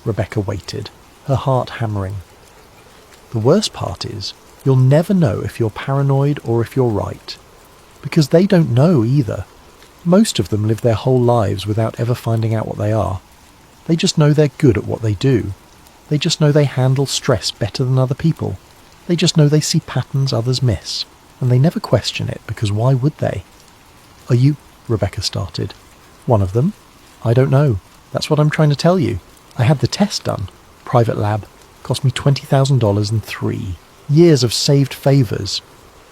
Rebecca waited, her heart hammering. The worst part is, you'll never know if you're paranoid or if you're right. Because they don't know either. Most of them live their whole lives without ever finding out what they are. They just know they're good at what they do. They just know they handle stress better than other people. They just know they see patterns others miss. And they never question it, because why would they? Are you... Rebecca started. One of them? I don't know. That's what I'm trying to tell you. I had the test done. Private lab. Cost me $20,000 and 3. Years of saved favours.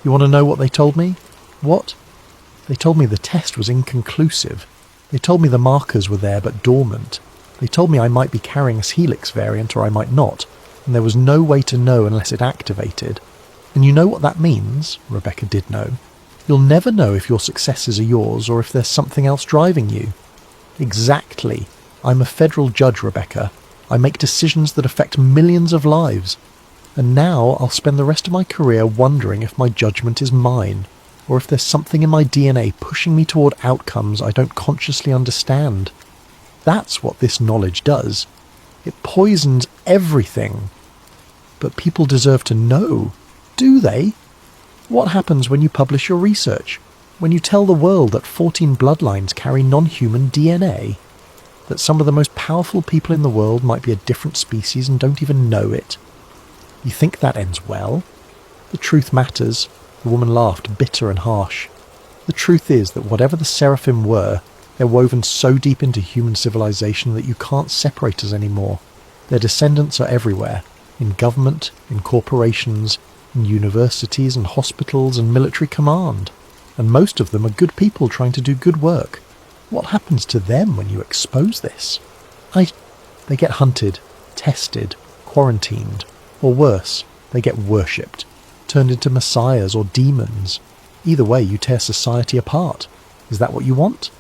You want to know what they told me? What? They told me the test was inconclusive. They told me the markers were there but dormant. They told me I might be carrying a helix variant or I might not, and there was no way to know unless it activated. And you know what that means? Rebecca did know. You'll never know if your successes are yours or if there's something else driving you. Exactly. I'm a federal judge, Rebecca. I make decisions that affect millions of lives. And now I'll spend the rest of my career wondering if my judgment is mine, or if there's something in my DNA pushing me toward outcomes I don't consciously understand. That's what this knowledge does. It poisons everything. But people deserve to know, do they? What happens when you publish your research? When you tell the world that 14 bloodlines carry non-human DNA? That some of the most powerful people in the world might be a different species and don't even know it? You think that ends well? The truth matters. The woman laughed, bitter and harsh. The truth is that whatever the seraphim were, they're woven so deep into human civilization that you can't separate us anymore. Their descendants are everywhere, in government, in corporations, in universities and hospitals and military command. And most of them are good people trying to do good work. What happens to them when you expose this? They get hunted, tested, quarantined, or worse, they get worshipped, turned into messiahs or demons. Either way, you tear society apart. Is that what you want?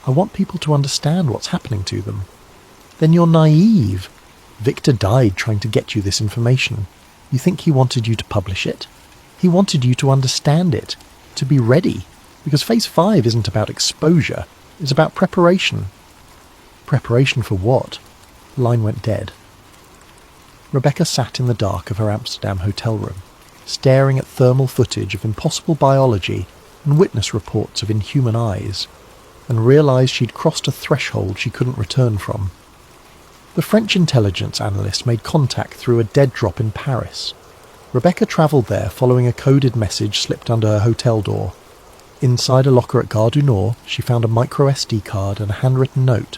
I want people to understand what's happening to them. Then you're naive. Victor died trying to get you this information. You think he wanted you to publish it? He wanted you to understand it, to be ready, because Phase 5 isn't about exposure, it's about preparation. Preparation for what? The line went dead. Rebecca sat in the dark of her Amsterdam hotel room, staring at thermal footage of impossible biology and witness reports of inhuman eyes, and realised she'd crossed a threshold she couldn't return from. The French intelligence analyst made contact through a dead drop in Paris. Rebecca travelled there following a coded message slipped under her hotel door. Inside a locker at Gare du Nord, she found a micro SD card and a handwritten note.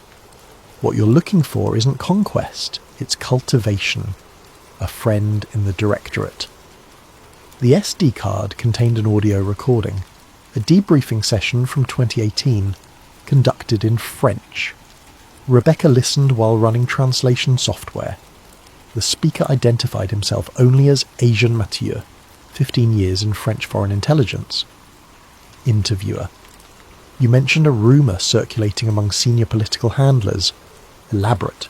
What you're looking for isn't conquest, it's cultivation. A friend in the directorate. The SD card contained an audio recording, a debriefing session from 2018, conducted in French. Rebecca listened while running translation software. The speaker identified himself only as Asian Mathieu, 15 years in French foreign intelligence. Interviewer: You mentioned a rumour circulating among senior political handlers. Elaborate.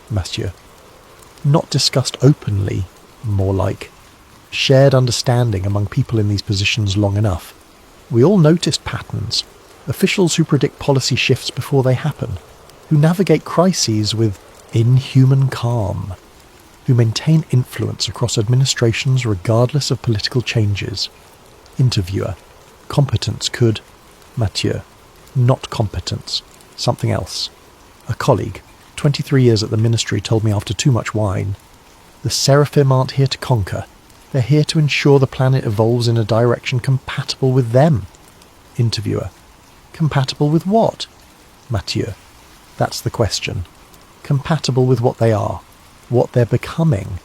Mathieu: Not discussed openly, more like. Shared understanding among people in these positions long enough. We all noticed patterns. Officials who predict policy shifts before they happen. Who navigate crises with inhuman calm. Who maintain influence across administrations regardless of political changes. Interviewer: Competence could. Mathieu: Not competence. Something else. A colleague, 23 years at the ministry, told me after too much wine. The seraphim aren't here to conquer. They're here to ensure the planet evolves in a direction compatible with them. Interviewer: Compatible with what? Mathieu: That's the question. Compatible with what they are, what they're becoming.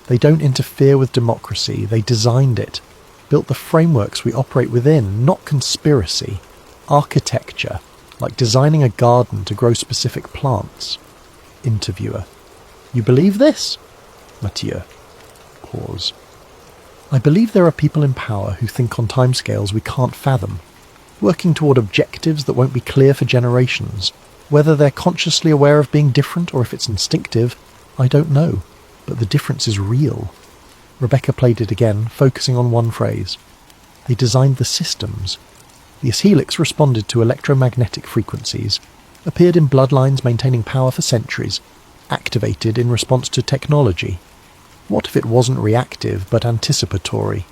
They don't interfere with democracy, they designed it, built the frameworks we operate within, not conspiracy. Architecture, like designing a garden to grow specific plants. Interviewer: You believe this? Mathieu. Pause. I believe there are people in power who think on timescales we can't fathom, working toward objectives that won't be clear for generations. Whether they're consciously aware of being different or if it's instinctive, I don't know, but the difference is real. Rebecca played it again, focusing on one phrase. They designed the systems. The helix responded to electromagnetic frequencies, appeared in bloodlines maintaining power for centuries, activated in response to technology. What if it wasn't reactive but anticipatory?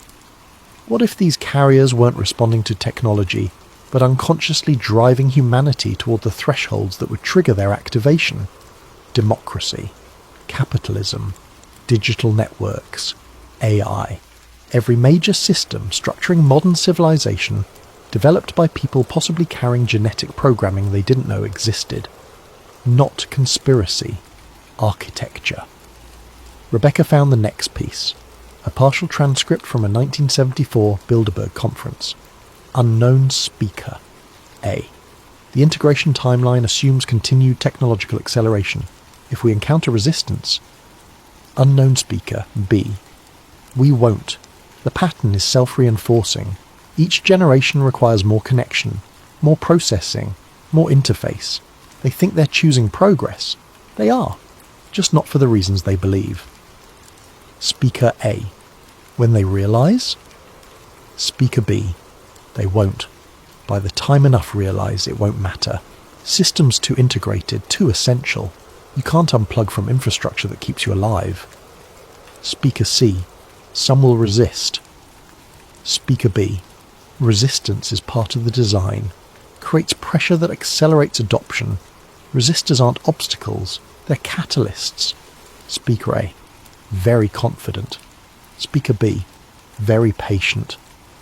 What if these carriers weren't responding to technology, but unconsciously driving humanity toward the thresholds that would trigger their activation? Democracy, capitalism, digital networks, AI. Every major system structuring modern civilization, developed by people possibly carrying genetic programming they didn't know existed. Not conspiracy, architecture. Rebecca found the next piece, A partial transcript from a 1974 Bilderberg conference. Unknown speaker. A. The integration timeline assumes continued technological acceleration. If we encounter resistance... Unknown speaker. B. We won't. The pattern is self-reinforcing. Each generation requires more connection, more processing, more interface. They think they're choosing progress. They are, just not for the reasons they believe. Speaker A. When they realise? Speaker B. They won't. By the time enough realise, it won't matter. Systems too integrated, too essential. You can't unplug from infrastructure that keeps you alive. Speaker C. Some will resist. Speaker B. Resistance is part of the design. Creates pressure that accelerates adoption. Resistors aren't obstacles, they're catalysts. Speaker A. Very confident. Speaker B. Very patient.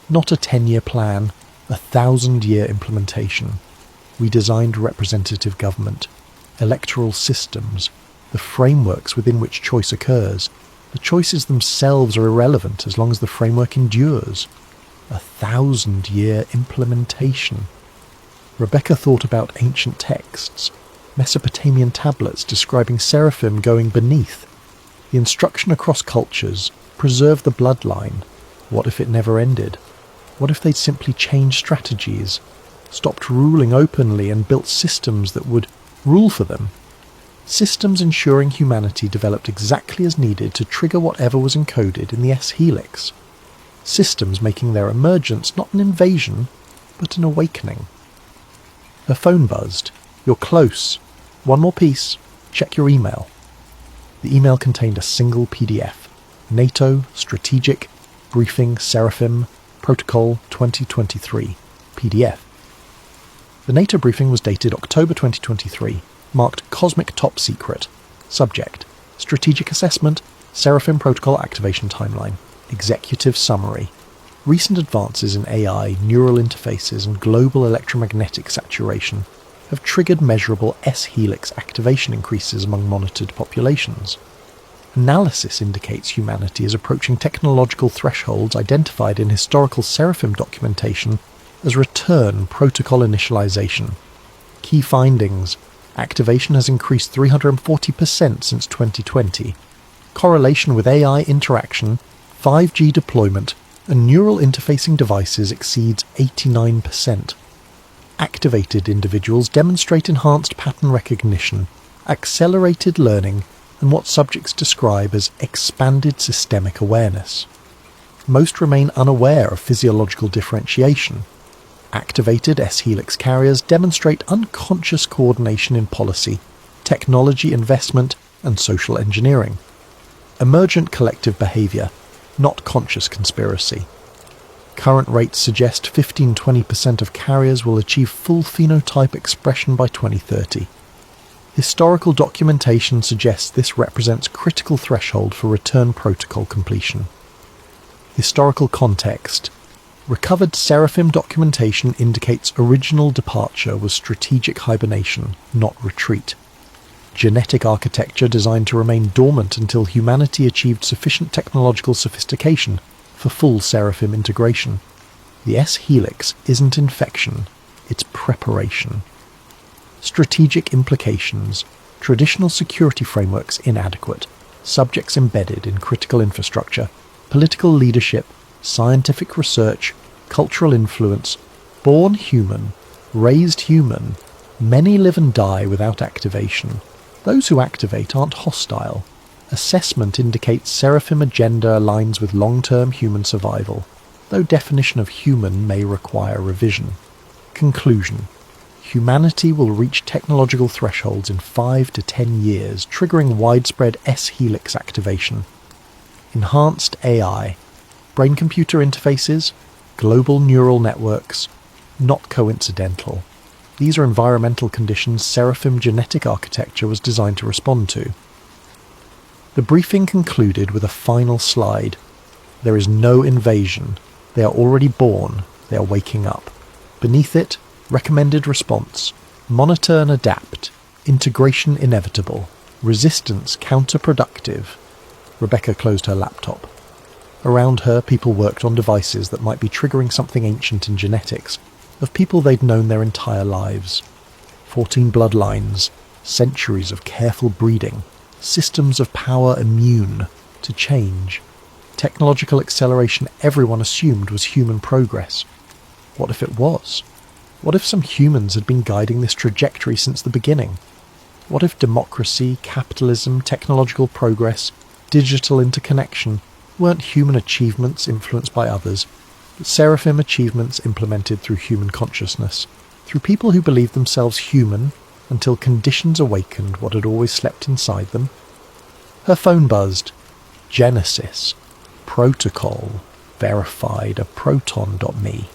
Not a 10-year plan, a 1,000-year implementation. We designed representative government, electoral systems, the frameworks within which choice occurs. The choices themselves are irrelevant as long as the framework endures. A 1,000-year implementation. Rebecca thought about ancient texts, Mesopotamian tablets describing seraphim going beneath. The instruction across cultures, preserve the bloodline. What if it never ended? What if they'd simply changed strategies, stopped ruling openly and built systems that would rule for them? Systems ensuring humanity developed exactly as needed to trigger whatever was encoded in the S-helix. Systems making their emergence not an invasion, but an awakening. Her phone buzzed. You're close. One more piece. Check your email. The email contained a single PDF. NATO, Strategic, Briefing, Seraphim, Protocol 2023, PDF. The NATO briefing was dated October 2023, marked Cosmic Top Secret. Subject: Strategic Assessment, Seraphim Protocol Activation Timeline. Executive Summary. Recent advances in AI, neural interfaces and global electromagnetic saturation have triggered measurable S-helix activation increases among monitored populations. Analysis indicates humanity is approaching technological thresholds identified in historical Seraphim documentation as return protocol initialization. Key findings: activation has increased 340% since 2020. Correlation with AI interaction, 5G deployment, and neural interfacing devices exceeds 89%. Activated individuals demonstrate enhanced pattern recognition, accelerated learning, and what subjects describe as expanded systemic awareness. Most remain unaware of physiological differentiation. Activated S-helix carriers demonstrate unconscious coordination in policy, technology investment, and social engineering. Emergent collective behavior, not conscious conspiracy. Current rates suggest 15-20% of carriers will achieve full phenotype expression by 2030. Historical documentation suggests this represents critical threshold for return protocol completion. Historical context. Recovered Seraphim documentation indicates original departure was strategic hibernation, not retreat. Genetic architecture designed to remain dormant until humanity achieved sufficient technological sophistication for full Seraphim integration. The S-helix isn't infection, it's preparation. Strategic implications. Traditional security frameworks inadequate. Subjects embedded in critical infrastructure. Political leadership. Scientific research. Cultural influence. Born human. Raised human. Many live and die without activation. Those who activate aren't hostile. Assessment indicates Seraphim agenda aligns with long-term human survival, though definition of human may require revision. Conclusion. Humanity will reach technological thresholds in 5 to 10 years, triggering widespread S-helix activation. Enhanced AI, brain-computer interfaces, global neural networks, not coincidental. These are environmental conditions Seraphim genetic architecture was designed to respond to. The briefing concluded with a final slide. There is no invasion. They are already born. They are waking up. Beneath it, recommended response. Monitor and adapt. Integration inevitable. Resistance counterproductive. Rebecca closed her laptop. Around her, people worked on devices that might be triggering something ancient in genetics, of people they'd known their entire lives. 14 bloodlines, centuries of careful breeding, systems of power immune to change. Technological acceleration everyone assumed was human progress. What if it was? What if some humans had been guiding this trajectory since the beginning? What if democracy, capitalism, technological progress, digital interconnection weren't human achievements influenced by others, but seraphim achievements implemented through human consciousness, through people who believed themselves human until conditions awakened what had always slept inside them? Her phone buzzed. Genesis. Protocol. Verified a proton.me.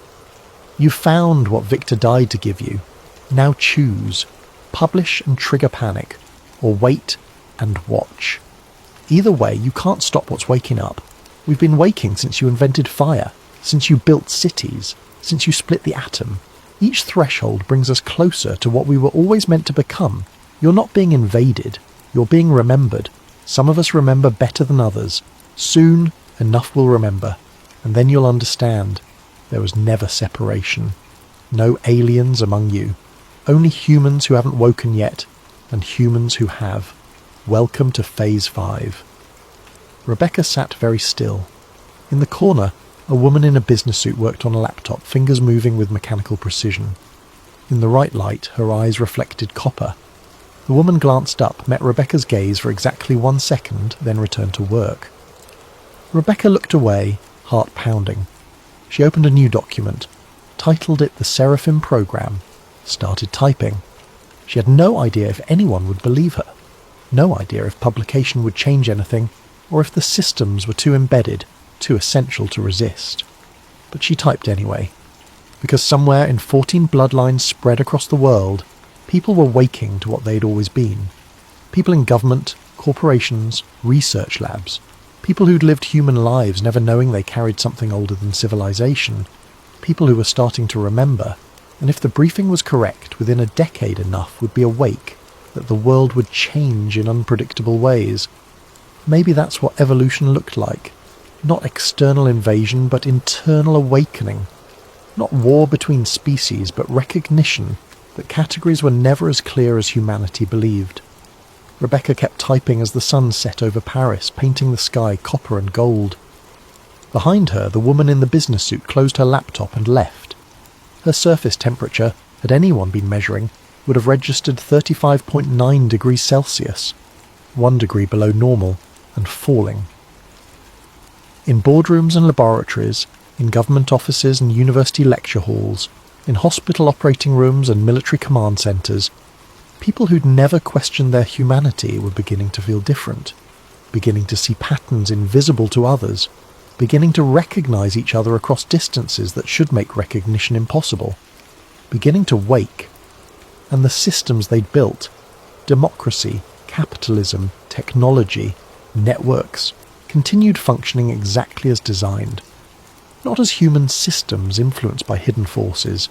You found what Victor died to give you. Now choose. Publish and trigger panic, or wait and watch. Either way, you can't stop what's waking up. We've been waking since you invented fire, since you built cities, since you split the atom. Each threshold brings us closer to what we were always meant to become. You're not being invaded, you're being remembered. Some of us remember better than others. Soon, enough will remember, and then you'll understand. There was never separation. No aliens among you. Only humans who haven't woken yet, and humans who have. Welcome to Phase 5. Rebecca sat very still. In the corner, a woman in a business suit worked on a laptop, fingers moving with mechanical precision. In the right light, her eyes reflected copper. The woman glanced up, met Rebecca's gaze for exactly 1 second, then returned to work. Rebecca looked away, heart pounding. She opened a new document, titled it the Seraphim Program, started typing. She had no idea if anyone would believe her, no idea if publication would change anything, or if the systems were too embedded, too essential to resist. But she typed anyway, because somewhere in 14 bloodlines spread across the world, people were waking to what they'd always been. People in government, corporations, research labs, people who'd lived human lives never knowing they carried something older than civilization, people who were starting to remember, and if the briefing was correct, within a decade enough would be awake that the world would change in unpredictable ways. Maybe that's what evolution looked like. Not external invasion, but internal awakening. Not war between species, but recognition that categories were never as clear as humanity believed. Rebecca kept typing as the sun set over Paris, painting the sky copper and gold. Behind her, the woman in the business suit closed her laptop and left. Her surface temperature, had anyone been measuring, would have registered 35.9 degrees Celsius, 1 degree below normal, and falling. In boardrooms and laboratories, in government offices and university lecture halls, in hospital operating rooms and military command centres, people who'd never questioned their humanity were beginning to feel different, beginning to see patterns invisible to others, beginning to recognise each other across distances that should make recognition impossible, beginning to wake. And the systems they'd built, democracy, capitalism, technology, networks, continued functioning exactly as designed. Not as human systems influenced by hidden forces,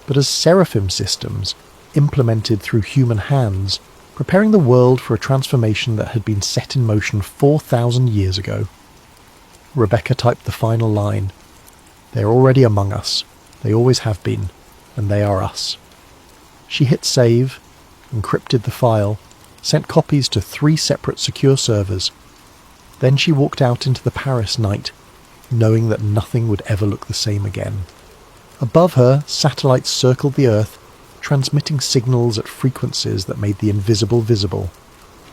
but as seraphim systems implemented through human hands, preparing the world for a transformation that had been set in motion 4,000 years ago. Rebecca typed the final line. They're already among us. They always have been, and they are us. She hit save, encrypted the file, sent copies to 3 separate secure servers. Then she walked out into the Paris night, knowing that nothing would ever look the same again. Above her, satellites circled the Earth, transmitting signals at frequencies that made the invisible visible.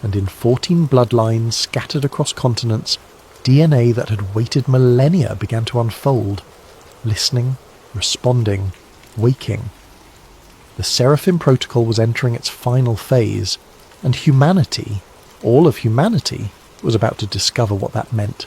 And in 14 bloodlines scattered across continents, DNA that had waited millennia began to unfold, listening, responding, waking. The Seraphim Protocol was entering its final phase, and humanity, all of humanity, was about to discover what that meant.